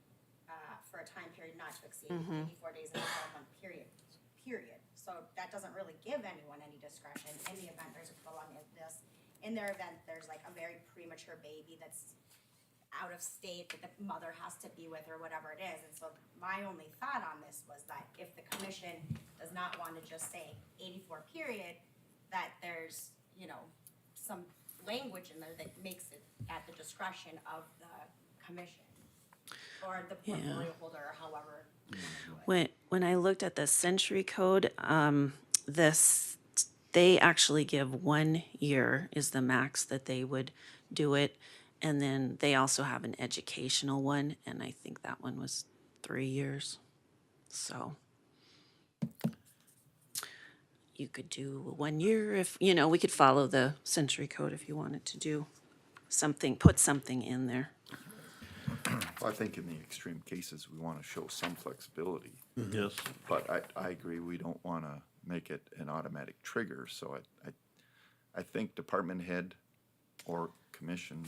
Speaker 6: for a time period not to exceed 84 days in a 12-month period. So that doesn't really give anyone any discretion in the event there's a prolonged illness. In their event, there's like a very premature baby that's out of state that the mother has to be with or whatever it is. And so my only thought on this was that if the commission does not want to just say 84 period, that there's, some language in there that makes it at the discretion of the commission or the portfolio holder or however.
Speaker 19: When I looked at the Century Code, they actually give 1 year is the max that they would do it. And then they also have an educational one, and I think that one was 3 years. So you could do 1 year if, we could follow the Century Code if you wanted to do something, put something in there.
Speaker 4: Well, I think in the extreme cases, we want to show some flexibility.
Speaker 1: Yes.
Speaker 4: But I agree, we don't want to make it an automatic trigger, so I think department head or commission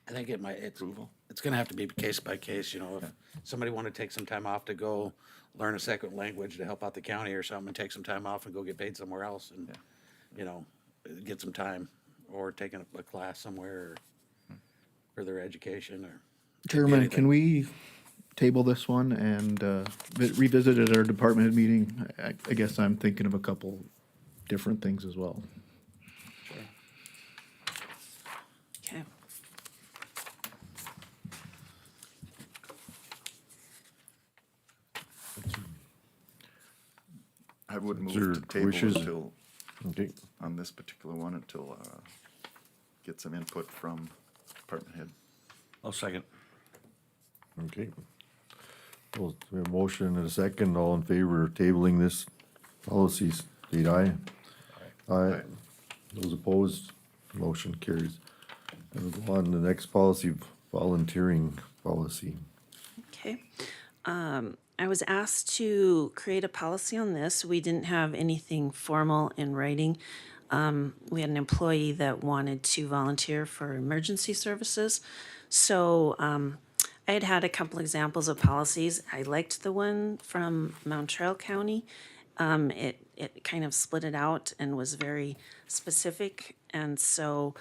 Speaker 7: I think it might,
Speaker 4: approval.
Speaker 7: it's gonna have to be case by case, you know, if somebody wanna take some time off to go learn a second language to help out the county or something, and take some time off and go get paid somewhere else and, you know, get some time, or taking a class somewhere, or for their education, or.
Speaker 11: Chairman,
Speaker 7: anything.
Speaker 11: can we table this one and revisit it at our department head meeting? I guess I'm thinking of a couple different things as well.
Speaker 19: Okay.
Speaker 4: I would
Speaker 9: Is
Speaker 4: move
Speaker 9: there
Speaker 4: to table
Speaker 9: wishes?
Speaker 4: until,
Speaker 9: Okay,
Speaker 4: on this particular one, until, get some input from department head.
Speaker 10: I'll second.
Speaker 9: okay. Well, we have a motion and a second. All in favor of tabling this policy, state aye. Aye. Those opposed, motion carries. And we'll go on to the next policy, volunteering policy.
Speaker 19: Okay. I was asked to create a policy on this. We didn't have anything formal in writing. We had an employee that wanted to volunteer for emergency services. So I had a couple examples of policies. I liked the one from Mountrail County. It kind of split it out and was very specific. And so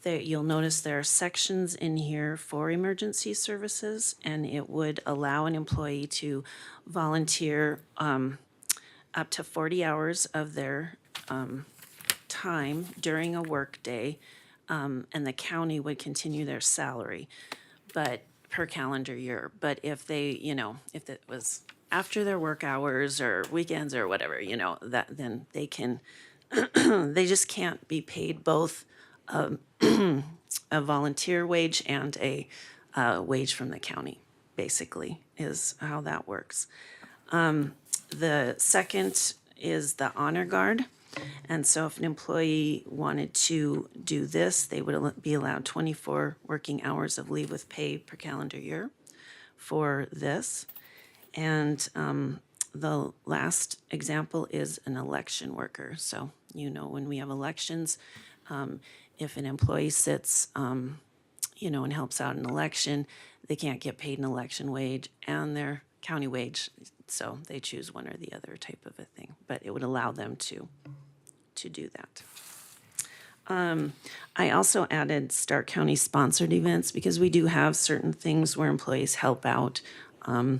Speaker 19: there, you'll notice there are sections in here for emergency services, and it would allow an employee to volunteer up to 40 hours of their time during a workday, and the county would continue their salary, but per calendar year. But if they, you know, if it was after their work hours or weekends or whatever, you know, that then they can, they just can't be paid both a volunteer wage and a wage from the county, basically, is how that works. The second is the honor guard. And so if an employee wanted to do this, they would be allowed 24 working hours of leave with pay per calendar year for this. And the last example is an election worker. So, you know, when we have elections, if an employee sits, you know, and helps out an election, they can't get paid an election wage and their county wage. So they choose one or the other type of a thing, but it would allow them to do that. I also added Stark County sponsored events because we do have certain things where employees help out. And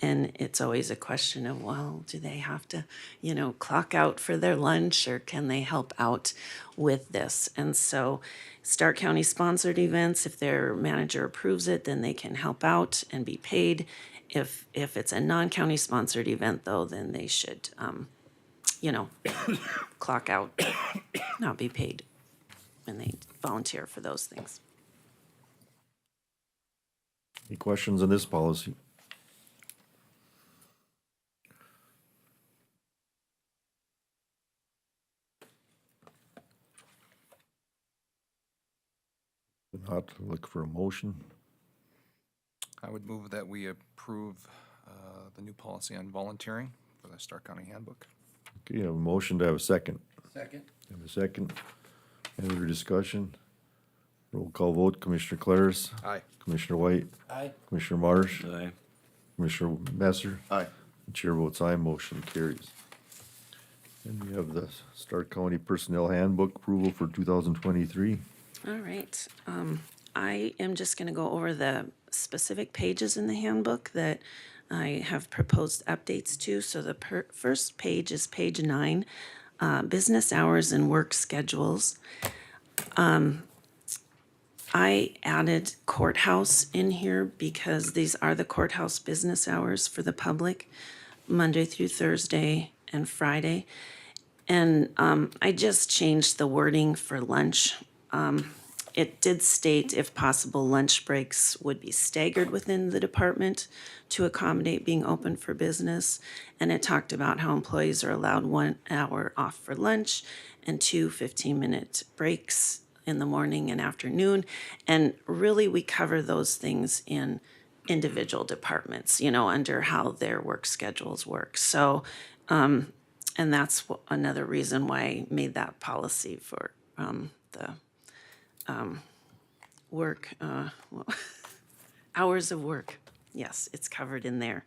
Speaker 19: it's always a question of, well, do they have to, you know, clock out for their lunch, or can they help out with this? And so Stark County sponsored events, if their manager approves it, then they can help out and be paid. If it's a non-county sponsored event though, then they should, you know, clock out, not be paid when they volunteer for those things.
Speaker 9: Any questions on this policy? If not, look for a motion.
Speaker 12: I would move that we approve the new policy on volunteering for the Stark County Handbook.
Speaker 9: Okay, you have a motion to have a second.
Speaker 7: Second.
Speaker 9: Have a second. Any other discussion? Roll call vote, Commissioner Claris.
Speaker 12: Aye.
Speaker 9: Commissioner White.
Speaker 7: Aye.
Speaker 9: Commissioner Marsh.
Speaker 2: Aye.
Speaker 9: Commissioner Messer.
Speaker 4: Aye.
Speaker 9: Chair votes aye, motion carries. And we have the Stark County Personnel Handbook approval for 2023.
Speaker 19: All right. I am just going to go over the specific pages in the handbook that I have proposed updates to. So the first page is page 9, business hours and work schedules. I added courthouse in here because these are the courthouse business hours for the public, Monday through Thursday and Friday. And I just changed the wording for lunch. It did state, if possible, lunch breaks would be staggered within the department to accommodate being open for business. And it talked about how employees are allowed 1 hour off for lunch and 2 15-minute breaks in the morning and afternoon. And really, we cover those things in individual departments, you know, under how their work schedules work. So And that's another reason why I made that policy for the work, hours of work. Yes, it's covered in there.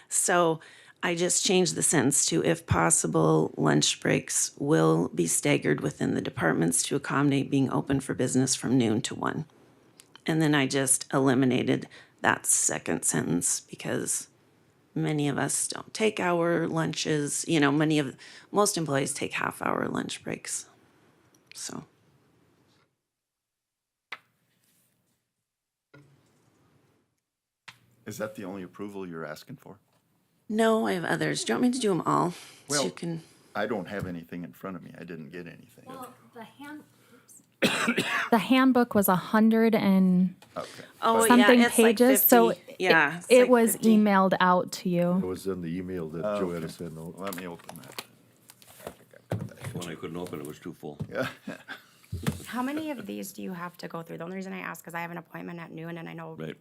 Speaker 19: So I just changed the sentence to, if possible, lunch breaks will be staggered within the departments to accommodate being open for business from noon to 1. And then I just eliminated that second sentence because many of us don't take hour lunches. You know, most employees take half-hour lunch breaks. So.
Speaker 4: Is that the only approval you're asking for?
Speaker 19: No, I have others. Do you want me to do them all? So
Speaker 4: Well,
Speaker 19: you can.
Speaker 4: I don't have anything in front of me. I didn't get anything.
Speaker 8: The handbook was 100 and
Speaker 4: Okay.
Speaker 19: Oh,
Speaker 8: something
Speaker 19: yeah, it's like
Speaker 8: pages,
Speaker 19: 50.
Speaker 8: so
Speaker 19: Yeah, it's
Speaker 8: it
Speaker 19: like
Speaker 8: was
Speaker 19: 50.
Speaker 8: emailed out to
Speaker 9: It
Speaker 8: you.
Speaker 9: was in the email that
Speaker 4: Oh,
Speaker 9: Joetta
Speaker 4: okay.
Speaker 9: sent out.
Speaker 4: Let me open that.
Speaker 2: When I couldn't open it, it was too full.
Speaker 4: Yeah.
Speaker 6: How many of these do you have to go through? The only reason I ask is I have an appointment at noon, and I know
Speaker 2: Right.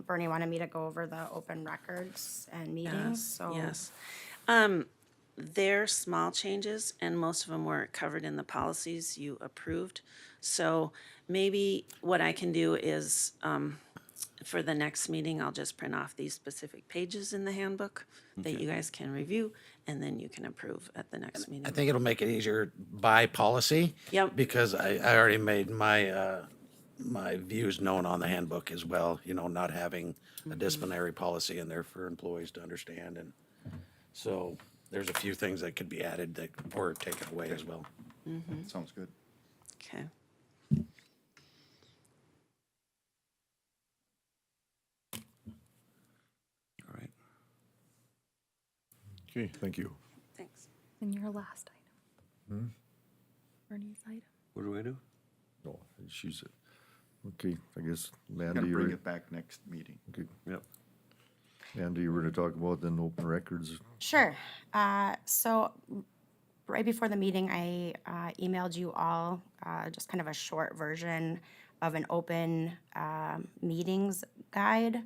Speaker 6: Bernie wanted me to go over the open records and meetings, so.
Speaker 19: Yes. They're small changes, and most of them were covered in the policies you approved. So maybe what I can do is, for the next meeting, I'll just print off these specific pages in the handbook that you guys can review, and then you can approve at the next meeting.
Speaker 7: I think it'll make it easier by policy.
Speaker 19: Yep.
Speaker 7: Because I already made my, my views known on the handbook as well, you know, not having a disciplinary policy in there for employees to understand. And so there's a few things that could be added that or taken away as well.
Speaker 4: Sounds good.
Speaker 19: Okay.
Speaker 2: All right.
Speaker 9: Okay, thank you.
Speaker 19: Thanks.
Speaker 8: And your last item. Bernie's item.
Speaker 2: What do I do?
Speaker 9: No, she's, okay, I guess,
Speaker 4: Gonna
Speaker 9: Mandy,
Speaker 4: bring
Speaker 9: you're,
Speaker 4: it back next meeting.
Speaker 9: okay,
Speaker 2: Yep.
Speaker 9: Mandy, you were gonna talk about then open records.
Speaker 6: Sure. So right before the meeting, I emailed you all just kind of a short version of an open meetings guide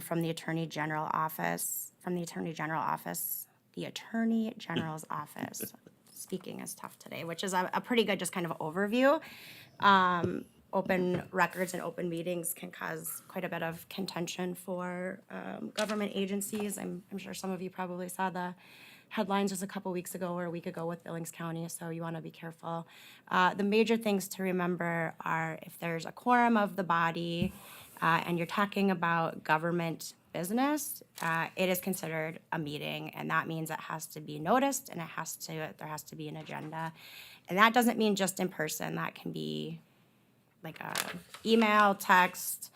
Speaker 6: from the Attorney General office, the Attorney General's office. Speaking is tough today, which is a pretty good just kind of overview. Open records and open meetings can cause quite a bit of contention for government agencies. I'm sure some of you probably saw the headlines just a couple weeks ago or a week ago with Billings County, so you want to be careful. The major things to remember are if there's a quorum of the body and you're talking about government business, it is considered a meeting, and that means it has to be noticed and there has to be an agenda. And that doesn't mean just in person. That can be like a email, text,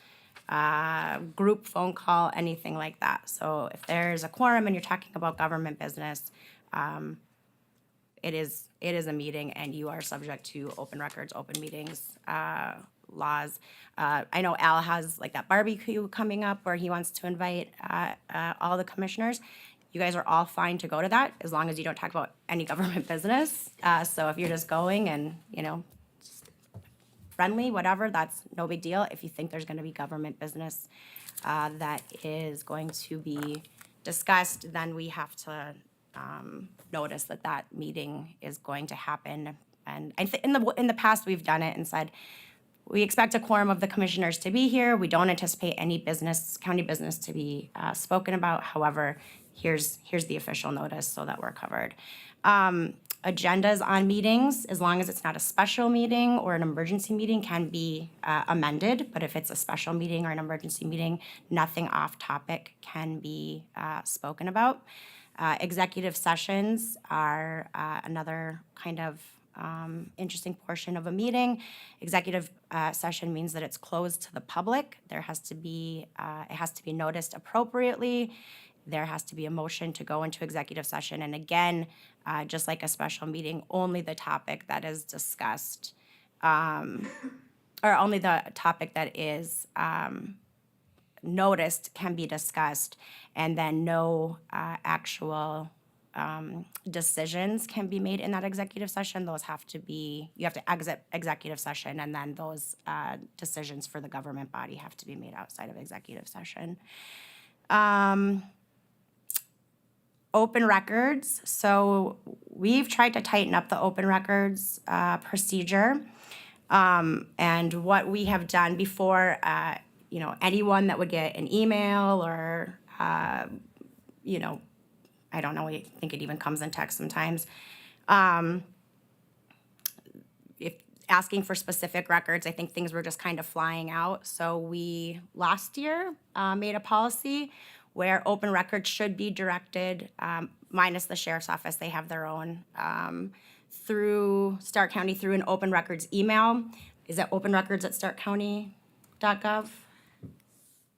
Speaker 6: group phone call, anything like that. So if there's a quorum and you're talking about government business, it is a meeting and you are subject to open records, open meetings laws. I know Al has like that barbecue coming up where he wants to invite all the commissioners. You guys are all fine to go to that as long as you don't talk about any government business. So if you're just going and, you know, friendly, whatever, that's no big deal. If you think there's gonna be government business that is going to be discussed, then we have to notice that that meeting is going to happen. And in the past, we've done it and said, we expect a quorum of the commissioners to be here. We don't anticipate any county business to be spoken about. However, here's the official notice so that we're covered. Agendas on meetings, as long as it's not a special meeting or an emergency meeting, can be amended. But if it's a special meeting or an emergency meeting, nothing off topic can be spoken about. Executive sessions are another kind of interesting portion of a meeting. Executive session means that it's closed to the public. It has to be noticed appropriately. There has to be a motion to go into executive session. And again, just like a special meeting, only the topic that is discussed, or only the topic that is noticed can be discussed, and then no actual decisions can be made in that executive session. Those have to be, you have to exit executive session, and then those decisions for the government body have to be made outside of executive session. open records. So we've tried to tighten up the open records procedure. And what we have done before, anyone that would get an email or, I don't know, I think it even comes in text sometimes. If asking for specific records, I think things were just kind of flying out. So we, last year, made a policy where open records should be directed, minus the sheriff's office, they have their own, through Stark County through an open records email. Is it openrecords@starkcounty.gov?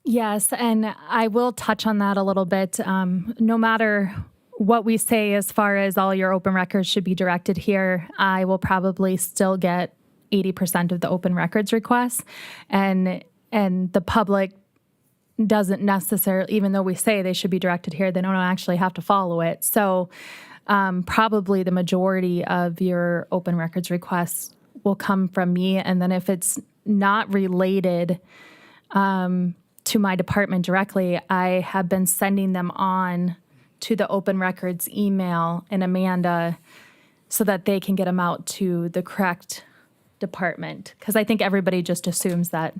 Speaker 8: Yes, and I will touch on that a little bit. No matter what we say as far as all your open records should be directed here, I will probably still get 80% of the open records requests. And the public doesn't necessarily, even though we say they should be directed here, they don't actually have to follow it. So probably the majority of your open records requests will come from me. And then if it's not related to my department directly, I have been sending them on to the open records email and Amanda so that they can get them out to the correct department. Because I think everybody just assumes that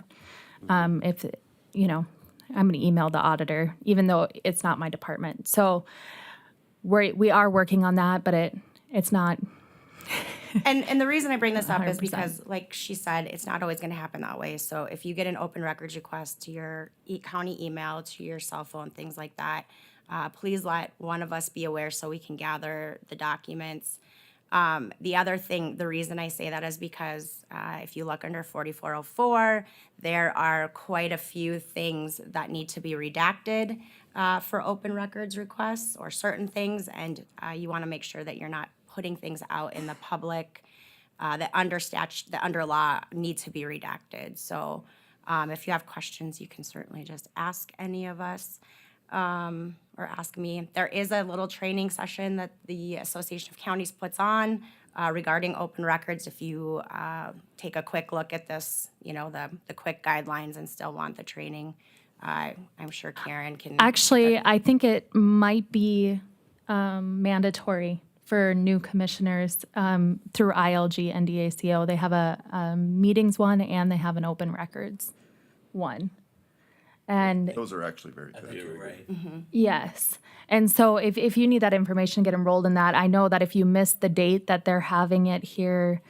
Speaker 8: if, I'm going to email the auditor, even though it's not my department. So we are working on that, but it's not.
Speaker 6: And the reason I bring this up is
Speaker 8: 100%.
Speaker 6: because, like she said, it's not always going to happen that way. So if you get an open records request to your county email, to your cell phone, things like that, please let one of us be aware so we can gather the documents. The other thing, the reason I say that is because if you look under 4404, there are quite a few things that need to be redacted for open records requests or certain things, and you want to make sure that you're not putting things out in the public that under law need to be redacted. So if you have questions, you can certainly just ask any of us. Or ask me. There is a little training session that the Association of Counties puts on regarding open records. If you take a quick look at this, the quick guidelines and still want the training, I'm sure Karen can.
Speaker 8: Actually, I think it might be mandatory for new commissioners through ILG and DACO. They have a meetings one and they have an open records one. And
Speaker 4: Those are actually very good.
Speaker 2: You're right.
Speaker 8: yes. And so if you need that information, get enrolled in that. I know that if you miss the date that they're having it here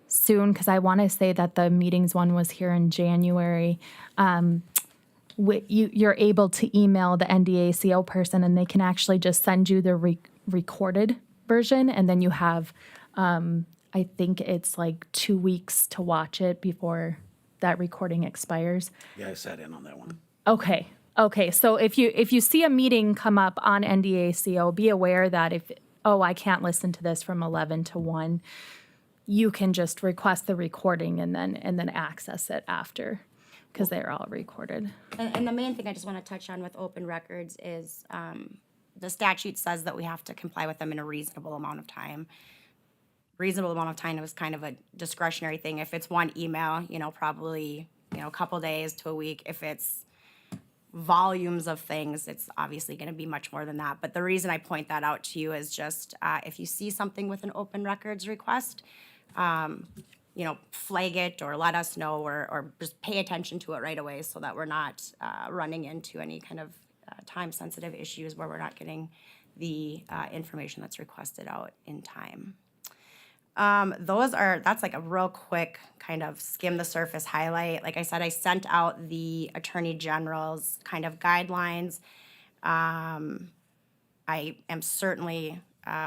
Speaker 8: soon, because I want to say that the meetings one was here in January, you're able to email the NDACO person and they can actually just send you the recorded version. And then you have, I think it's like 2 weeks to watch it before that recording expires.
Speaker 7: Yeah, I sat in on that one.
Speaker 8: Okay. So if you see a meeting come up on NDACO, be aware that I can't listen to this from 11 to 1, you can just request the recording and then access it after, because they're all recorded.
Speaker 6: And the main thing I just want to touch on with open records is the statute says that we have to comply with them in a reasonable amount of time. Reasonable amount of time is kind of a discretionary thing. If it's one email, probably a couple days to a week. If it's volumes of things, it's obviously going to be much more than that. But the reason I point that out to you is just if you see something with an open records request, flag it or let us know or just pay attention to it right away so that we're not running into any kind of time-sensitive issues where we're not getting the information that's requested out in time. That's like a real quick kind of skim the surface highlight. Like I said, I sent out the Attorney General's kind of guidelines. I am certainly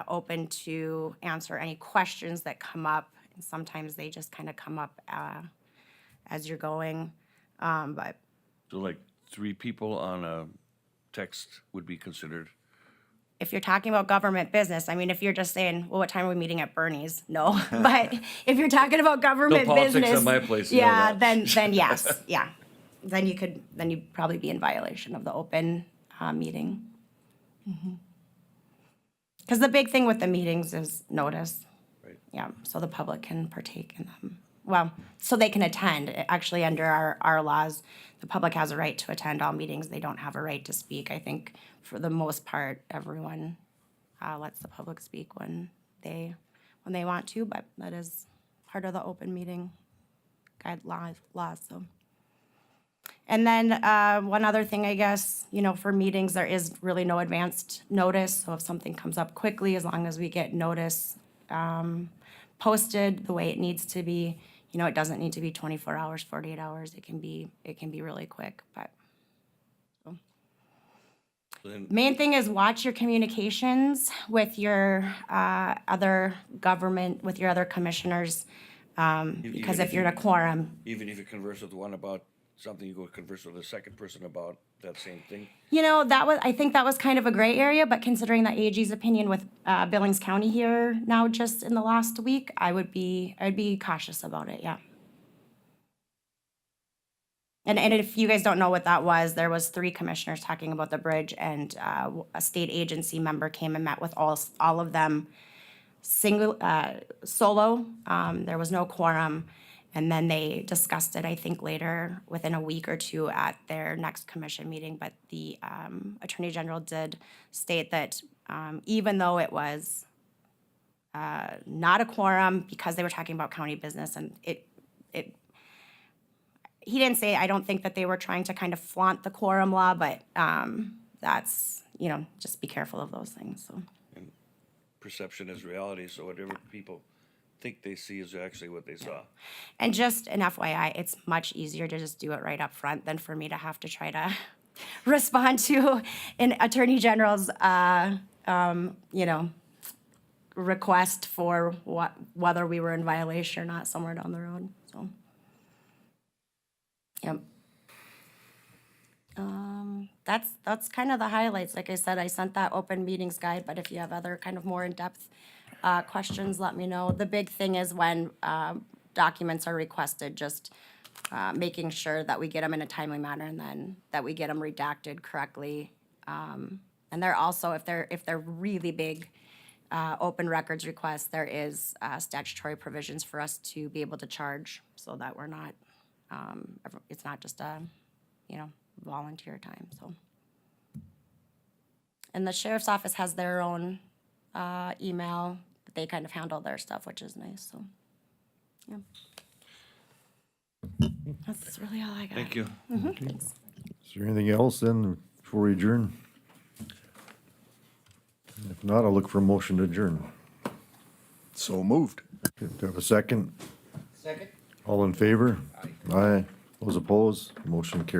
Speaker 6: open to answer any questions that come up. And sometimes they just kind of come up as you're going. But
Speaker 2: So like 3 people on a text would be considered.
Speaker 6: if you're talking about government business, I mean, if you're just saying, well, what time are we meeting at Bernie's? No. But if you're talking about government
Speaker 2: politics
Speaker 6: business.
Speaker 2: at my place, you know
Speaker 6: Yeah,
Speaker 2: that.
Speaker 6: then yes, yeah. Then you'd probably be in violation of the open meeting. Because the big thing with the meetings is notice.
Speaker 2: Right.
Speaker 6: Yeah, so the public can partake in them. Well, so they can attend. Actually, under our laws, the public has a right to attend all meetings. They don't have a right to speak. I think for the most part, everyone lets the public speak when they want to, but that is part of the open meeting laws, so. And then, one other thing, I guess, for meetings, there is really no advanced notice, so if something comes up quickly, as long as we get notice, posted the way it needs to be, it doesn't need to be 24 hours, 48 hours, it can be really quick, but.
Speaker 2: Then,
Speaker 6: Main thing is watch your communications with your other government, with your other commissioners, because if you're in a quorum,
Speaker 2: even if you converse with one about something, you go converse with a second person about that same thing.
Speaker 6: I think that was kind of a gray area, but considering the AG's opinion with Billings County here now just in the last week, I'd be cautious about it, yeah. And if you guys don't know what that was, there was 3 commissioners talking about the bridge, and a state agency member came and met with all of them solo. There was no quorum, and then they discussed it, I think, later within a week or 2 at their next commission meeting. But the Attorney General did state that even though it was not a quorum, because they were talking about county business, and he didn't say, I don't think that they were trying to kind of flaunt the quorum law, but that's, just be careful of those things, so.
Speaker 2: And perception is reality, so whatever people think they see is actually what they saw.
Speaker 6: And just an FYI, it's much easier to just do it right up front than for me to have to try to respond to an Attorney General's, request for whether we were in violation or not somewhere down the road, so. Yep. That's kind of the highlights. Like I said, I sent that open meetings guide, but if you have other kind of more in-depth questions, let me know. The big thing is when documents are requested, just making sure that we get them in a timely manner, and then that we get them redacted correctly. And they're also, if they're really big open records requests, there is statutory provisions for us to be able to charge, so that we're not, it's not just a, volunteer time, so. And the sheriff's office has their own email, but they kind of handle their stuff, which is nice, so, yeah. That's really all I got.
Speaker 2: Thank you.
Speaker 6: Thanks.
Speaker 9: Is there anything else then before we adjourn? If not, I'll look for a motion to adjourn.
Speaker 1: So moved.
Speaker 9: Do I have a second?
Speaker 18: Second.
Speaker 9: All in favor? Aye. Those opposed? Motion carries.